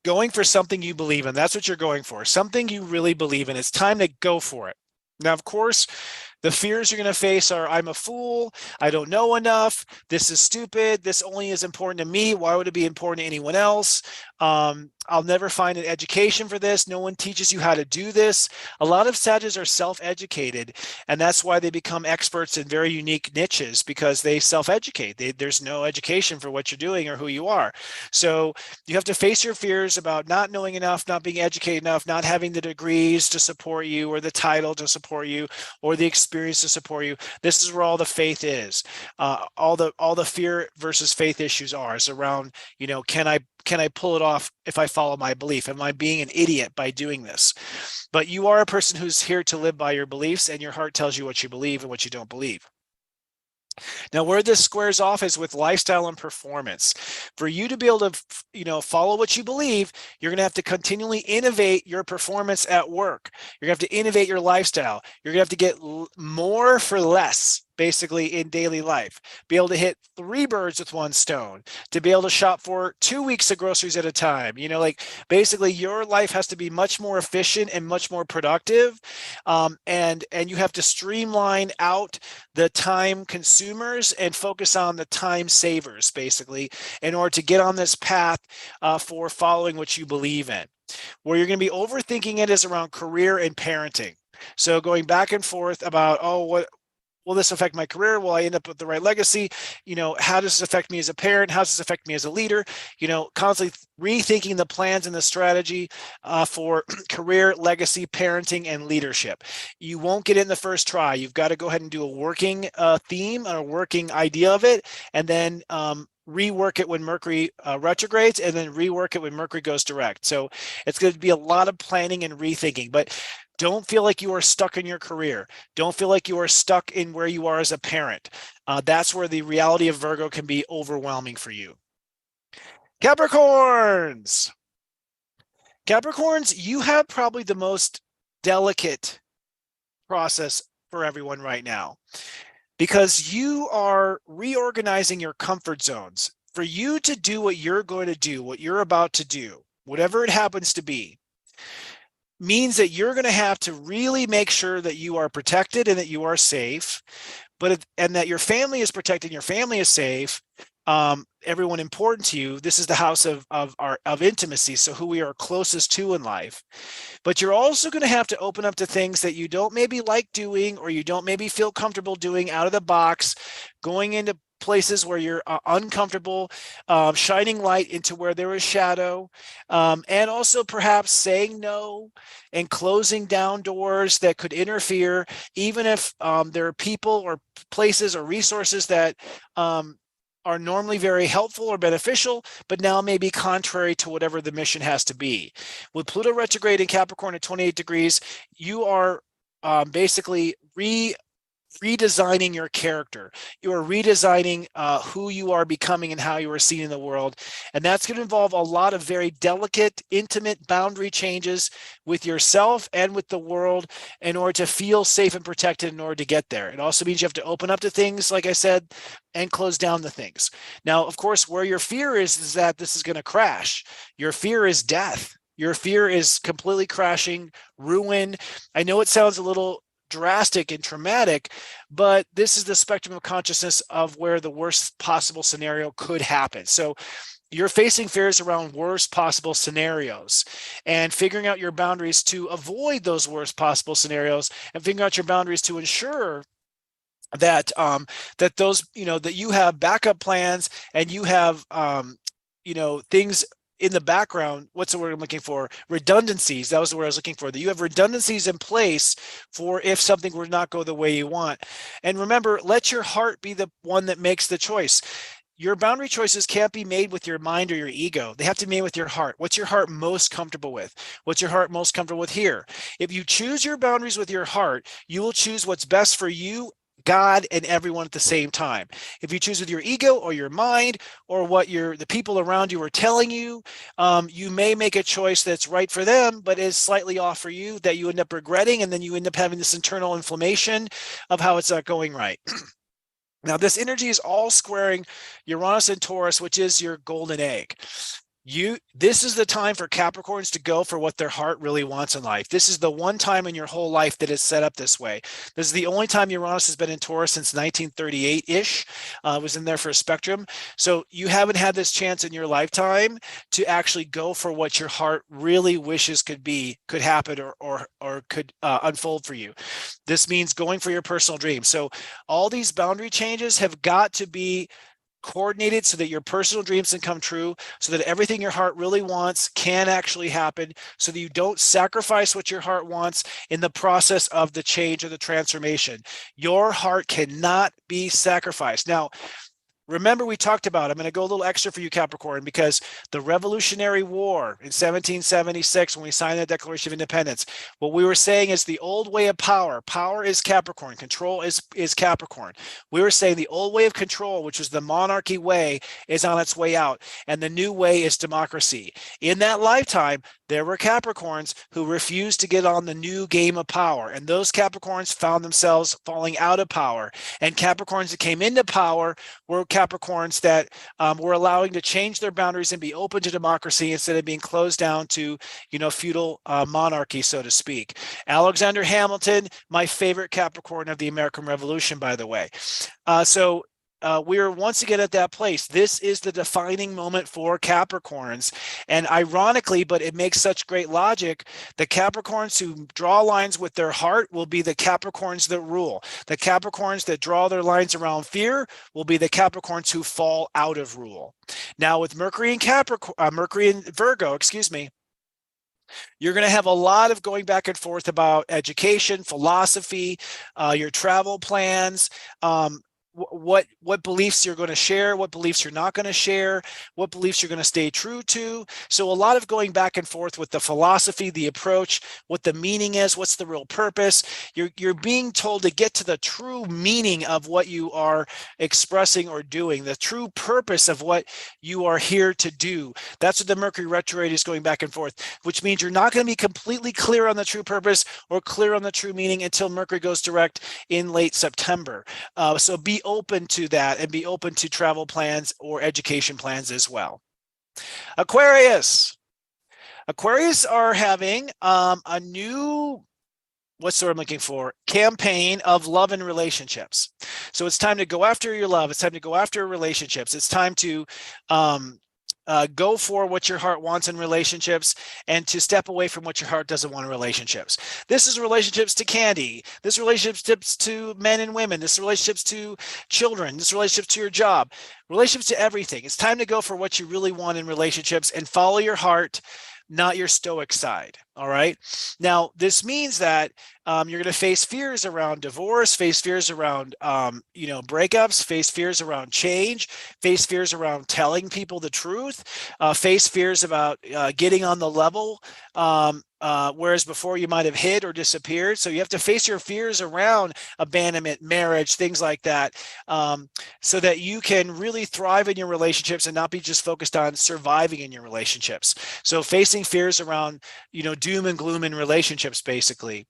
Going for something you believe in. That's what you're going for. Something you really believe in. It's time to go for it. Now, of course, the fears you're going to face are, I'm a fool, I don't know enough, this is stupid, this only is important to me, why would it be important to anyone else? I'll never find an education for this. No one teaches you how to do this. A lot of Sages are self-educated, and that's why they become experts in very unique niches, because they self-educate. There's no education for what you're doing or who you are. So you have to face your fears about not knowing enough, not being educated enough, not having the degrees to support you, or the title to support you, or the experience to support you. This is where all the faith is. All the fear versus faith issues are is around, can I pull it off if I follow my belief? Am I being an idiot by doing this? But you are a person who's here to live by your beliefs, and your heart tells you what you believe and what you don't believe. Now, where this squares off is with lifestyle and performance. For you to be able to, follow what you believe, you're going to have to continually innovate your performance at work. You're going to have to innovate your lifestyle. You're going to have to get more for less, basically, in daily life. Be able to hit 3 birds with 1 stone, to be able to shop for 2 weeks of groceries at a time. Basically your life has to be much more efficient and much more productive. And you have to streamline out the time consumers and focus on the time savers, basically, in order to get on this path for following what you believe in. Where you're going to be overthinking it is around career and parenting. So going back and forth about, what will this affect my career? Will I end up with the right legacy? How does this affect me as a parent? How does this affect me as a leader? Constantly rethinking the plans and the strategy for career, legacy, parenting, and leadership. You won't get it in the first try. You've got to go ahead and do a working theme or a working idea of it, and then rework it when Mercury retrogrades, and then rework it when Mercury goes direct. So it's going to be a lot of planning and rethinking, but don't feel like you are stuck in your career. Don't feel like you are stuck in where you are as a parent. That's where the reality of Virgo can be overwhelming for you. Capricorns, you have probably the most delicate process for everyone right now, because you are reorganizing your comfort zones. For you to do what you're going to do, what you're about to do, whatever it happens to be, means that you're going to have to really make sure that you are protected and that you are safe, and that your family is protected, your family is safe. Everyone important to you. This is the house of intimacy, so who we are closest to in life. But you're also going to have to open up to things that you don't maybe like doing, or you don't maybe feel comfortable doing out of the box, going into places where you're uncomfortable, shining light into where there is shadow, and also perhaps saying no and closing down doors that could interfere, even if there are people or places or resources that are normally very helpful or beneficial, but now may be contrary to whatever the mission has to be. With Pluto retrograde in Capricorn at 28 degrees, you are basically redesigning your character. You are redesigning who you are becoming and how you are seen in the world. And that's going to involve a lot of very delicate, intimate boundary changes with yourself and with the world in order to feel safe and protected in order to get there. It also means you have to open up to things, like I said, and close down the things. Now, of course, where your fear is that this is going to crash. Your fear is death. Your fear is completely crashing, ruin. I know it sounds a little drastic and traumatic, but this is the spectrum of consciousness of where the worst possible scenario could happen. So you're facing fears around worst possible scenarios, and figuring out your boundaries to avoid those worst possible scenarios, and figuring out your boundaries to ensure that that those, that you have backup plans, and you have things in the background. What's the word I'm looking for? Redundancies. That was the word I was looking for. That you have redundancies in place for if something were not go the way you want. And remember, let your heart be the one that makes the choice. Your boundary choices can't be made with your mind or your ego. They have to be made with your heart. What's your heart most comfortable with? What's your heart most comfortable with here? If you choose your boundaries with your heart, you will choose what's best for you, God, and everyone at the same time. If you choose with your ego or your mind or what the people around you are telling you, you may make a choice that's right for them, but is slightly off for you, that you end up regretting, and then you end up having this internal inflammation of how it's not going right. Now, this energy is all squaring Uranus and Taurus, which is your golden egg. This is the time for Capricorns to go for what their heart really wants in life. This is the one time in your whole life that is set up this way. This is the only time Uranus has been in Taurus since 1938-ish. Was in there for a spectrum. So you haven't had this chance in your lifetime to actually go for what your heart really wishes could happen, or could unfold for you. This means going for your personal dreams. So all these boundary changes have got to be coordinated so that your personal dreams can come true, so that everything your heart really wants can actually happen, so that you don't sacrifice what your heart wants in the process of the change or the transformation. Your heart cannot be sacrificed. Now, remember, we talked about, I'm going to go a little extra for you, Capricorn, because the Revolutionary War in 1776, when we signed the Declaration of Independence, what we were saying is the old way of power is Capricorn, control is Capricorn. We were saying the old way of control, which was the monarchy way, is on its way out, and the new way is democracy. In that lifetime, there were Capricorns who refused to get on the new game of power, and those Capricorns found themselves falling out of power, and Capricorns that came into power were Capricorns that were allowing to change their boundaries and be open to democracy instead of being closed down to, feudal monarchy, so to speak. Alexander Hamilton, my favorite Capricorn of the American Revolution, by the way. We're once again at that place. This is the defining moment for Capricorns. And ironically, but it makes such great logic, the Capricorns who draw lines with their heart will be the Capricorns that rule. The Capricorns that draw their lines around fear will be the Capricorns who fall out of rule. Now, with Mercury and Virgo, you're going to have a lot of going back and forth about education, philosophy, your travel plans, what beliefs you're going to share, what beliefs you're not going to share, what beliefs you're going to stay true to. So a lot of going back and forth with the philosophy, the approach, what the meaning is, what's the real purpose. You're being told to get to the true meaning of what you are expressing or doing, the true purpose of what you are here to do. That's what the Mercury retrograde is going back and forth, which means you're not going to be completely clear on the true purpose or clear on the true meaning until Mercury goes direct in late September. So be open to that, and be open to travel plans or education plans as well. Aquarius are having a new, what's the word I'm looking for, campaign of love and relationships. So it's time to go after your love. It's time to go after relationships. It's time to go for what your heart wants in relationships, and to step away from what your heart doesn't want in relationships. This is relationships to candy. This relationships to men and women. This relationships to children. This relationships to your job. Relationships to everything. It's time to go for what you really want in relationships and follow your heart, not your stoic side. All right. Now, this means that you're going to face fears around divorce, face fears around, breakups, face fears around change, face fears around telling people the truth, face fears about getting on the level, whereas before you might have hid or disappeared. So you have to face your fears around abandonment, marriage, things like that, so that you can really thrive in your relationships and not be just focused on surviving in your relationships. So facing fears around, doom and gloom in relationships, basically.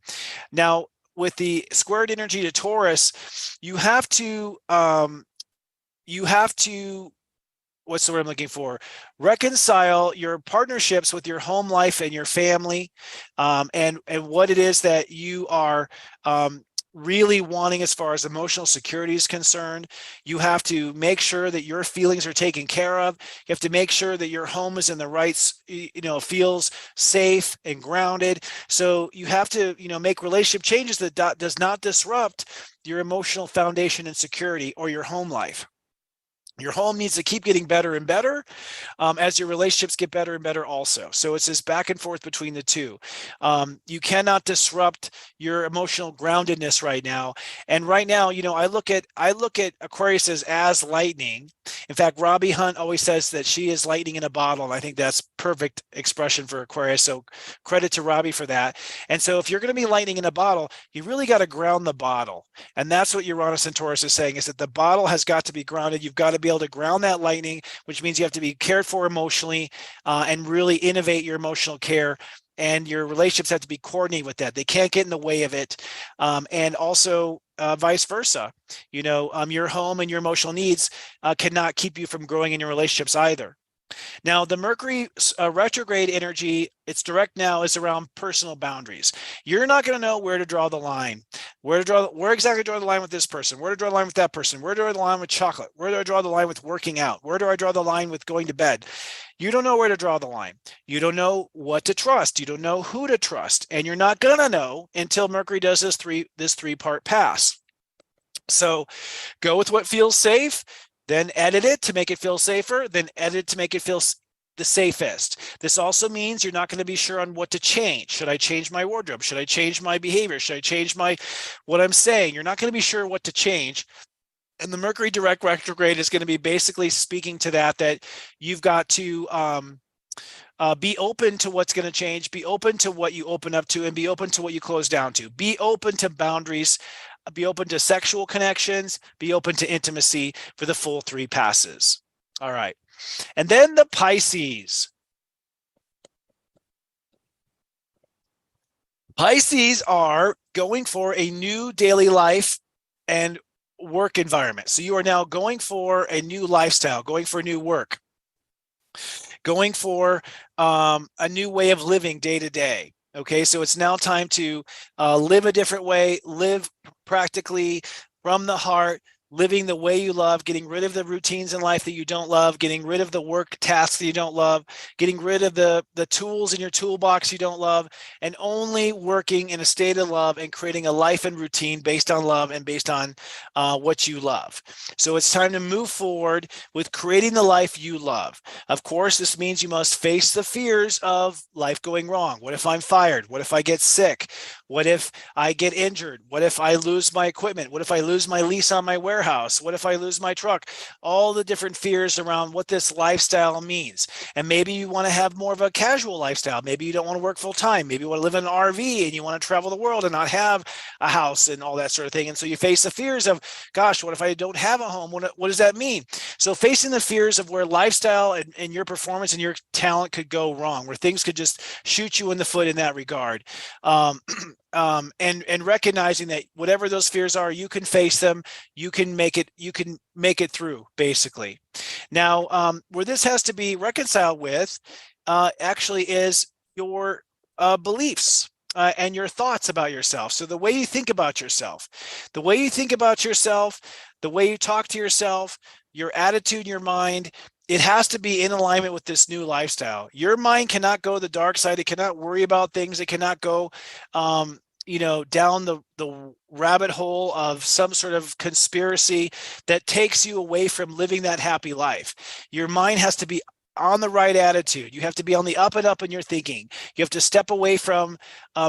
Now, with the squared energy to Taurus, you have to, what's the word I'm looking for? Reconcile your partnerships with your home life and your family, and what it is that you are really wanting as far as emotional security is concerned. You have to make sure that your feelings are taken care of. You have to make sure that your home is in the right, feels safe and grounded. So you have to, make relationship changes that does not disrupt your emotional foundation and security or your home life. Your home needs to keep getting better and better as your relationships get better and better also. So it's this back and forth between the two. You cannot disrupt your emotional groundedness right now. And right now, I look at Aquarius as lightning. In fact, Robbie Hunt always says that she is lightning in a bottle. And I think that's perfect expression for Aquarius. So credit to Robbie for that. And so if you're going to be lightning in a bottle, you really got to ground the bottle. And that's what Uranus and Taurus is saying, is that the bottle has got to be grounded. You've got to be able to ground that lightning, which means you have to be cared for emotionally, and really innovate your emotional care. And your relationships have to be coordinated with that. They can't get in the way of it. And also vice versa. Your home and your emotional needs cannot keep you from growing in your relationships either. Now, the Mercury retrograde energy, its direct now is around personal boundaries. You're not going to know where to draw the line, where exactly draw the line with this person, where to draw the line with that person, where do I draw the line with chocolate, where do I draw the line with working out, where do I draw the line with going to bed? You don't know where to draw the line. You don't know what to trust. You don't know who to trust, and you're not going to know until Mercury does this three-part pass. So go with what feels safe, then edit it to make it feel safer, then edit to make it feel the safest. This also means you're not going to be sure on what to change. Should I change my wardrobe? Should I change my behavior? Should I change what I'm saying? You're not going to be sure what to change. And the Mercury direct retrograde is going to be basically speaking to that you've got to be open to what's going to change, be open to what you open up to, and be open to what you close down to. Be open to boundaries, be open to sexual connections, be open to intimacy for the full 3 passes. All right. And then the Pisces. Pisces are going for a new daily life and work environment. So you are now going for a new lifestyle, going for new work, going for a new way of living day to day. Okay, so it's now time to live a different way, live practically from the heart, living the way you love, getting rid of the routines in life that you don't love, getting rid of the work tasks that you don't love, getting rid of the tools in your toolbox you don't love, and only working in a state of love and creating a life and routine based on love and based on what you love. So it's time to move forward with creating the life you love. Of course, this means you must face the fears of life going wrong. What if I'm fired? What if I get sick? What if I get injured? What if I lose my equipment? What if I lose my lease on my warehouse? What if I lose my truck? All the different fears around what this lifestyle means. And maybe you want to have more of a casual lifestyle. Maybe you don't want to work full time. Maybe you want to live in an RV and you want to travel the world and not have a house and all that sort of thing. And so you face the fears of, gosh, what if I don't have a home? What does that mean? So facing the fears of where lifestyle and your performance and your talent could go wrong, where things could just shoot you in the foot in that regard. And recognizing that whatever those fears are, you can face them, you can make it through, basically. Now, where this has to be reconciled with actually is your beliefs and your thoughts about yourself. So the way you think about yourself, the way you talk to yourself, your attitude, your mind, it has to be in alignment with this new lifestyle. Your mind cannot go the dark side. It cannot worry about things. It cannot go, down the rabbit hole of some sort of conspiracy that takes you away from living that happy life. Your mind has to be on the right attitude. You have to be on the up and up in your thinking. You have to step away from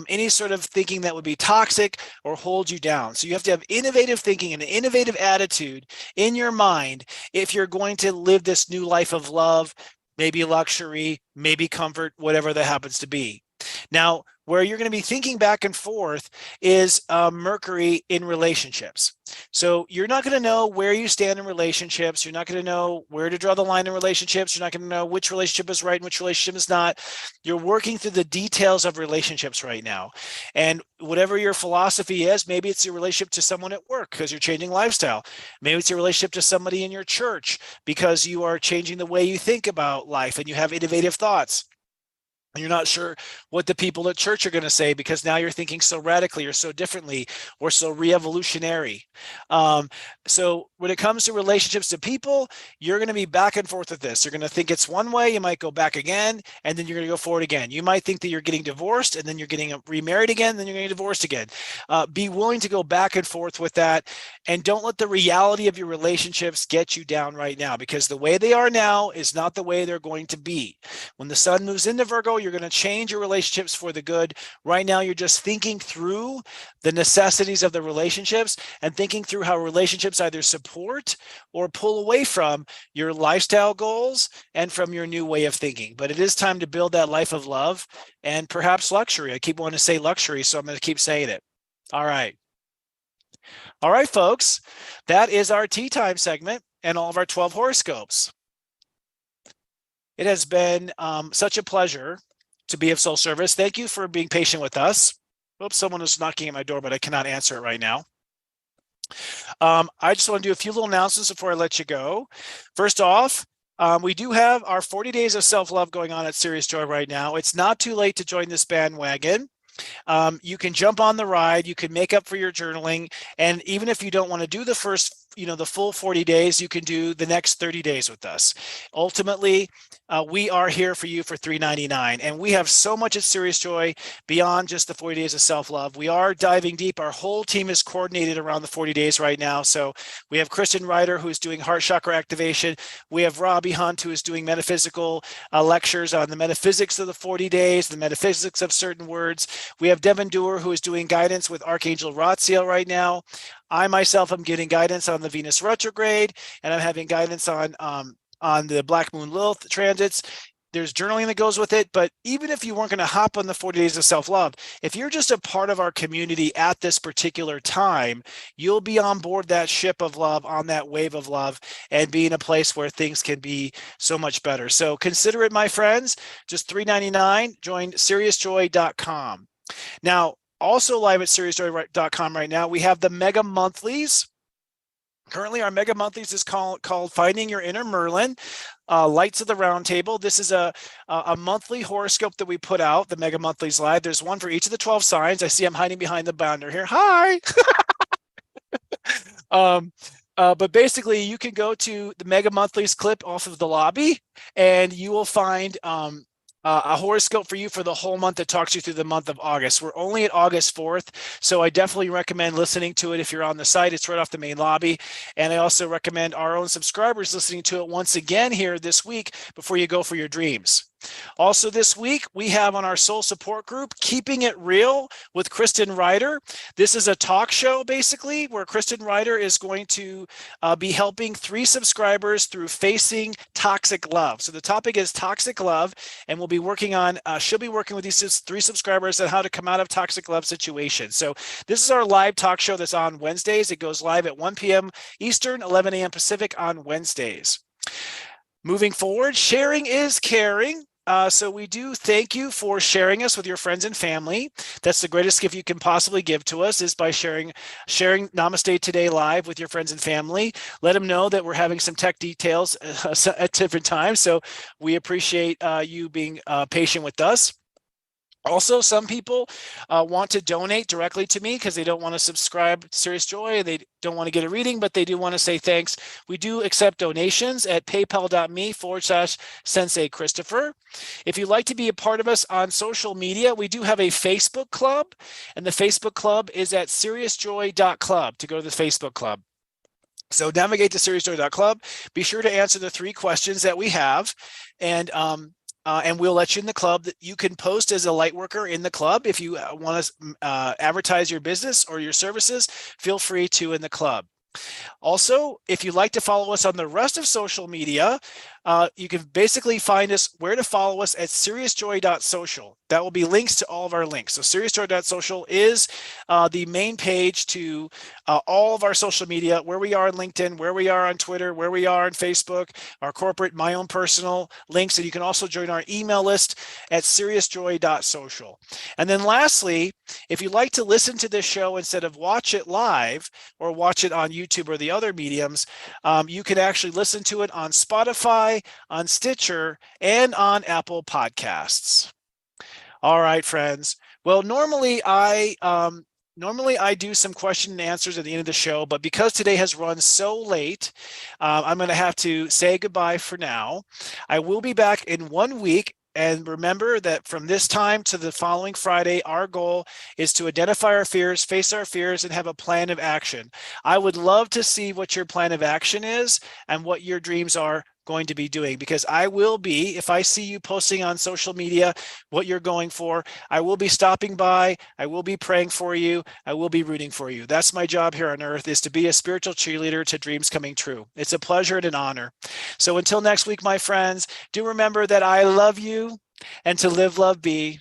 any sort of thinking that would be toxic or hold you down. So you have to have innovative thinking and an innovative attitude in your mind if you're going to live this new life of love, maybe luxury, maybe comfort, whatever that happens to be. Now, where you're going to be thinking back and forth is Mercury in relationships. So you're not going to know where you stand in relationships. You're not going to know where to draw the line in relationships. You're not going to know which relationship is right and which relationship is not. You're working through the details of relationships right now. And whatever your philosophy is, maybe it's your relationship to someone at work because you're changing lifestyle. Maybe it's your relationship to somebody in your church because you are changing the way you think about life and you have innovative thoughts. You're not sure what the people at church are going to say because now you're thinking so radically or so differently or so re-evolutionary. So when it comes to relationships to people, you're going to be back and forth with this. You're going to think it's one way, you might go back again, and then you're going to go forward again. You might think that you're getting divorced, and then you're getting remarried again, then you're getting divorced again. Be willing to go back and forth with that, and don't let the reality of your relationships get you down right now, because the way they are now is not the way they're going to be. When the sun moves into Virgo, you're going to change your relationships for the good. Right now, you're just thinking through the necessities of the relationships and thinking through how relationships either support or pull away from your lifestyle goals and from your new way of thinking. But it is time to build that life of love and perhaps luxury. I keep wanting to say luxury, so I'm going to keep saying it. All right. All right, folks, that is our tea time segment and all of our 12 horoscopes. It has been such a pleasure to be of soul service. Thank you for being patient with us. Oops, someone is knocking at my door, but I cannot answer it right now. I just want to do a few little announcements before I let you go. First off, We do have our 40 days of self-love going on at Serious Joy right now. It's not too late to join this bandwagon. You can jump on the ride, you can make up for your journaling, and even if you don't want to do the first, the full 40 days, you can do the next 30 days with us. Ultimately, we are here for you for $3.99, and we have so much at Serious Joy beyond just the 40 days of self-love. We are diving deep. Our whole team is coordinated around the 40 days right now. So we have Kristen Ryder, who is doing heart chakra activation. We have Robbie Hunt, who is doing metaphysical lectures on the metaphysics of the 40 days, the metaphysics of certain words. We have Devin Dewar, who is doing guidance with Archangel Ratziel right now. I myself am getting guidance on the Venus retrograde, and I'm having guidance on the Black Moon Lilith transits. There's journaling that goes with it, but even if you weren't going to hop on the 40 days of self-love, if you're just a part of our community at this particular time, you'll be on board that ship of love, on that wave of love, and be in a place where things can be so much better. So consider it, my friends. Just $3.99. Join SeriousJoy.com. Now, also live at SeriousJoy.com right now, we have the Mega Monthlies. Currently, our Mega Monthlies is called Finding Your Inner Merlin, Lights of the Round Table. This is a monthly horoscope that we put out, the Mega Monthlies Live. There's one for each of the 12 signs. I see I'm hiding behind the banner here. Hi! But basically, you can go to the Mega Monthlies clip off of the lobby, and you will find a horoscope for you for the whole month that talks you through the month of August. We're only at August 4th, so I definitely recommend listening to it if you're on the site. It's right off the main lobby. And I also recommend our own subscribers listening to it once again here this week before you go for your dreams. Also this week, we have on our soul support group, Keeping It Real with Kristen Ryder. This is a talk show, basically, where Kristen Ryder is going to be helping 3 subscribers through facing toxic love. So the topic is toxic love, and we'll be working on, she'll be working with these 3 subscribers on how to come out of toxic love situations. So this is our live talk show that's on Wednesdays. It goes live at 1 p.m. Eastern, 11 a.m. Pacific on Wednesdays. Moving forward, sharing is caring. So we do thank you for sharing us with your friends and family. That's the greatest gift you can possibly give to us, is by sharing Namaste Today live with your friends and family. Let them know that we're having some tech details at different times. So we appreciate you being patient with us. Also, some people want to donate directly to me because they don't want to subscribe to Serious Joy. They don't want to get a reading, but they do want to say thanks. We do accept donations at paypal.me/Sensei Christopher. If you'd like to be a part of us on social media, we do have a Facebook club, and the Facebook club is at seriousjoy.club to go to the Facebook club. So navigate to seriousjoy.club. Be sure to answer the 3 questions that we have, and we'll let you in the club. That you can post as a light worker in the club. If you want to advertise your business or your services, feel free to in the club. Also, if you'd like to follow us on the rest of social media, you can basically find us where to follow us at seriousjoy.social. That will be links to all of our links. So seriousjoy.social is the main page to all of our social media, where we are on LinkedIn, where we are on Twitter, where we are on Facebook, our corporate, my own personal links. And you can also join our email list at seriousjoy.social. And then lastly, if you'd like to listen to this show instead of watch it live or watch it on YouTube or the other mediums, you can actually listen to it on Spotify, on Stitcher, and on Apple Podcasts. All right, friends. Well, normally I do some question and answers at the end of the show, but because today has run so late, I'm going to have to say goodbye for now. I will be back in 1 week. And remember that from this time to the following Friday, our goal is to identify our fears, face our fears, and have a plan of action. I would love to see what your plan of action is and what your dreams are going to be doing, because I will be, if I see you posting on social media what you're going for, I will be stopping by, I will be praying for you, I will be rooting for you. That's my job here on earth, is to be a spiritual cheerleader to dreams coming true. It's a pleasure and an honor. So until next week, my friends, do remember that I love you, and to live, love, be.